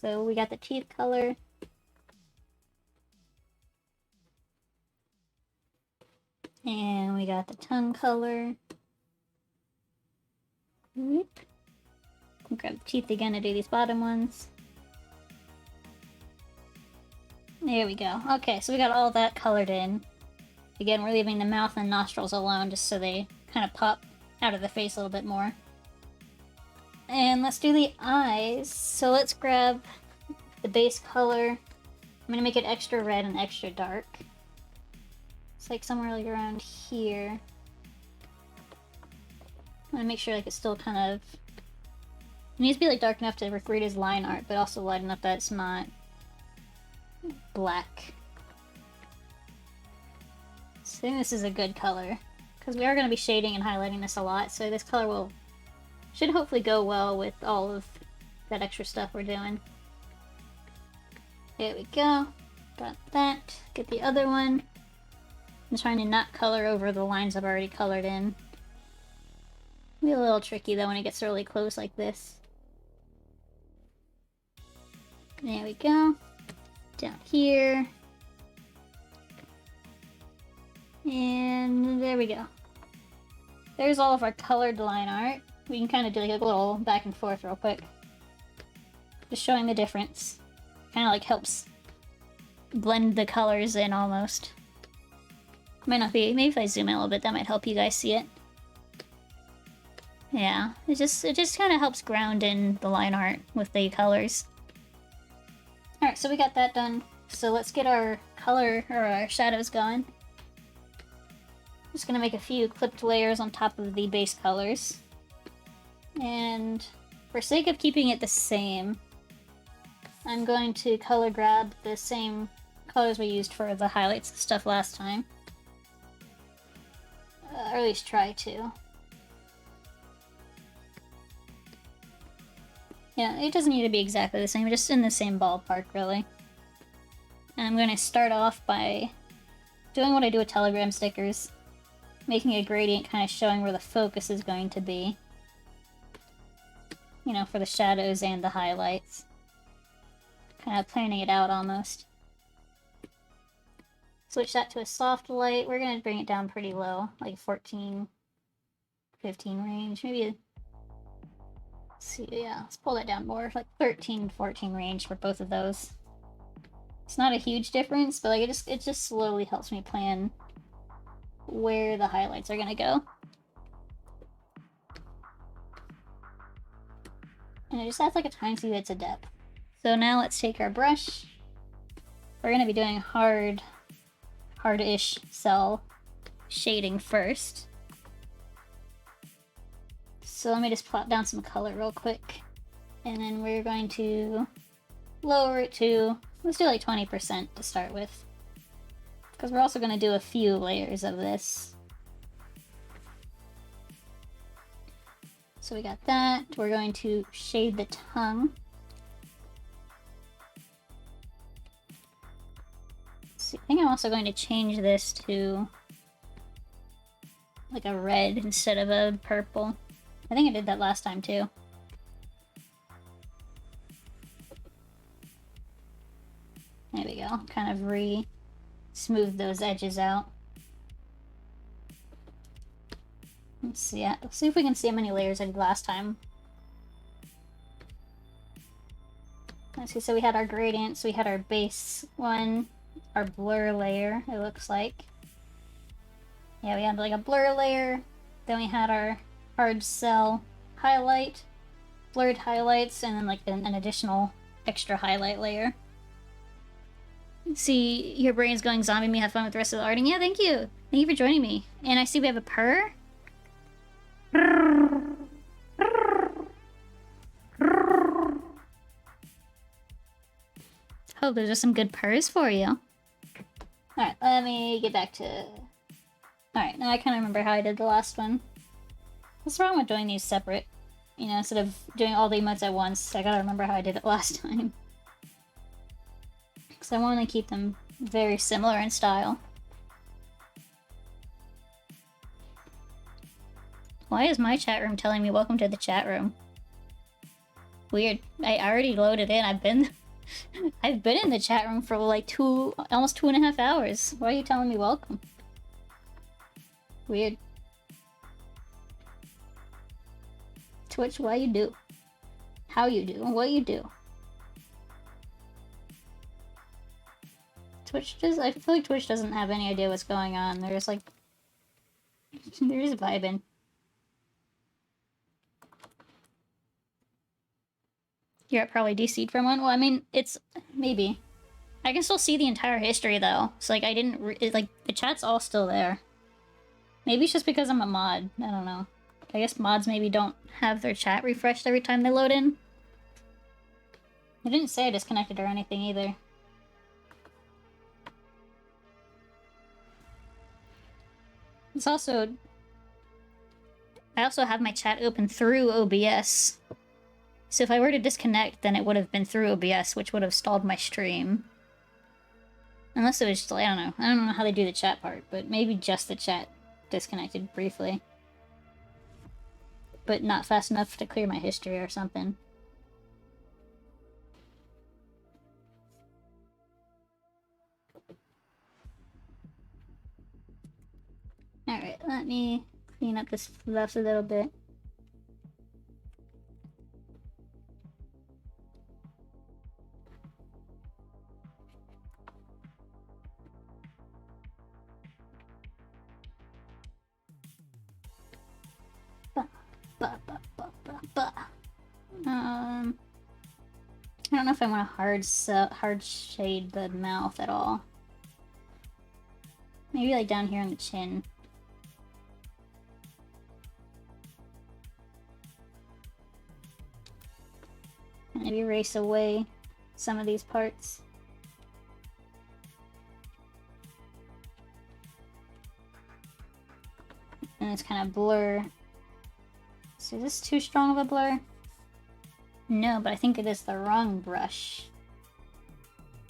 So we got the teeth color. And we got the tongue color. Whoop. Grab the teeth again to do these bottom ones. There we go. Okay, so we got all that colored in. Again, we're leaving the mouth and nostrils alone just so they kind of pop out of the face a little bit more. And let's do the eyes. So let's grab the base color. I'm gonna make it extra red and extra dark. It's like somewhere like around here. I'm gonna make sure like it's still kind of... It needs to be like dark enough to read as line art, but also light enough that it's not black. So I think this is a good color, because we are going to be shading and highlighting this a lot, so this color should hopefully go well with all of that extra stuff we're doing. There we go. Got that. Get the other one. I'm trying to not color over the lines I've already colored in. Be a little tricky though when it gets really close like this. There we go. Down here. And there we go. There's all of our colored line art. We can kind of do like a little back and forth real quick. Just showing the difference. Kind of like helps blend the colors in almost. Might not be, maybe if I zoom in a little bit, that might help you guys see it. Yeah, it just kind of helps ground in the line art with the colors. Alright, so we got that done. So let's get our color, or our shadows going. Just gonna make a few clipped layers on top of the base colors. And for sake of keeping it the same, I'm going to color grab the same colors we used for the highlights stuff last time. Or at least try to. Yeah, it doesn't need to be exactly the same, just in the same ballpark, really. And I'm going to start off by doing what I do with Telegram stickers. Making a gradient kind of showing where the focus is going to be. You know, for the shadows and the highlights. Kind of planning it out almost. Switch that to a soft light. We're going to bring it down pretty low, like 14, 15 range. Maybe let's see, yeah, let's pull that down more, like 13, 14 range for both of those. It's not a huge difference, but like it just slowly helps me plan where the highlights are gonna go. And it just adds like a tiny bits of depth. So now let's take our brush. We're gonna be doing hard-ish cell shading first. So let me just plot down some color real quick. And then we're going to lower it to, let's do like 20% to start with. Because we're also going to do a few layers of this. So we got that. We're going to shade the tongue. Let's see, I think I'm also going to change this to like a red instead of a purple. I think I did that last time too. There we go. Kind of smooth those edges out. Let's see. Let's see if we can see how many layers I did last time. Let's see, so we had our gradients, we had our base one, our blur layer, it looks like. Yeah, we had like a blur layer, then we had our hard cell highlight, blurred highlights, and then like an additional extra highlight layer. See, your brain's going zombie me, have fun with the rest of the arting. Yeah, thank you. Thank you for joining me. And I see we have a purr. Oh, those are some good purrs for you. Alright, let me get back to... Alright, now I kind of remember how I did the last one. What's wrong with doing these separate? You know, instead of doing all the emotes at once, I gotta remember how I did it last time. Because I want to keep them very similar in style. Why is my chat room telling me welcome to the chat room? Weird. I already loaded in. I've been in the chat room for like almost 2.5 hours. Why are you telling me welcome? Weird. Twitch, why you do? How you do? What you do? Twitch just... I feel like Twitch doesn't have any idea what's going on. They're just like... they're just vibing. You're probably DC'd from one? Well, I mean, it's... maybe. I can still see the entire history, though. So, like, I didn't... like, the chat's all still there. Maybe it's just because I'm a mod. I don't know. I guess mods maybe don't have their chat refreshed every time they load in. I didn't say I disconnected or anything, either. It's also... I also have my chat open through OBS. So if I were to disconnect, then it would have been through OBS, which would have stalled my stream. Unless it was just, I don't know. I don't know how they do the chat part, but maybe just the chat disconnected briefly. But not fast enough to clear my history or something. Alright, let me clean up this fluff a little bit. I don't know if I want to hard shade the mouth at all. Maybe like down here on the chin. Maybe erase away some of these parts. And it's kind of blur. So is this too strong of a blur? No, but I think it is the wrong brush.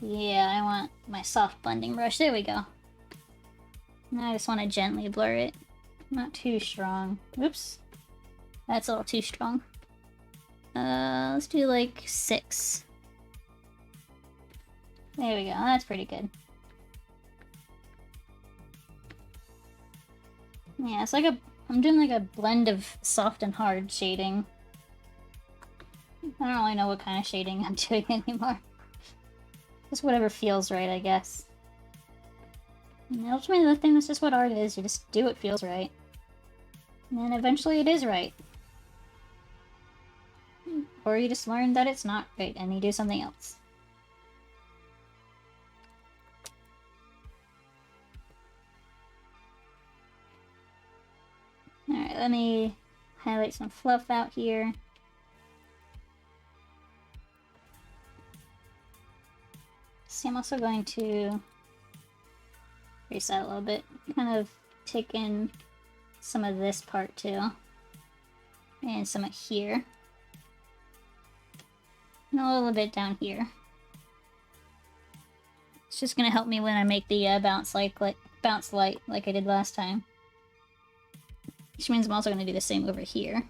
Yeah, I want my soft blending brush. There we go. Now I just want to gently blur it. Not too strong. Oops. That's a little too strong. Let's do like 6. There we go. That's pretty good. Yeah, it's like I'm doing like a blend of soft and hard shading. I don't really know what kind of shading I'm doing anymore. Just whatever feels right, I guess. And ultimately, the thing that's just what art is. You just do what feels right. And then eventually it is right. Or you just learn that it's not right and you do something else. Alright, let me highlight some fluff out here. See, I'm also going to erase that a little bit. Kind of take in some of this part too. And some of here. And a little bit down here. It's just gonna help me when I make the bounce light like I did last time. Which means I'm also gonna do the same over here.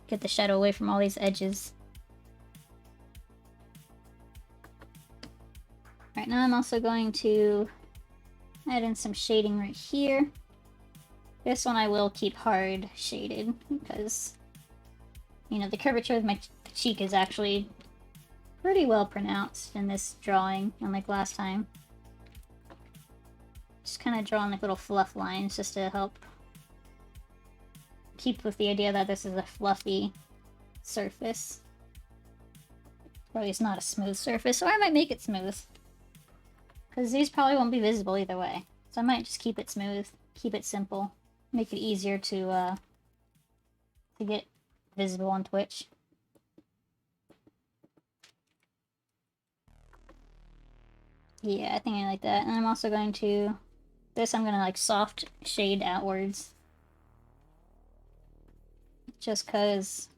Get the shadow away from all these edges. Right now I'm also going to add in some shading right here. This one I will keep hard shaded because, you know, the curvature of my cheek is actually pretty well pronounced in this drawing, unlike last time. Just kind of drawing like little fluff lines just to help keep with the idea that this is a fluffy surface. Probably it's not a smooth surface, or I might make it smooth. Because these probably won't be visible either way. So I might just keep it smooth, keep it simple, make it easier to get visible on Twitch. Yeah, I think I like that. And I'm also going to... This I'm gonna like soft shade outwards. Just cause...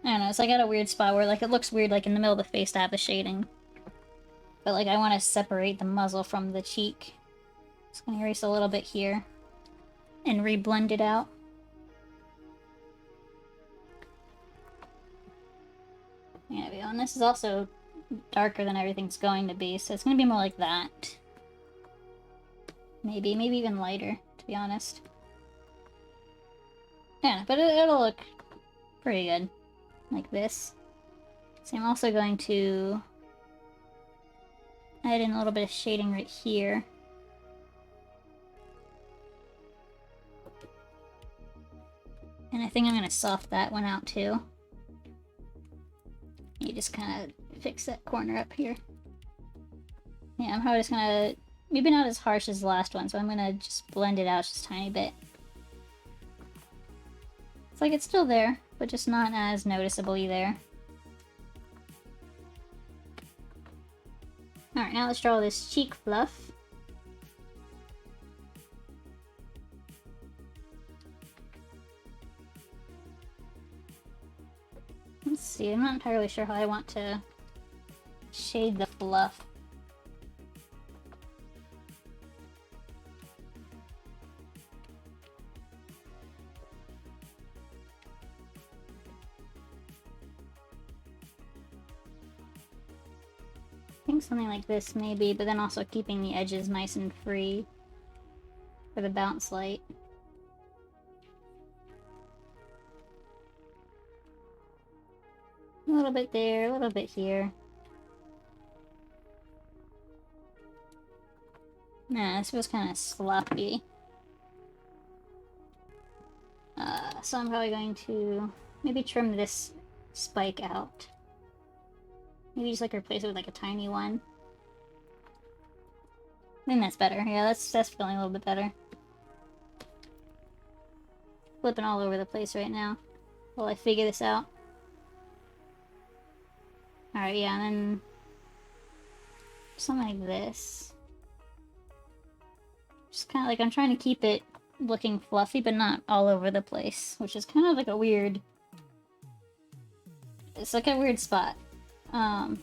I don't know, it's like at a weird spot where like it looks weird like in the middle of the face to have the shading. But like I want to separate the muzzle from the cheek. Just gonna erase a little bit here. And re-blend it out. Yeah, and this is also darker than everything's going to be, so it's gonna be more like that. Maybe even lighter, to be honest. Yeah, but it'll look pretty good. Like this. So I'm also going to add in a little bit of shading right here. And I think I'm going to soft that one out too. You just kind of fix that corner up here. Yeah, I'm probably just going to... Maybe not as harsh as the last one, so I'm going to just blend it out just a tiny bit. It's like it's still there, but just not as noticeably there. Alright, now let's draw this cheek fluff. Let's see, I'm not entirely sure how I want to shade the fluff. I think something like this maybe, but then also keeping the edges nice and free for the bounce light. A little bit there, a little bit here. Nah, this feels kind of sloppy. So I'm probably going to maybe trim this spike out. Maybe just like replace it with like a tiny one. I think that's better. Yeah, that's feeling a little bit better. Flipping all over the place right now while I figure this out. Alright, yeah, and then something like this. Just kind of like, I'm trying to keep it looking fluffy, but not all over the place, which is kind of like a weird... It's like a weird spot. It's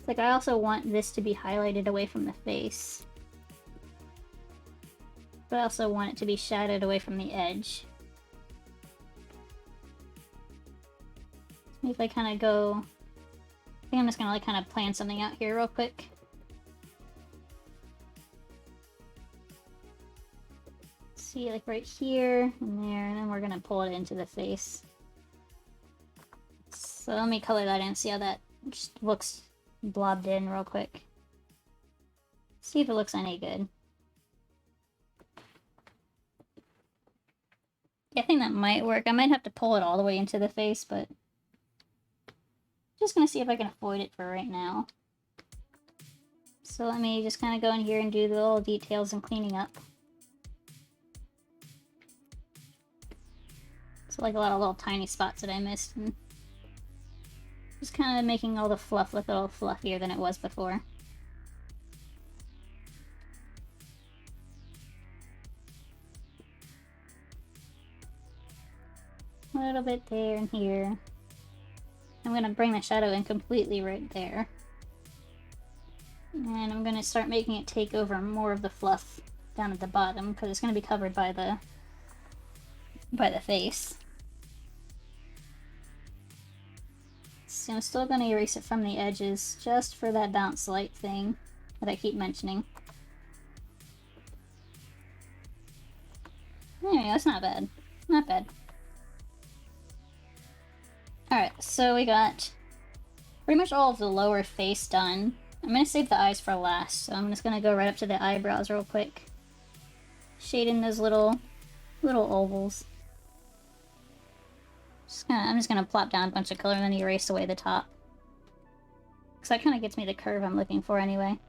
like I also want this to be highlighted away from the face. But I also want it to be shadowed away from the edge. Maybe if I kind of go... I think I'm just gonna like kind of plan something out here real quick. See, like right here and there, and then we're gonna pull it into the face. So let me color that in, see how that just looks blobbed in real quick. See if it looks any good. Yeah, I think that might work. I might have to pull it all the way into the face, but just gonna see if I can avoid it for right now. So let me just kind of go in here and do the little details and cleaning up. So like a lot of little tiny spots that I missed, and just kind of making all the fluff look a little fluffier than it was before. A little bit there and here. I'm going to bring the shadow in completely right there. And I'm going to start making it take over more of the fluff down at the bottom, because it's going to be covered by the face. So I'm still going to erase it from the edges, just for that bounce light thing that I keep mentioning. There we go, that's not bad. Not bad. Alright, so we got pretty much all of the lower face done. I'm gonna save the eyes for last, so I'm just gonna go right up to the eyebrows real quick. Shade in those little ovals. I'm just gonna plop down a bunch of color and then erase away the top. Because that kind of gets me the curve I'm looking for anyway.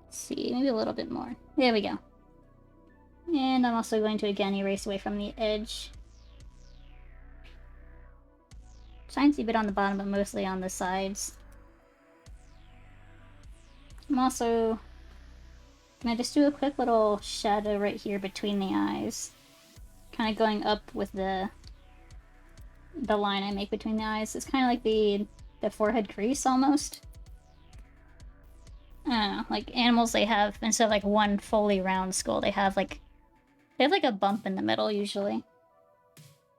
Let's see, maybe a little bit more. There we go. And I'm also going to again erase away from the edge. Tiny bit on the bottom, but mostly on the sides. I'm also gonna just do a quick little shadow right here between the eyes. Kind of going up with the line I make between the eyes. It's kind of like the forehead crease almost. I don't know, like animals, they have, instead of like one fully round skull, they have like a bump in the middle usually.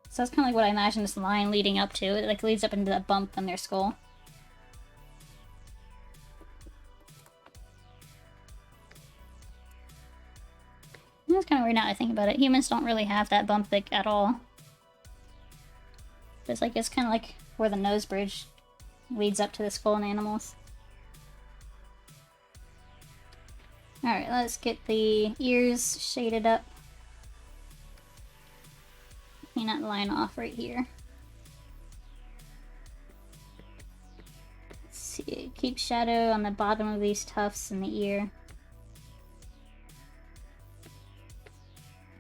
So that's kind of like what I imagine this line leading up to. It like leads up into that bump in their skull. That's kind of weird now that I think about it. Humans don't really have that bump thick at all. It's kind of like where the nose bridge leads up to the skull in animals. Alright, let's get the ears shaded up. Clean that line off right here. Let's see, keep shadow on the bottom of these tufts in the ear.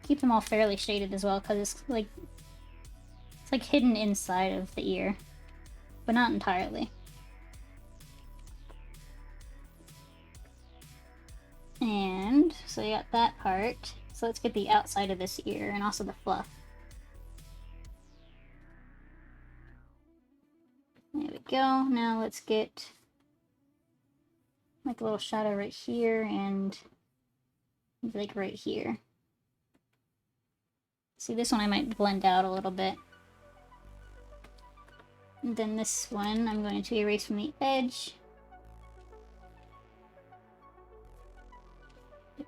Keep them all fairly shaded as well, because it's like hidden inside of the ear, but not entirely. And so you got that part. So let's get the outside of this ear and also the fluff. There we go. Now let's get like a little shadow right here and like right here. See, this one I might blend out a little bit. And then this one I'm going to erase from the edge.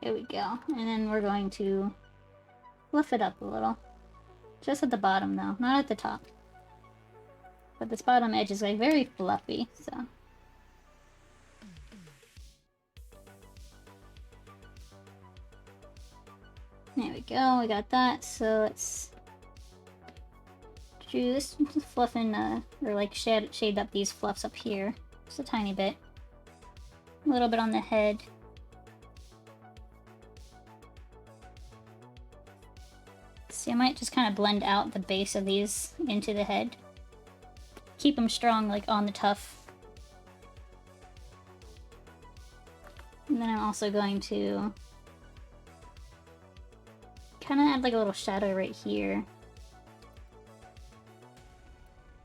There we go. And then we're going to fluff it up a little. Just at the bottom though, not at the top. But this bottom edge is like very fluffy, so. There we go, we got that. So let's just fluff in, or like shade up these fluffs up here. Just a tiny bit. A little bit on the head. See, I might just kind of blend out the base of these into the head. Keep them strong, like on the tuft. And then I'm also going to kind of add like a little shadow right here.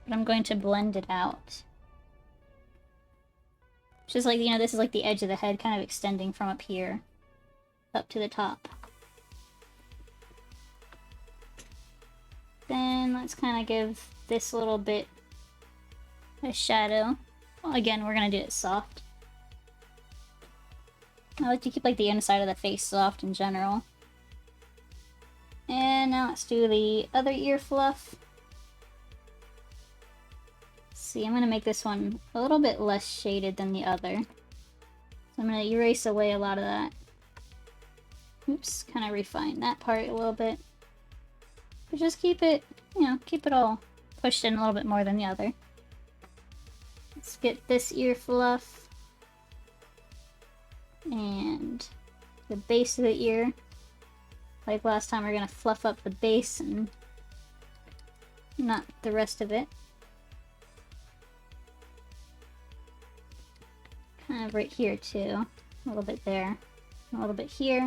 But I'm going to blend it out. Just like, you know, this is like the edge of the head kind of extending from up here up to the top. Then let's kind of give this little bit a shadow. Well, again, we're gonna do it soft. I like to keep like the inside of the face soft in general. And now let's do the other ear fluff. See, I'm gonna make this one a little bit less shaded than the other. So I'm gonna erase away a lot of that. Oops, kind of refine that part a little bit. But just keep it, you know, keep it all pushed in a little bit more than the other. Let's get this ear fluff. And the base of the ear. Like last time, we're gonna fluff up the base and not the rest of it. Kind of right here too. A little bit there. A little bit here.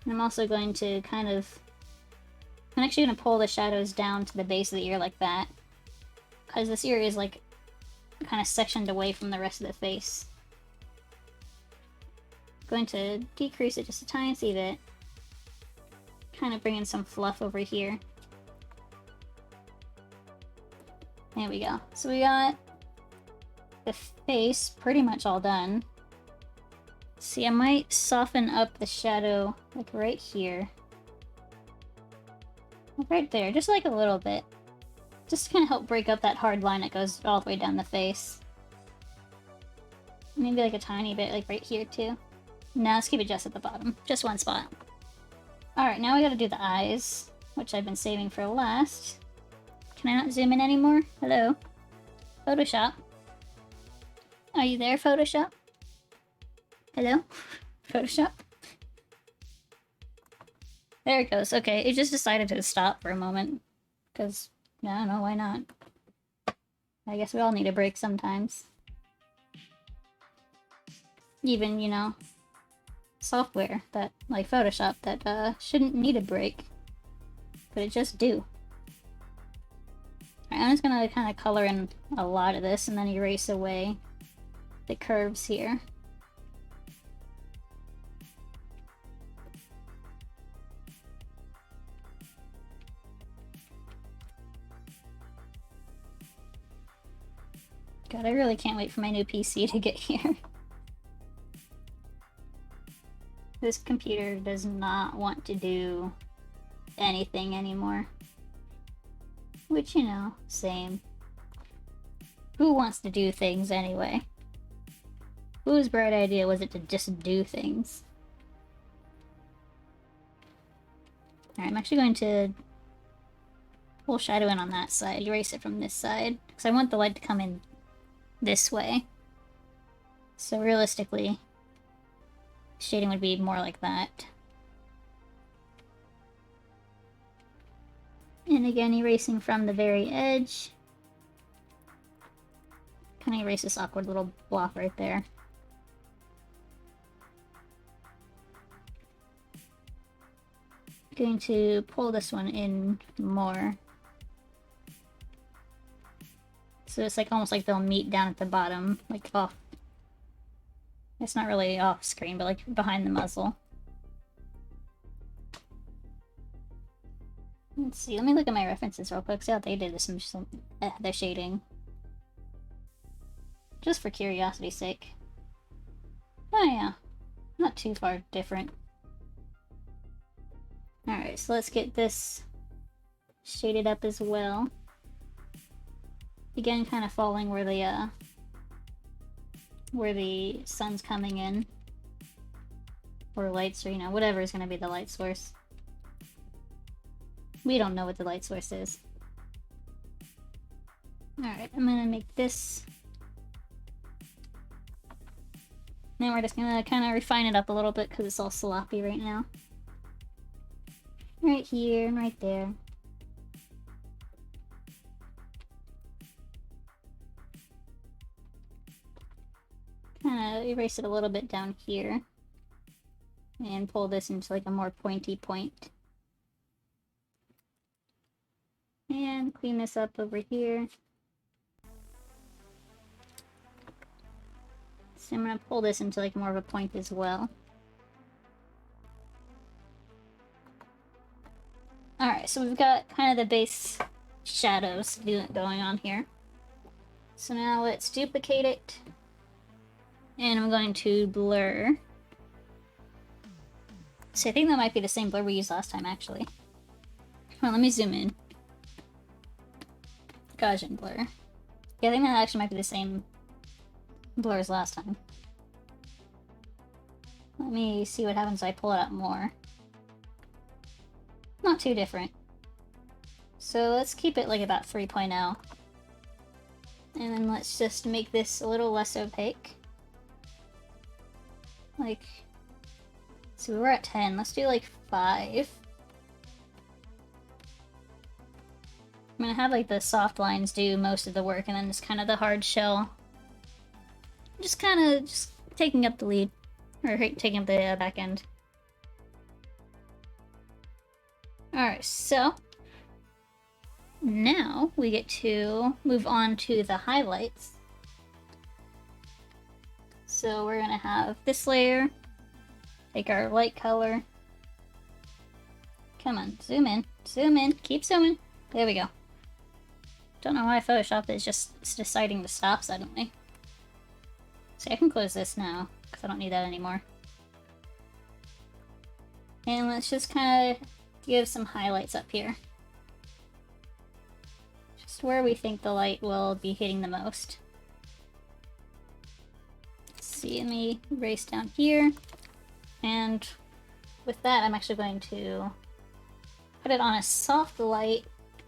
And I'm also going to kind of... I'm actually going to pull the shadows down to the base of the ear like that. Because this ear is like kind of sectioned away from the rest of the face. Going to decrease it just a tiny bit. Kind of bring in some fluff over here. There we go. So we got the face pretty much all done. See, I might soften up the shadow like right here. I'll Right there, just like a little bit. Just to kind of help break up that hard line that goes all the way down the face. Maybe like a tiny bit, like right here too. Now let's keep it just at the bottom. Just one spot. Alright, now we gotta do the eyes, which I've been saving for last. Can I not zoom in anymore? Hello? Photoshop? Are you there, Photoshop? Hello? Photoshop? There it goes. Okay, it just decided to stop for a moment. Because, I don't know, why not? I guess we all need a break sometimes. Even, you know, software that, like Photoshop, that shouldn't need a break. But it just do. Alright, I'm just gonna kind of color in a lot of this and then erase away the curves here. God, I really can't wait for my new PC to get here. This computer does not want to do anything anymore. Which, you know, same. Who wants to do things anyway? Whose bright idea was it to just do things? Alright, I'm actually going to pull shadow in on that side, erase it from this side, because I want the light to come in this way. So realistically, shading would be more like that. And again, erasing from the very edge. Kind of erase this awkward little block right there. Going to pull this one in more. So it's like almost like they'll meet down at the bottom, like off. It's not really off screen, but like behind the muzzle. Let's see, let me look at my references real quick, see how they did some their shading. Just for curiosity's sake. Oh yeah, not too far different. Alright, so let's get this shaded up as well. Again, kind of following where the sun's coming in. Or lights, or you know, whatever is going to be the light source. We don't know what the light source is. Alright, I'm gonna make this. Then we're just gonna kind of refine it up a little bit because it's all sloppy right now. Right here and right there. Kind of erase it a little bit down here. And pull this into like a more pointy point. And clean this up over here. So I'm going to pull this into like more of a point as well. Alright, so we've got kind of the base shadows going on here. So now let's duplicate it. And I'm going to blur. So I think that might be the same blur we used last time, actually. Come on, let me zoom in. Gaussian blur. Yeah, I think that actually might be the same blur as last time. Let me see what happens if I pull it up more. Not too different. So let's keep it like about 3.0. And then let's just make this a little less opaque. Like, so we're at 10, let's do like 5. I'm gonna have like the soft lines do most of the work and then just kind of the hard shell. Just kind of just taking up the lead. Or taking up the back end. Alright, so now we get to move on to the highlights. So we're gonna have this layer, take our light color. Come on, zoom in, keep zooming. There we go. Don't know why Photoshop is just deciding to stop suddenly. So I can close this now, because I don't need that anymore. And let's just kind of give some highlights up here. where we think the light will be hitting the most. Let's see, let me erase down here. And with that, I'm actually going to put it on a soft light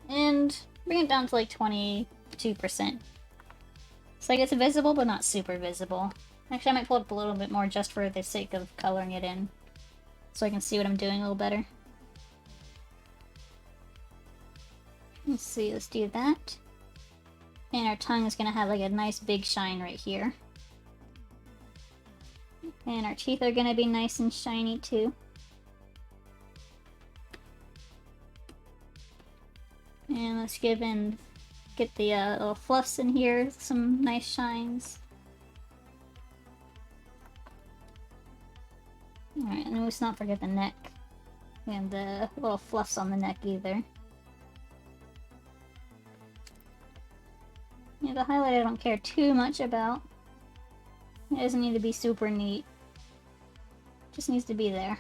and bring it down to like 22%. So like it's visible, but not super visible. Actually, I might pull it up a little bit more just for the sake of coloring it in, so I can see what I'm doing a little better. Let's see, let's do that. And our tongue is gonna have like a nice big shine right here. And our teeth are gonna be nice and shiny too. And let's get the little fluffs in here, some nice shines. Alright, and let's not forget the neck. And the little fluffs on the neck either. Yeah, the highlight I don't care too much about. It doesn't need to be super neat. It just needs to be there.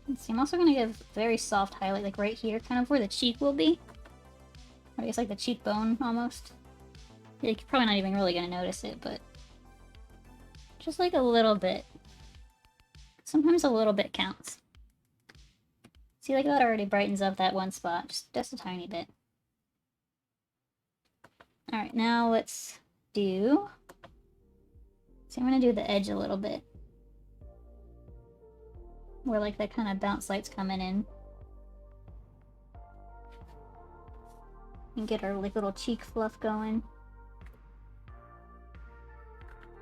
Let's see, I'm also gonna give a very soft highlight, like right here, kind of where the cheek will be. Or I guess like the cheekbone, almost. You're probably not even really gonna notice it, but just like a little bit. Sometimes a little bit counts. See, like that already brightens up that one spot, just a tiny bit. Alright, now let's do... See, I'm gonna do the edge a little bit. Where like that kind of bounce light's coming in. And get our like little cheek fluff going.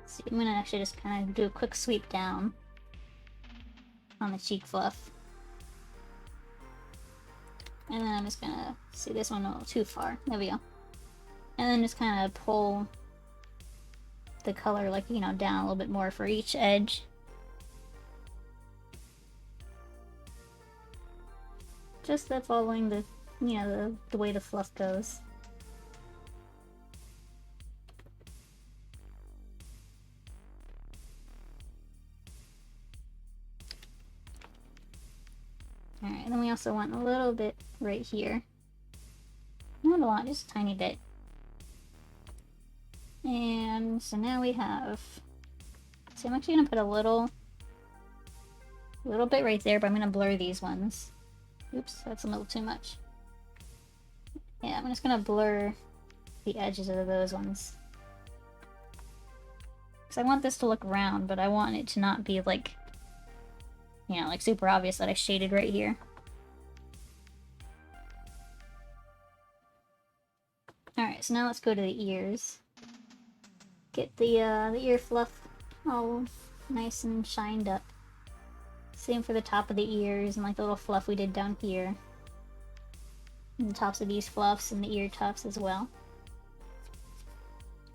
See, I'm gonna actually just kind of do a quick sweep down on the cheek fluff. And then I'm just gonna, see this one a little too far. There we go. And then just kind of pull the color, like, you know, down a little bit more for each edge. Just following the, you know, the way the fluff goes. Alright, then we also want a little bit right here. Not a lot, just a tiny bit. And so now we have... So I'm actually going to put a little bit right there, but I'm going to blur these ones. Oops, that's a little too much. Yeah, I'm just going to blur the edges of those ones. Because I want this to look round, but I want it to not be like, you know, like super obvious that I shaded right here. Alright, so now let's go to the ears. Get the ear fluff all nice and shined up. Same for the top of the ears and like the little fluff we did down here. And the tops of these fluffs and the ear tufts as well.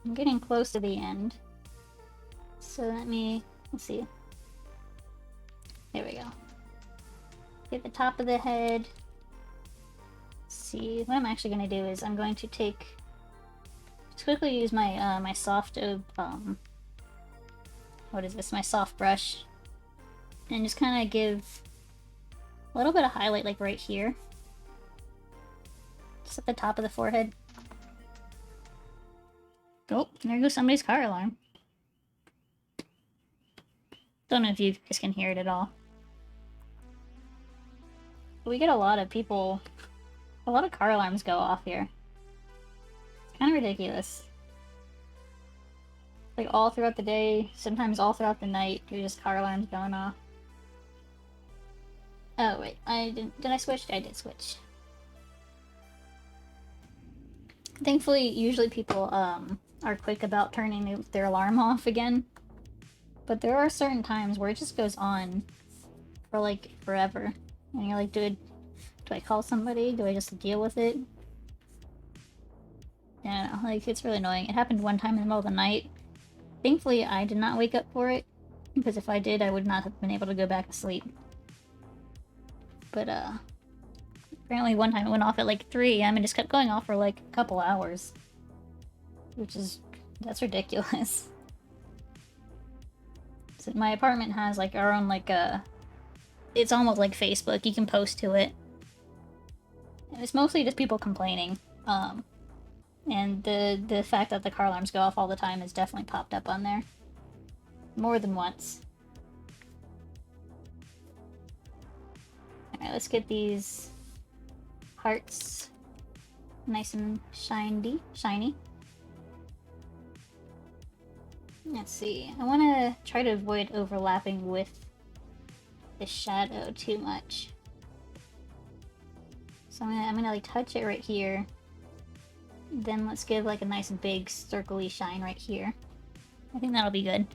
I'm getting close to the end. So let's see. There we go. Get the top of the head. Let's see, what I'm actually going to do is I'm going to just quickly use my my soft what is this? My soft brush, and just kind of give a little bit of highlight, like right here, just at the top of the forehead. Oh, there goes somebody's car alarm. Don't know if you guys can hear it at all. But we get a lot of people, a lot of car alarms go off here. It's kind of ridiculous. Like all throughout the day, sometimes all throughout the night, there's just car alarms going off. Oh wait, did I switch? I did switch. Thankfully, usually people are quick about turning their alarm off again. But there are certain times where it just goes on for like forever. And you're like, do I call somebody? Do I just deal with it? I don't know, like it's really annoying. It happened one time in the middle of the night. Thankfully, I did not wake up for it, because if I did, I would not have been able to go back to sleep. But, apparently one time it went off at like 3 AM and just kept going off for like a couple hours. That's ridiculous. So my apartment has like our own like, it's almost like Facebook, you can post to it. It's mostly just people complaining. And the fact that the car alarms go off all the time has definitely popped up on there. More than once. Alright, let's get these hearts nice and shiny. Let's see. I want to try to avoid overlapping with the shadow too much. So I'm gonna like touch it right here. Then let's give like a nice big circly shine right here. I think that'll be good.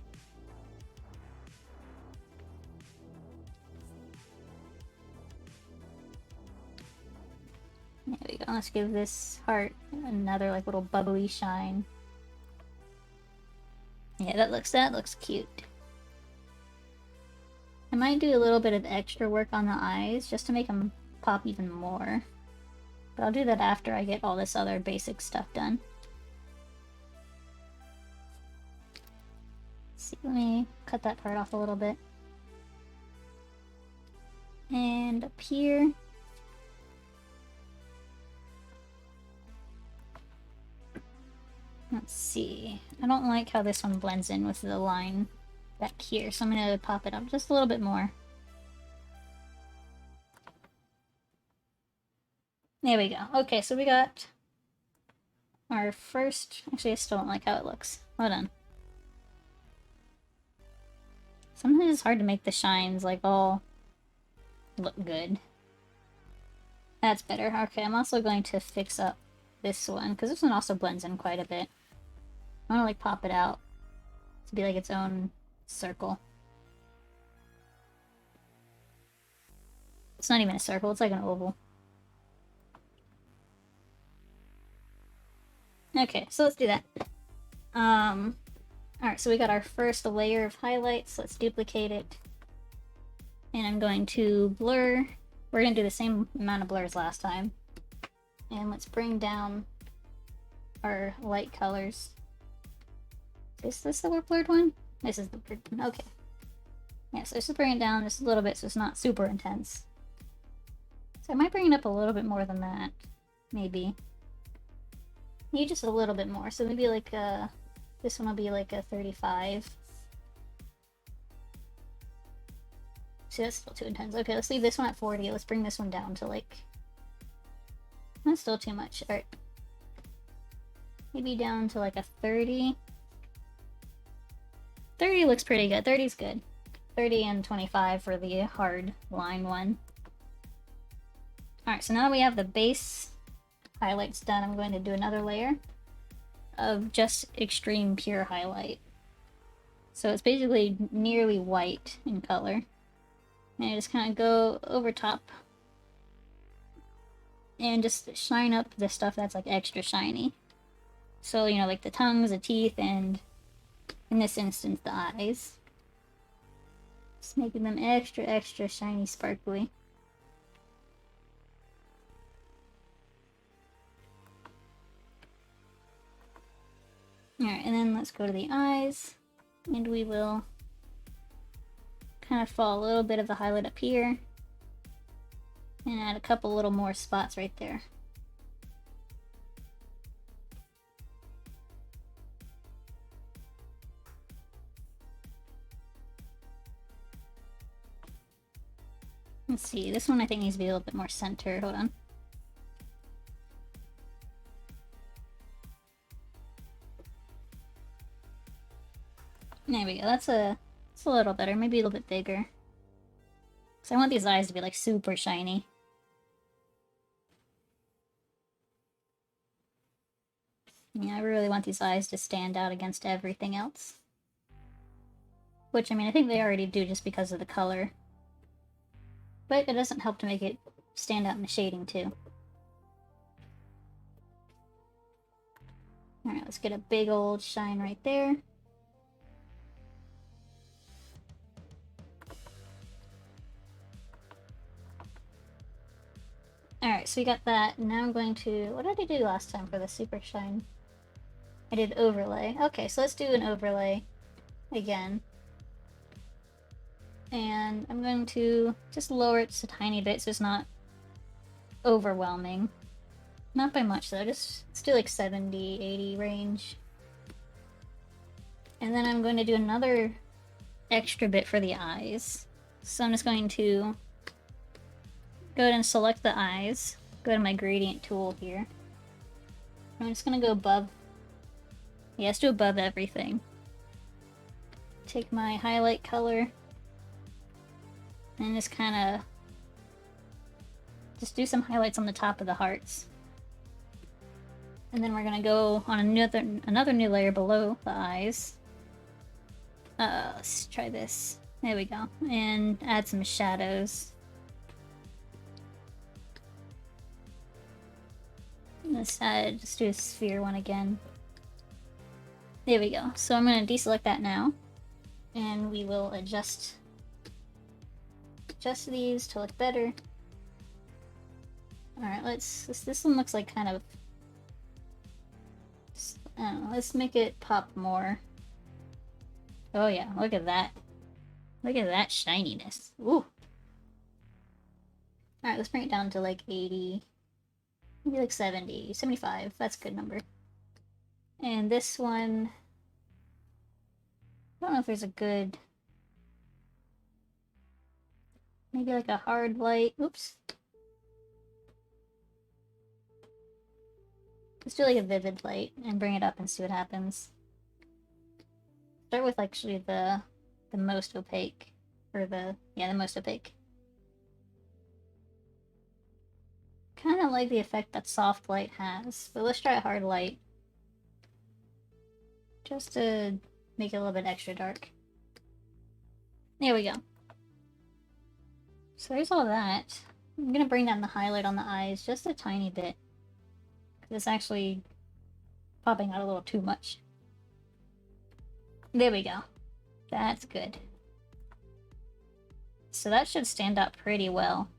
There we go. Let's give this heart another like little bubbly shine. Yeah, that looks cute. I might do a little bit of extra work on the eyes just to make them pop even more. But I'll do that after I get all this other basic stuff done. Let's see, let me cut that part off a little bit. And up here. Let's see. I don't like how this one blends in with the line back here, so I'm gonna pop it up just a little bit more. There we go. Okay, so we got our first... Actually, I still don't like how it looks. Hold on. Sometimes it's hard to make the shines, like, all look good. That's better. Okay, I'm also going to fix up this one, because this one also blends in quite a bit. I want to, like, pop it out to be, like, its own circle. It's not even a circle, it's like an oval. Okay, so let's do that. Alright, so we got our first layer of highlights. Let's duplicate it. And I'm going to blur. We're going to do the same amount of blur as last time. And let's bring down our light colors. Is this the blurred one? This is the blurred one. Okay. Yeah, so just bring it down just a little bit so it's not super intense. So I might bring it up a little bit more than that. Maybe. Maybe just a little bit more. So maybe like this one will be like a 35. See, that's still too intense. Okay, let's leave this one at 40. Let's bring this one down to like... That's still too much. Alright. Maybe down to like a 30. 30 looks pretty good. 30's good. 30 and 25 for the hard line one. Alright, so now that we have the base highlights done, I'm going to do another layer of just extreme pure highlight. So it's basically nearly white in color. And I just kind of go over top and just shine up the stuff that's like extra shiny. So, you know, like the tongues, the teeth, and in this instance, the eyes. Just making them extra, extra shiny, sparkly. Alright, and then let's go to the eyes, and we will kind of fall a little bit of the highlight up here, and add a couple little more spots right there. Let's see, this one I think needs to be a little bit more centered. Hold on. There we go, that's a little better, maybe a little bit bigger. So I want these eyes to be like super shiny. Yeah, I really want these eyes to stand out against everything else. Which, I mean, I think they already do just because of the color. But it doesn't help to make it stand out in the shading, too. Alright, let's get a big old shine right there. Alright, so we got that. Now I'm going to... What did I do last time for the super shine? I did overlay. Okay, so let's do an overlay again. And I'm going to just lower it just a tiny bit so it's not overwhelming. Not by much though, just still like 70, 80 range. And then I'm going to do another extra bit for the eyes. So I'm just going to go ahead and select the eyes. Go to my gradient tool here. I'm just gonna go above. Yeah, let's do above everything. Take my highlight color and just kind of just do some highlights on the top of the hearts. And then we're gonna go on another new layer below the eyes. Let's try this. There we go. And add some shadows. Let's just do a sphere one again. There we go. So I'm going to deselect that now. And we will adjust these to look better. Alright, this one looks like kind of, I don't know, let's make it pop more. Oh yeah, look at that. Look at that shininess. Ooh. Alright, let's bring it down to like 80, maybe like 70, 75. That's a good number. And this one, I don't know if there's a good, maybe like a hard light. Oops. Let's do like a vivid light and bring it up and see what happens. Start with actually the most opaque, or the most opaque. Kind of like the effect that soft light has, but let's try a hard light. Just to make it a little bit extra dark. There we go. So there's all that. I'm gonna bring down the highlight on the eyes just a tiny bit. Because it's actually popping out a little too much. There we go. That's good. So that should stand out pretty well.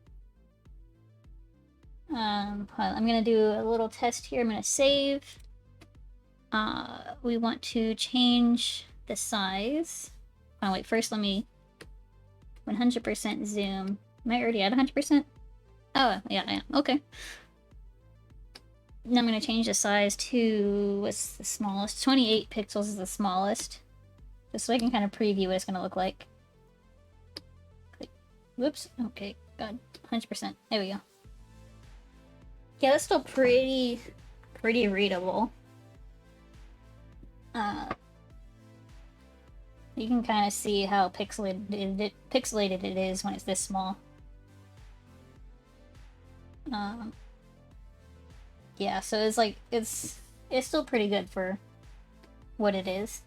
I'm gonna do a little test here. I'm gonna save. We want to change the size. Oh wait, first let me 100% zoom. Am I already at 100%? Oh, yeah, I am. Okay. Now I'm going to change the size to, what's the smallest? 28 pixels is the smallest. Just so I can kind of preview what it's going to look like. Click. Whoops. Okay, good. 100%. There we go. Yeah, that's still pretty readable. You can kind of see how pixelated it is when it's this small. Yeah, so it's like, it's still pretty good for what it is.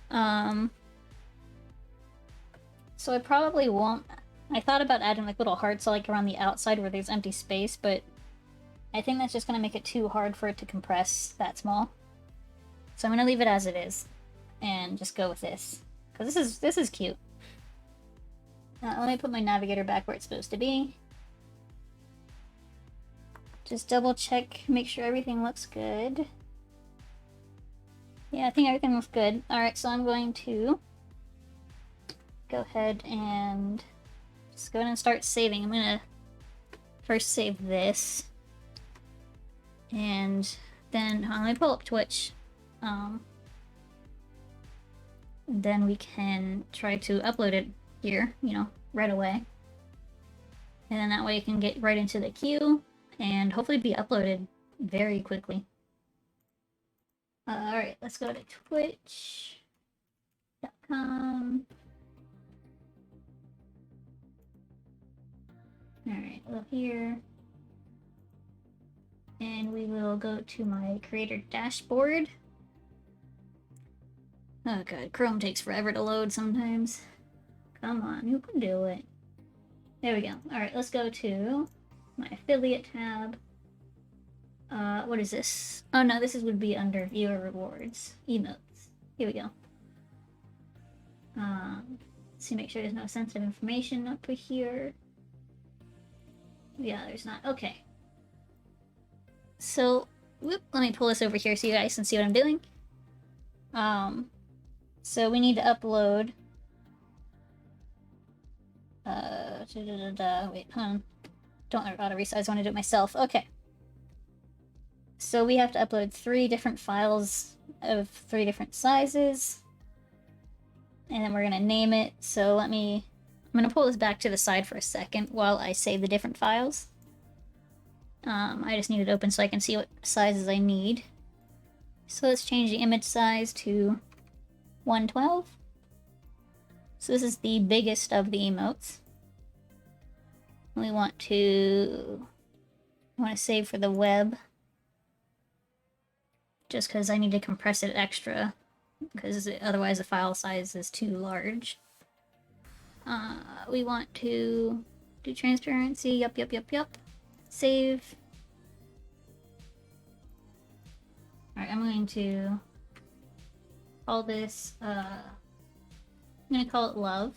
So I probably won't, I thought about adding like little hearts like around the outside where there's empty space, but I think that's just gonna make it too hard for it to compress that small. So I'm gonna leave it as it is and just go with this, because this is cute. Let me put my navigator back where it's supposed to be. Just double check, make sure everything looks good. Yeah, I think everything looks good. Alright, so I'm going to go ahead and just go ahead and start saving. I'm gonna first save this. And then, let me pull up Twitch. Then we can try to upload it here, you know, right away. And then that way it can get right into the queue and hopefully be uploaded very quickly. Alright, let's go to twitch.com. Alright, go here. And we will go to my creator dashboard. Oh god, Chrome takes forever to load sometimes. Come on, you can do it. There we go. Alright, let's go to my affiliate tab. What is this? Oh no, this would be under viewer rewards. Emotes. Here we go. Let's see, make sure there's no sensitive information up here. Yeah, there's not. Okay. So, whoop, let me pull this over here so you guys can see what I'm doing. So we need to upload. Wait, hold on. Don't auto resize, I want to do it myself. Okay. So we have to upload 3 different files of 3 different sizes. And then we're going to name it. So I'm going to pull this back to the side for a second while I save the different files. I just need it open so I can see what sizes I need. So let's change the image size to 112. So this is the biggest of the emotes. We want to save for the web. Just because I need to compress it extra, because otherwise the file size is too large. We want to do transparency, yup. Save. Alright, I'm going to call this, I'm going to call it love.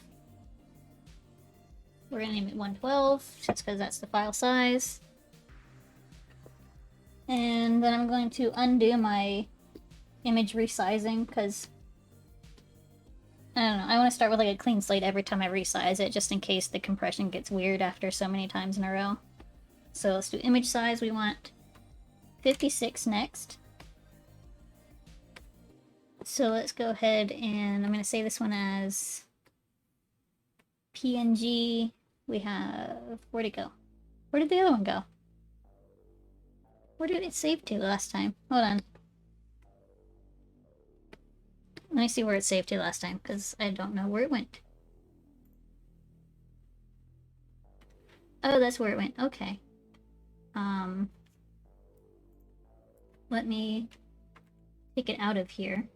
We're going to name it 112, just because that's the file size. And then I'm going to undo my image resizing, because I don't know, I want to start with like a clean slate every time I resize it, just in case the compression gets weird after so many times in a row. So let's do image size. We want 56 next. So let's go ahead and I'm going to save this one as PNG. We have, where'd it go? Where did the other one go? Where did it save to last time? Hold on. Let me see where it saved to last time, because I don't know where it went. Oh, that's where it went. Okay. Let me take it out of here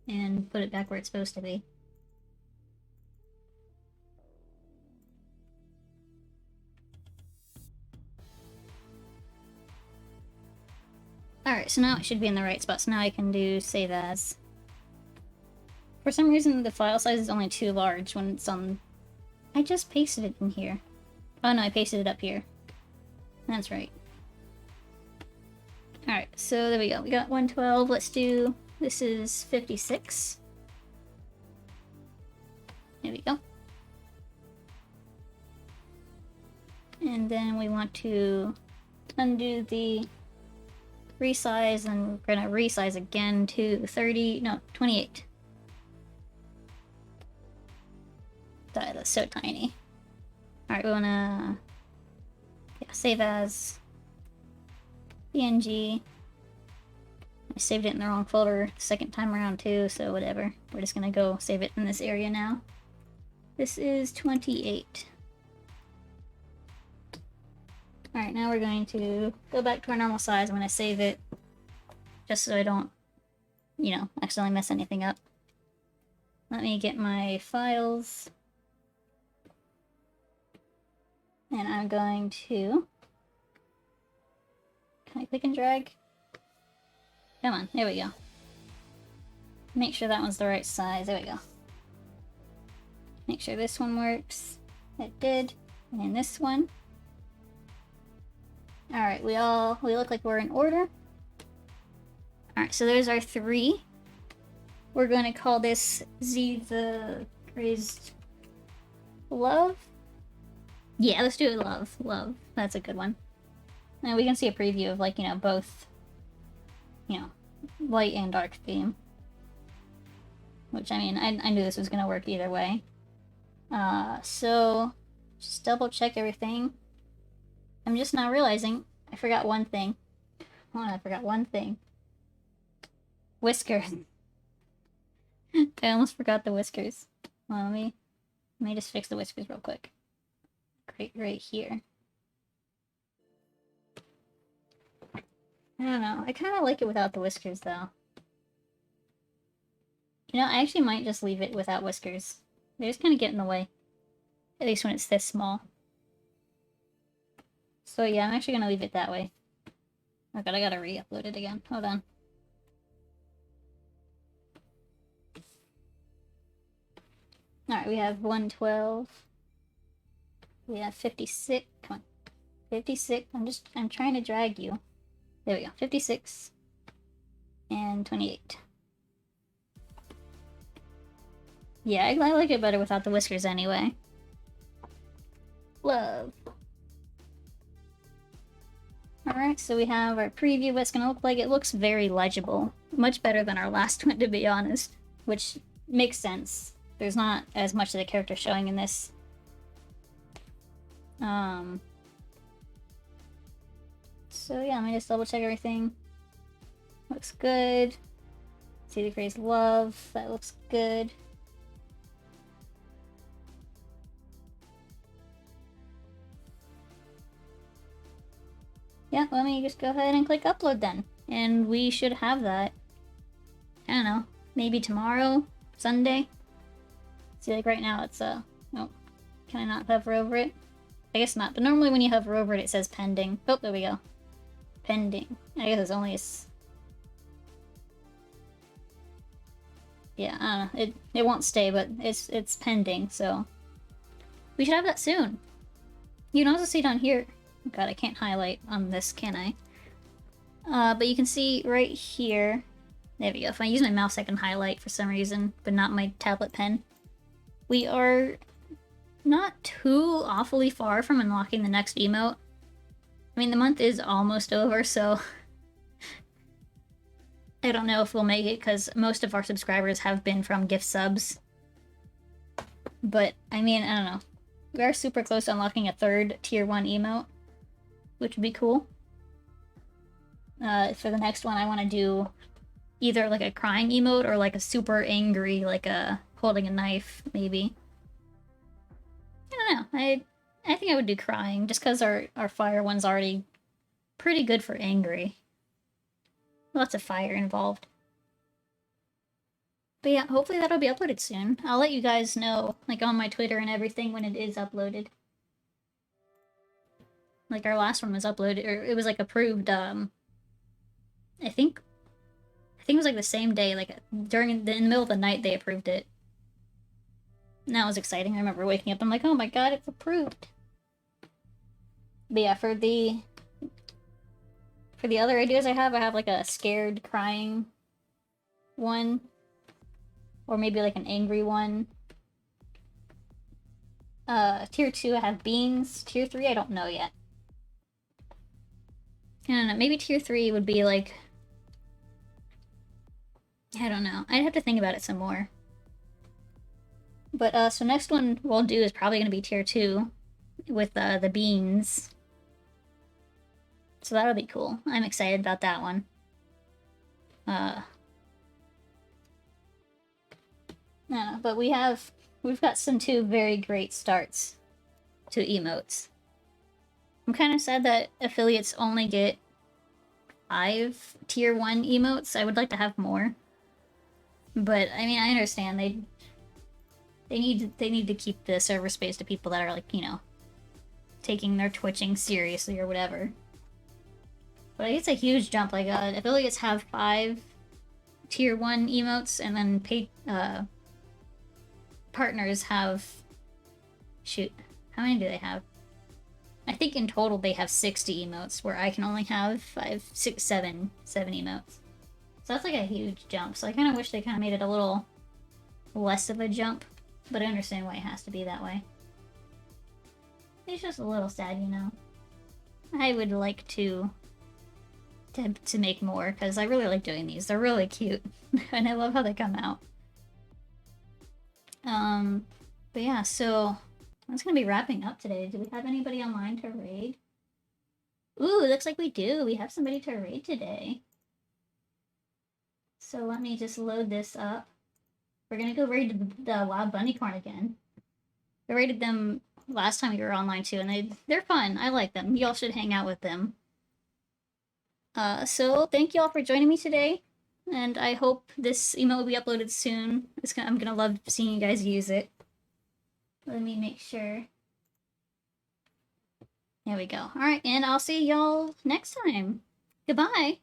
and put it back where it's supposed to be. Alright, so now it should be in the right spot, so now I can do save as. For some reason, the file size is only too large when it's on... I just pasted it in here. Oh no, I pasted it up here. That's right. Alright, so there we go. We got 112. Let's do... This is 56. There we go. And then we want to undo the resize, and we're gonna resize again to 28. That's so tiny. Alright, we wanna save as PNG. I saved it in the wrong folder the second time around too, so whatever. We're just gonna go save it in this area now. This is 28. Alright, now we're going to go back to our normal size. I'm gonna save it just so I don't, accidentally mess anything up. Let me get my files. And I'm going to... Can I click and drag? Come on, there we go. Make sure that one's the right size. There we go. Make sure this one works. It did. And this one. Alright, we look like we're in order. Alright, so there's our 3. We're going to call this Z the Crazed Love. Yeah, let's do it love. Love. That's a good one. And we can see a preview of, like, both, light and dark theme. Which, I mean, I knew this was going to work either way. So, just double check everything. I'm just now realizing I forgot one thing. Hold on, I forgot one thing. Whiskers. I almost forgot the whiskers. Well, let me just fix the whiskers real quick. Right here. I don't know. I kind of like it without the whiskers, though. I actually might just leave it without whiskers. They just kind of get in the way. At least when it's this small. So yeah, I'm actually going to leave it that way. Oh god, I gotta re-upload it again. Hold on. Alright, we have 112. We have 56. Come on. 56. I'm trying to drag you. There we go. 56. And 28. Yeah, I like it better without the whiskers anyway. Love. Alright, so we have our preview, what it's gonna look like. It looks very legible. Much better than our last one, to be honest. Which makes sense. There's not as much of the character showing in this. So yeah, let me just double check everything. Looks good. See the phrase love, that looks good. Yeah, let me just go ahead and click upload then. And we should have that. I don't know, maybe tomorrow, Sunday. See, like right now it's oh, can I not hover over it? I guess not, but normally when you hover over it, it says pending. Oh, there we go. Pending. I guess it's only a... Yeah, I don't know. It won't stay, but it's pending, so... We should have that soon. You can also see down here... Oh god, I can't highlight on this, can I? But you can see right here... There we go. If I use my mouse, I can highlight for some reason, but not my tablet pen. We are not too awfully far from unlocking the next emote. I mean, the month is almost over, so... I don't know if we'll make it, because most of our subscribers have been from gift subs. But, I mean, I don't know. We are super close to unlocking a third tier 1 emote, which would be cool. For the next one, I want to do either like a crying emote or like a super angry, like a holding a knife, maybe. I don't know. I think I would do crying, just because our fire one's already pretty good for angry. Lots of fire involved. But yeah, hopefully that'll be uploaded soon. I'll let you guys know, like on my Twitter and everything, when it is uploaded. Like our last one was uploaded, or it was like approved, I think it was like the same day, like in the middle of the night they approved it. And that was exciting. I remember waking up, I'm like, oh my god, it's approved. But yeah, for the other ideas I have like a scared, crying one. Or maybe like an angry one. Tier 2 I have beans. Tier 3 I don't know yet. I don't know, maybe tier 3 would be like... I don't know. I'd have to think about it some more. But, so next one we'll do is probably going to be tier 2. With, the beans. So that'll be cool. I'm excited about that one. No, but we've got some 2 very great starts to emotes. I'm kind of sad that affiliates only get 5 tier 1 emotes. I would like to have more. But I mean, I understand they need to keep the server space to people that are like, you know, taking their twitching seriously or whatever. But it's a huge jump. Like affiliates have 5 tier 1 emotes, and then partners have... Shoot, how many do they have? I think in total they have 60 emotes, where I can only have 7 emotes. So that's like a huge jump. So I kind of wish they kind of made it a little less of a jump, but I understand why it has to be that way. It's just a little sad, you know. I would like to make more, because I really like doing these. They're really cute, and I love how they come out. But yeah, so that's gonna be wrapping up today. Do we have anybody online to raid? Ooh, looks like we do. We have somebody to raid today. So let me just load this up. We're gonna go raid the Wild Bunnycorn again. I raided them last time we were online too, and they're fun. I like them. Y'all should hang out with them. So thank y'all for joining me today, and I hope this email will be uploaded soon. I'm gonna love seeing you guys use it. Let me make sure. There we go. Alright, and I'll see y'all next time. Goodbye!